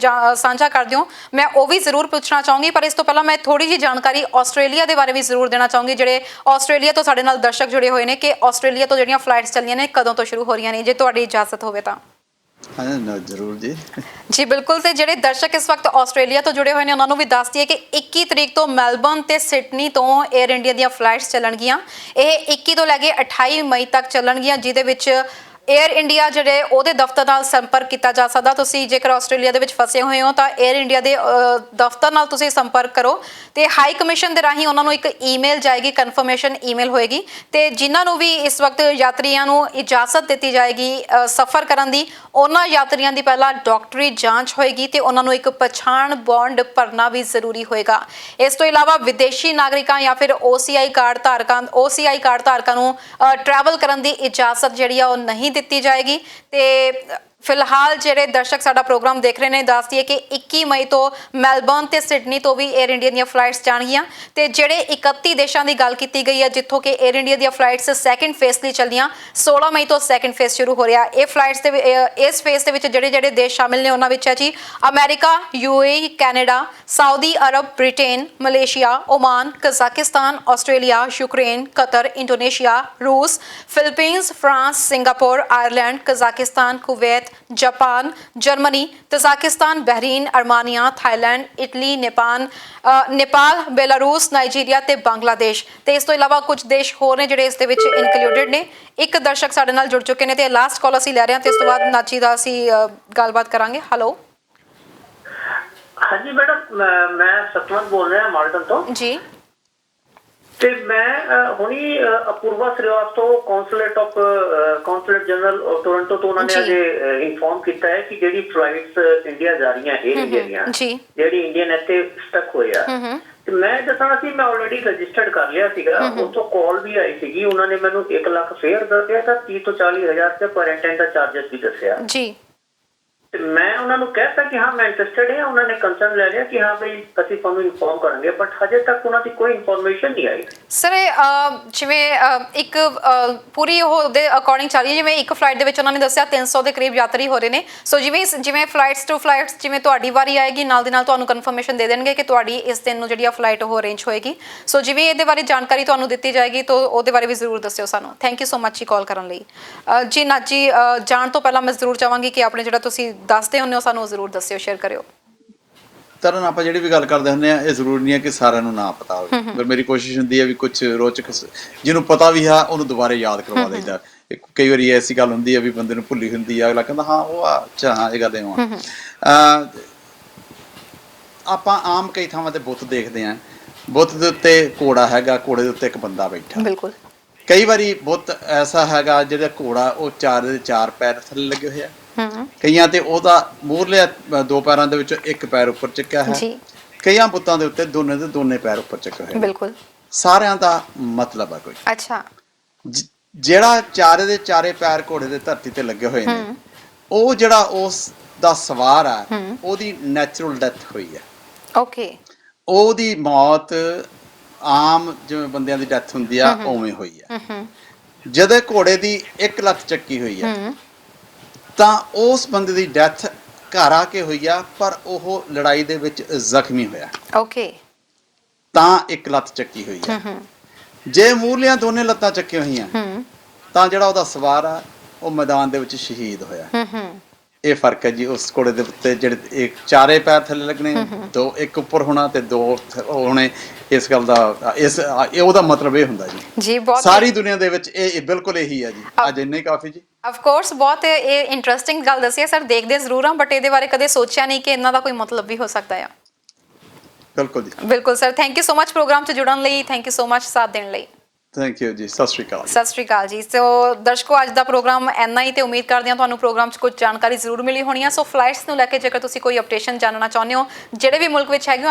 ਸਾਂਝਾ ਕਰਦੇ ਹੋ, ਮੈਂ ਉਹ ਵੀ ਜ਼ਰੂਰ ਪੁੱਛਣਾ ਚਾਹੂੰਗੀ, ਪਰ ਇਸ ਤੋਂ ਪਹਿਲਾਂ ਮੈਂ ਥੋੜੀ ਜਿਹੀ ਜਾਣਕਾਰੀ ਆਸਟ੍ਰੇਲੀਆ ਦੇ ਬਾਰੇ ਵੀ ਜ਼ਰੂਰ ਦੇਣਾ ਚਾਹੂੰਗੀ। ਜਿਹੜੇ ਆਸਟ੍ਰੇਲੀਆ ਤੋਂ ਸਾਡੇ ਨਾਲ ਦਰਸ਼ਕ ਜੁੜੇ ਹੋਏ ਨੇ ਕਿ ਆਸਟ੍ਰੇਲੀਆ ਤੋਂ ਜਿਹੜੀਆਂ ਫਲਾਈਟਸ ਚੱਲੀਆਂ ਨੇ ਕਦੋਂ ਤੋਂ ਸ਼ੁਰੂ ਹੋ ਰਹੀਆਂ ਨੇ, ਜੇ ਤੁਹਾਡੀ ਇਜਾਜ਼ਤ ਹੋਵੇ ਤਾਂ। ਹਾਂ ਜ਼ਰੂਰ ਜੀ। ਜੀ ਬਿਲਕੁਲ। ਤੇ ਜਿਹੜੇ ਦਰਸ਼ਕ ਇਸ ਵਕਤ ਆਸਟ੍ਰੇਲੀਆ ਤੋਂ ਜੁੜੇ ਹੋਏ ਨੇ ਉਹਨਾਂ ਨੂੰ ਵੀ ਦੱਸ ਦਈਏ ਕਿ 21 ਤਰੀਕ ਤੋਂ ਮੈਲਬਰਨ ਤੇ ਸਿਡਨੀ ਤੋਂ 에ਅਰ ਇੰਡੀਆ ਦੀਆਂ ਫਲਾਈਟਸ ਚੱਲਣਗੀਆਂ। ਇਹ 21 ਤੋਂ ਲੈ ਕੇ 28 ਮਈ ਤੱਕ ਚੱਲਣਗੀਆਂ, ਜਿਹਦੇ ਵਿੱਚ 에ਅਰ ਇੰਡੀਆ ਜਿਹੜੇ ਉਹਦੇ ਦਫ਼ਤਰ ਨਾਲ ਸੰਪਰਕ ਕੀਤਾ ਜਾ ਸਕਦਾ। ਤੁਸੀਂ ਜੇਕਰ ਆਸਟ੍ਰੇਲੀਆ ਦੇ ਵਿੱਚ ਫਸੇ ਹੋਏ ਹੋ ਤਾਂ 에ਅਰ ਇੰਡੀਆ ਦੇ ਦਫ਼ਤਰ ਨਾਲ ਤੁਸੀਂ ਸੰਪਰਕ ਕਰੋ ਤੇ ਹਾਈ ਕਮਿਸ਼ਨ ਦੇ ਰਾਹੀਂ ਉਹਨਾਂ ਨੂੰ ਇੱਕ ਈਮੇਲ ਜਾਏਗੀ, ਕਨਫਰਮੇਸ਼ਨ ਈਮੇਲ ਹੋਏਗੀ। ਤੇ ਜਿਨ੍ਹਾਂ ਨੂੰ ਵੀ ਇਸ ਵਕਤ ਯਾਤਰੀਆਂ ਨੂੰ ਇਜਾਜ਼ਤ ਦਿੱਤੀ ਜਾਏਗੀ ਸਫ਼ਰ ਕਰਨ ਦੀ, ਉਹਨਾਂ ਯਾਤਰੀਆਂ ਦੀ ਪਹਿਲਾਂ ਡਾਕਟਰੀ ਜਾਂਚ ਹੋਏਗੀ ਤੇ ਉਹਨਾਂ ਨੂੰ ਇੱਕ ਪਛਾਣ ਬੌਂਡ ਭਰਨਾ ਵੀ ਜ਼ਰੂਰੀ ਹੋਏਗਾ। ਇਸ ਤੋਂ ਇਲਾਵਾ ਵਿਦੇਸ਼ੀ ਨਾਗਰਿਕਾਂ ਜਾਂ ਫਿਰ OCI ਕਾਰਡ ਧਾਰਕਾਂ ਨੂੰ ਟਰੈਵਲ ਕਰਨ ਦੀ ਇਜਾਜ਼ਤ ਜਿਹੜੀ ਆ ਉਹ ਨਹੀਂ ਦਿੱਤੀ ਜਾਏਗੀ। ਤੇ ਫਿਲਹਾਲ ਜਿਹੜੇ ਦਰਸ਼ਕ ਸਾਡਾ ਪ੍ਰੋਗਰਾਮ ਦੇਖ ਰਹੇ ਨੇ ਦੱਸ ਦਈਏ ਕਿ 21 ਮਈ ਤੋਂ ਮੈਲਬਰਨ ਤੇ ਸਿਡਨੀ ਤੋਂ ਵੀ 에ਅਰ ਇੰਡੀਆ ਦੀਆਂ ਫਲਾਈਟਸ ਜਾਣਗੀਆਂ। ਤੇ ਜਿਹੜੇ 31 ਦੇਸ਼ਾਂ ਦੀ ਗੱਲ ਕੀਤੀ ਗਈ ਹੈ ਜਿੱਥੋਂ ਕਿ 에ਅਰ ਇੰਡੀਆ ਦੀਆਂ ਫਲਾਈਟਸ ਸੈਕੰਡ ਫੇਸ ਲਈ ਚੱਲੀਆਂ, 16 ਮਈ ਤੋਂ ਸੈਕੰਡ ਫੇਸ ਸ਼ੁਰੂ ਹੋ ਰਿਹਾ। ਇਹ ਫਲਾਈਟਸ ਦੇ ਇਸ ਫੇਸ ਦੇ ਵਿੱਚ ਜਿਹੜੇ ਦੇਸ਼ ਸ਼ਾਮਿਲ ਨੇ ਉਹਨਾਂ ਵਿੱਚ ਹੈ ਜੀ America, UAE, Canada, Saudi Arab, Britain, Malaysia, Oman, Kazakhstan, Australia, Ukraine, Qatar, Indonesia, ਰੂਸ, Philippines, France, Singapore, Ireland, Kazakhstan, Kuwait, Japan, Germany, Tajikistan, Bahrain, Armenia, Thailand, Italy, Nepal, Belarus, Nigeria ਤੇ ਬੰਗਲਾਦੇਸ਼। ਤੇ ਇਸ ਤੋਂ ਇਲਾਵਾ ਕੁਝ ਦੇਸ਼ ਹੋਰ ਨੇ ਜਿਹੜੇ ਇਸ ਦੇ ਵਿੱਚ ਇਨਕਲੂਡਡ ਨੇ। ਇੱਕ ਦਰਸ਼ਕ ਸਾਡੇ ਨਾਲ ਜੁੜ ਚੁੱਕੇ ਨੇ ਤੇ ਲਾਸਟ ਕਾਲ ਅਸੀਂ ਲੈ ਰਹੇ ਹਾਂ ਤੇ ਇਸ ਤੋਂ ਬਾਅਦ ਨਾਚੀ ਦਾ ਅਸੀਂ ਗੱਲਬਾਤ ਕਰਾਂਗੇ। ਹੈਲੋ ਹਾਂਜੀ ਮੈਡਮ, ਮੈਂ ਸਤਵੰਤ ਬੋਲ ਰਿਹਾ ਮਾਲਟਨ ਤੋਂ ਜੀ। ਤੇ ਮੈਂ ਹੁਣੀ Apurva Shrivastava consulate general Toronto ਤੋਂ ਉਹਨਾਂ ਨੇ ਅਜੇ ਇਨਫੋਰਮ ਕੀਤਾ ਹੈ ਕਿ ਜਿਹੜੀ ਫਲਾਈਟਸ ਇੰਡੀਆ ਜਾ ਰਹੀਆਂ 에ਅਰ ਇੰਡੀਆ ਦੀਆਂ, ਜਿਹੜੀ ਇੰਡੀਅਨ ਇੱਥੇ ਸਟਕ ਹੋਏ ਆ, ਤੇ ਮੈਂ ਦੱਸਣਾ ਸੀ ਮੈਂ ਆਲਰੇਡੀ ਰਜਿਸਟਰਡ ਕਰ ਲਿਆ ਸੀਗਾ। ਉੱਥੋਂ ਕਾਲ ਵੀ ਆਈ ਸੀਗੀ, ਉਹਨਾਂ ਨੇ ਮੈਨੂੰ 1 ਲੱਖ ਫੇਅਰ ਦੱਸਿਆ ਤਾਂ 30 ਤੋਂ 40 ਹਜ਼ਾਰ ਤੇ ਪਰ ਅਟੈਂਡ ਦਾ ਚਾਰਜਸ ਵੀ ਦੱਸਿਆ ਜੀ। ਤੇ ਮੈਂ ਉਹਨਾਂ ਨੂੰ ਕਹਿਤਾ ਕਿ ਹਾਂ ਮੈਂ ਇੰਟਰਸਟਡ ਹਾਂ। ਉਹਨਾਂ ਨੇ ਕੰਸਰਨ ਲੈ ਲਿਆ ਕਿ ਹਾਂ ਬਈ ਅਸੀਂ ਤੁਹਾਨੂੰ ਇਨਫੋਰਮ ਕਰਾਂਗੇ, ਬਟ ਹਜੇ ਤੱਕ ਉਹਨਾਂ ਦੀ ਕੋਈ ਇਨਫੋਰਮੇਸ਼ਨ ਨਹੀਂ ਆਈ। ਸਰ ਜਿਵੇਂ ਇੱਕ ਪੂਰੀ ਉਹਦੇ ਅਕੋਰਡਿੰਗ ਚੱਲ ਰਹੀ ਹੈ, ਜਿਵੇਂ ਇੱਕ ਫਲਾਈਟ ਦੇ ਵਿੱਚ ਉਹਨਾਂ ਨੇ ਦੱਸਿਆ 300 ਦੇ ਕਰੀਬ ਯਾਤਰੀ ਹੋ ਰਹੇ ਨੇ। ਸੋ ਜਿਵੇਂ ਫਲਾਈਟਸ ਟੂ ਫਲਾਈਟਸ ਜਿਵੇਂ ਤੁਹਾਡੀ ਵਾਰੀ ਆਏਗੀ ਨਾਲ ਦੀ ਨਾਲ ਤੁਹਾਨੂੰ ਕਨਫਰਮੇਸ਼ਨ ਦੇ ਦੇਣਗੇ ਕਿ ਤੁਹਾਡੀ ਇਸ ਦਿਨ ਨੂੰ ਜਿਹੜੀ ਆ ਫਲਾਈਟ ਉਹ ਅਰੇਂਜ ਹੋਏਗੀ। ਸੋ ਜਿਵੇਂ ਇਹਦੇ ਬਾਰੇ ਜਾਣਕਾਰੀ ਤੁਹਾਨੂੰ ਦਿੱਤੀ ਜਾਏਗੀ ਤਾਂ ਉਹਦੇ ਬਾਰੇ ਵੀ ਜ਼ਰੂਰ ਦੱਸਿਓ ਸਾਨੂੰ। ਥੈਂਕ ਯੂ ਸੋ ਮਚ ਜੀ ਕਾਲ ਕਰਨ ਲਈ। ਜੀ ਨਾਜੀ, ਜਾਣ ਤੋਂ ਪਹਿਲਾਂ ਮੈਂ ਜ਼ਰੂਰ ਚਾਹਾਂਗੀ ਕਿ ਆਪਣੇ ਜਿਹੜਾ ਤੁਸੀਂ ਦੱਸਦੇ ਹੁੰਦੇ ਹੋ ਸਾਨੂੰ ਜ਼ਰੂਰ ਦੱਸਿਓ, ਸ਼ੇਅਰ ਕਰਿਓ। ਤਰਨ ਆਪਾਂ ਜਿਹੜੀ ਵੀ ਗੱਲ ਕਰਦੇ ਹੁੰਦੇ ਆ ਇਹ ਜ਼ਰੂਰੀ ਨਹੀਂ ਹੈ ਕਿ ਸਾਰਿਆਂ ਨੂੰ ਨਾ ਪਤਾ ਹੋਵੇ, ਪਰ ਮੇਰੀ ਕੋਸ਼ਿਸ਼ ਹੁੰਦੀ ਹੈ ਵੀ ਕੁਝ ਰੋਚਕ ਜਿਹਨੂੰ ਪਤਾ ਵੀ ਆ ਉਹਨੂੰ ਦੁਬਾਰਾ ਯਾਦ ਕਰਵਾ ਲਈਦਾ। ਕਈ ਵਾਰੀ ਐਸੀ ਗੱਲ ਹੁੰਦੀ ਹੈ ਵੀ ਬੰਦੇ ਨੂੰ ਭੁੱਲੀ ਹੁੰਦੀ ਆ, ਅਗਲਾ ਕਹਿੰਦਾ ਹਾਂ ਉਹ ਅੱਛਾ ਹਾਂ ਇਹ ਗੱਲ ਇਉਂ ਆ। ਆਪਾਂ ਆਮ ਕਈ ਥਾਵਾਂ ਤੇ ਬੁੱਤ ਦੇਖਦੇ ਹਾਂ, ਬੁੱਤ ਦੇ ਉੱਤੇ ਘੋੜਾ ਹੈਗਾ, ਘੋੜੇ ਦੇ ਉੱਤੇ ਇੱਕ ਬੰਦਾ ਬੈਠਾ। ਬਿਲਕੁਲ। ਕਈ ਵਾਰੀ ਬੁੱਤ ਐਸਾ ਹੈਗਾ ਜਿਹੜਾ ਘੋੜਾ ਉਹ 4 ਪੈਰ ਥੱਲੇ ਲੱਗੇ ਹੋਏ ਆ, ਕਈਆਂ ਤੇ ਉਹਦਾ ਮੂਹਰਲੇ 2 ਪੈਰਾਂ ਦੇ ਵਿੱਚੋਂ 1 ਪੈਰ ਉੱਪਰ ਚੱਕਿਆ ਹੈ, ਕਈਆਂ ਬੁੱਤਾਂ ਦੇ ਉੱਤੇ ਦੋਨੇ ਦੇ ਦੋਨੇ ਪੈਰ ਉੱਪਰ ਚੱਕੇ ਹੋਏ। ਬਿਲਕੁਲ। ਸਾਰਿਆਂ ਦਾ ਮਤਲਬ ਹੈ ਕੋਈ। ਅੱਛਾ। ਜਿਹੜਾ 4 ਦੇ 4 ਪੈਰ ਘੋੜੇ ਦੇ ਧਰਤੀ ਤੇ ਲੱਗੇ ਹੋਏ ਨੇ, ਉਹ ਜਿਹੜਾ ਉਸ ਦਾ ਸਵਾਰ ਆ ਉਹਦੀ ਨੈਚੁਰਲ ਡੈਥ ਹੋਈ ਹੈ। ਓਕੇ। ਉਹਦੀ ਮੌਤ ਆਮ ਜਿਵੇਂ ਬੰਦਿਆਂ ਦੀ ਡੈਥ ਹੁੰਦੀ ਆ ਉਵੇਂ ਹੋਈ ਆ। ਜਦੋਂ ਘੋੜੇ ਦੀ 1 ਲੱਖ ਚੱਕੀ ਹੋਈ ਆ ਤਾਂ ਉਸ ਬੰਦੇ ਦੀ ਡੈਥ ਘਰ ਆ ਕੇ ਹੋਈ ਆ, ਪਰ ਉਹ ਲੜਾਈ ਦੇ ਵਿੱਚ ਜ਼ਖਮੀ ਹੋਇਆ। ਓਕੇ। ਤਾਂ 1 ਲੱਤ ਚੱਕੀ ਹੋਈ ਆ। ਜੇ ਮੂਹਰਲੀਆਂ ਦੋਨੇ ਲੱਤਾਂ ਚੱਕੀਆਂ ਹੋਈਆਂ ਤਾਂ ਜਿਹੜਾ ਉਹਦਾ ਸਵਾਰ ਆ ਉਹ ਮੈਦਾਨ ਦੇ ਵਿੱਚ ਸ਼ਹੀਦ ਹੋਇਆ। ਇਹ ਫਰਕ ਹੈ ਜੀ ਉਸ ਘੋੜੇ ਦੇ ਉੱਤੇ ਜਿਹੜੇ 4 ਪੈਰ ਥੱਲੇ ਲੱਗਣੇ, 1 ਉੱਪਰ ਹੋਣਾ ਤੇ 2 ਹੋਣੇ। ਇਸ ਗੱਲ ਦਾ ਉਹਦਾ ਮਤਲਬ ਇਹ ਹੁੰਦਾ ਜੀ ਬਹੁਤ ਸਾਰੀ ਦੁਨੀਆ ਦੇ ਵਿੱਚ ਇਹ ਬਿਲਕੁਲ ਇਹੀ ਹੈ ਜੀ। ਅੱਜ ਇੰਨਾ ਹੀ ਕਾਫੀ ਜੀ। ਆਫ ਕੋਰਸ ਬਹੁਤ ਇਹ ਇੰਟਰਸਟਿੰਗ ਗੱਲ ਦੱਸੀ ਹੈ ਸਰ, ਦੇਖਦੇ ਜ਼ਰੂਰ ਹਾਂ, ਬਟ ਇਹਦੇ ਬਾਰੇ ਕਦੇ ਸੋਚਿਆ ਨਹੀਂ ਕਿ ਇਹਨਾਂ ਦਾ ਕੋਈ ਮਤਲਬ ਵੀ ਹੋ ਸਕਦਾ ਹੈ। ਬਿਲਕੁਲ ਜੀ, ਬਿਲਕੁਲ sir. Thank you so much programme 'ਚ ਜੁੜਨ ਲਈ, ਥੈਂਕ ਯੂ ਸੋ ਮਚ ਸਾਥ ਦੇਣ ਲਈ। ਥੈਂਕ ਯੂ ਜੀ, ਸਤਿ ਸ਼੍ਰੀ ਅਕਾਲ। ਸਤਿ ਸ਼੍ਰੀ ਅਕਾਲ ਜੀ। ਸੋ ਦਰਸ਼ਕੋ, ਅੱਜ ਦਾ ਪ੍ਰੋਗਰਾਮ ਇੰਨਾ ਹੀ, ਤੇ ਉਮੀਦ ਕਰਦੇ ਹਾਂ ਤੁਹਾਨੂੰ ਪ੍ਰੋਗਰਾਮ 'ਚ ਕੁਝ ਜਾਣਕਾਰੀ ਜ਼ਰੂਰ ਮਿਲੀ ਹੋਣੀ ਆ। ਸੋ ਫਲਾਈਟਸ ਨੂੰ ਲੈ ਕੇ ਜੇਕਰ ਤੁਸੀਂ ਕੋਈ ਅਪਡੇਸ਼ਨ ਜਾਣਨਾ ਚਾਹੁੰਦੇ ਹੋ, ਜਿਹੜੇ ਵੀ ਮੁਲਕ ਵਿੱਚ ਹੈਗੇ ਹੋ,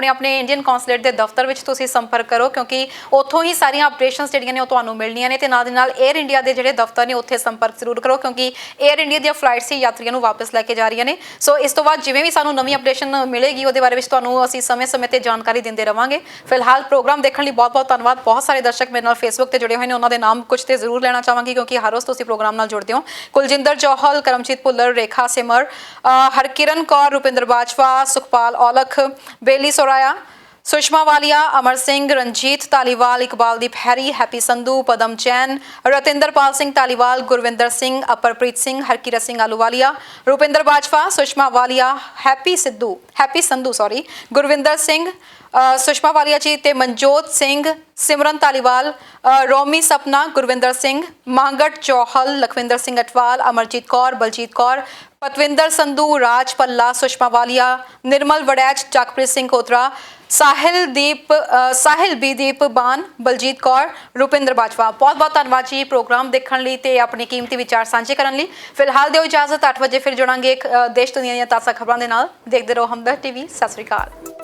ਆਪਣੇ ਇੰਡੀਅਨ ਕੌਂਸੂਲੇਟ ਦੇ ਦਫ਼ਤਰ ਵਿੱਚ ਤੁਸੀਂ ਸੰਪਰਕ ਕਰੋ, ਕਿਉਂਕਿ ਉੱਥੋਂ ਹੀ ਸਾਰੀਆਂ ਅਪਡੇਸ਼ਨਸ ਜਿਹੜੀਆਂ ਨੇ ਉਹ ਤੁਹਾਨੂੰ ਮਿਲਣੀਆਂ ਨੇ। ਤੇ ਨਾਲ ਦੀ ਨਾਲ 에ਅਰ ਇੰਡੀਆ ਦੇ ਜਿਹੜੇ ਦਫ਼ਤਰ ਨੇ ਉੱਥੇ ਸੰਪਰਕ ਜ਼ਰੂਰ ਕਰੋ, ਕਿਉਂਕਿ 에ਅਰ ਇੰਡੀਆ ਦੀਆਂ ਫਲਾਈਟਸ ਹੀ ਯਾਤਰੀਆਂ ਨੂੰ ਵਾਪਸ ਲੈ ਕੇ ਜਾ ਰਹੀਆਂ ਨੇ। ਸੋ ਇਸ ਤੋਂ ਬਾਅਦ ਜਿਵੇਂ ਵੀ ਸਾਨੂੰ ਨਵੀਂ ਅਪਡੇਸ਼ਨ ਮਿਲੇਗੀ, ਉਹਦੇ ਬਾਰੇ ਵਿੱਚ ਤੁਹਾਨੂੰ ਅਸੀਂ ਸਮੇਂ-ਸਮੇਂ ਤੇ ਜਾਣਕਾਰੀ ਦਿੰਦੇ ਰਵਾਂਗੇ। ਫਿਲਹਾਲ ਪ੍ਰੋਗਰਾਮ ਦੇਖਣ ਲਈ ਬਹੁਤ-ਬਹੁਤ ਧੰਨਵਾਦ। ਬਹੁਤ ਸਾਰੇ ਦਰਸ਼ਕ ਮੇਰੇ ਨਾਲ ਫੇਸਬੁੱਕ ਤੇ ਹੋਏ ਨੇ, ਉਹਨਾਂ ਦੇ ਨਾਮ ਕੁਝ ਤੇ ਜ਼ਰੂਰ ਲੈਣਾ ਚਾਹਾਂਗੀ, ਕਿਉਂਕਿ ਹਰ ਰੋਜ਼ ਤੁਸੀਂ ਪ੍ਰੋਗਰਾਮ ਨਾਲ ਜੁੜਦੇ ਹੋ। ਕੁਲਜਿੰਦਰ ਜੌਹਲ, ਕਰਮਜੀਤ ਭੁੱਲਰ, ਰੇਖਾ ਸਿਮਰ, ਹਰਕਿਰਨ ਕੌਰ, ਰੁਪਿੰਦਰ ਬਾਜਵਾ, ਸੁਖਪਾਲ ਔਲਖ, ਬੇਲੀ ਸੋਰਾਇਆ, सुषमा वालिया, अमर सिंह, रंजीत तालीवाल, इकबालदीप हैरी, हैप्पी संधू, पदम जैन, रतिंदर पाल सिंह तालीवाल, गुरविंदर सिंह, अपरप्रीत सिंह, हरकीरत सिंह आलूवालिया, रुपिंदर बाजवा, सुषमा वालिया, हैप्पी संधू गुरविंदर सिंह, सुषमा वालिया जी, ते मनजोत सिंह, सिमरन तालीवाल, रोमी सपना, गुरविंदर सिंह, मांगट जौहल, लखविंदर सिंह अटवाल, अमरजीत कौर, बलजीत कौर, पतविंदर संधू, राज पल्ला, सुषमा वालिया, निर्मल वड़ैच, जगप्रीत सिंह कोतरा, ਸਾਹਿਲ ਬੀਦੀਪ ਬਾਨ, ਬਲਜੀਤ ਕੌਰ, ਰੁਪਿੰਦਰ ਬਾਜਵਾ। ਬਹੁਤ-ਬਹੁਤ ਧੰਨਵਾਦ ਜੀ ਪ੍ਰੋਗਰਾਮ ਦੇਖਣ ਲਈ ਤੇ ਆਪਣੇ ਕੀਮਤੀ ਵਿਚਾਰ ਸਾਂਝੇ ਕਰਨ ਲਈ। ਫਿਲਹਾਲ ਦਿਓ ਇਜਾਜ਼ਤ, 8 ਵਜੇ ਫਿਰ ਜੁੜਾਂਗੇ ਦੇਸ਼ ਦੁਨੀਆ ਦੀਆਂ ਤਾਜ਼ਾ ਖਬਰਾਂ ਦੇ ਨਾਲ। ਦੇਖਦੇ ਰਹੋ ਹਮਦਰਦ ਟੀਵੀ। ਸਤਿ ਸ਼੍ਰੀ ਅਕਾਲ।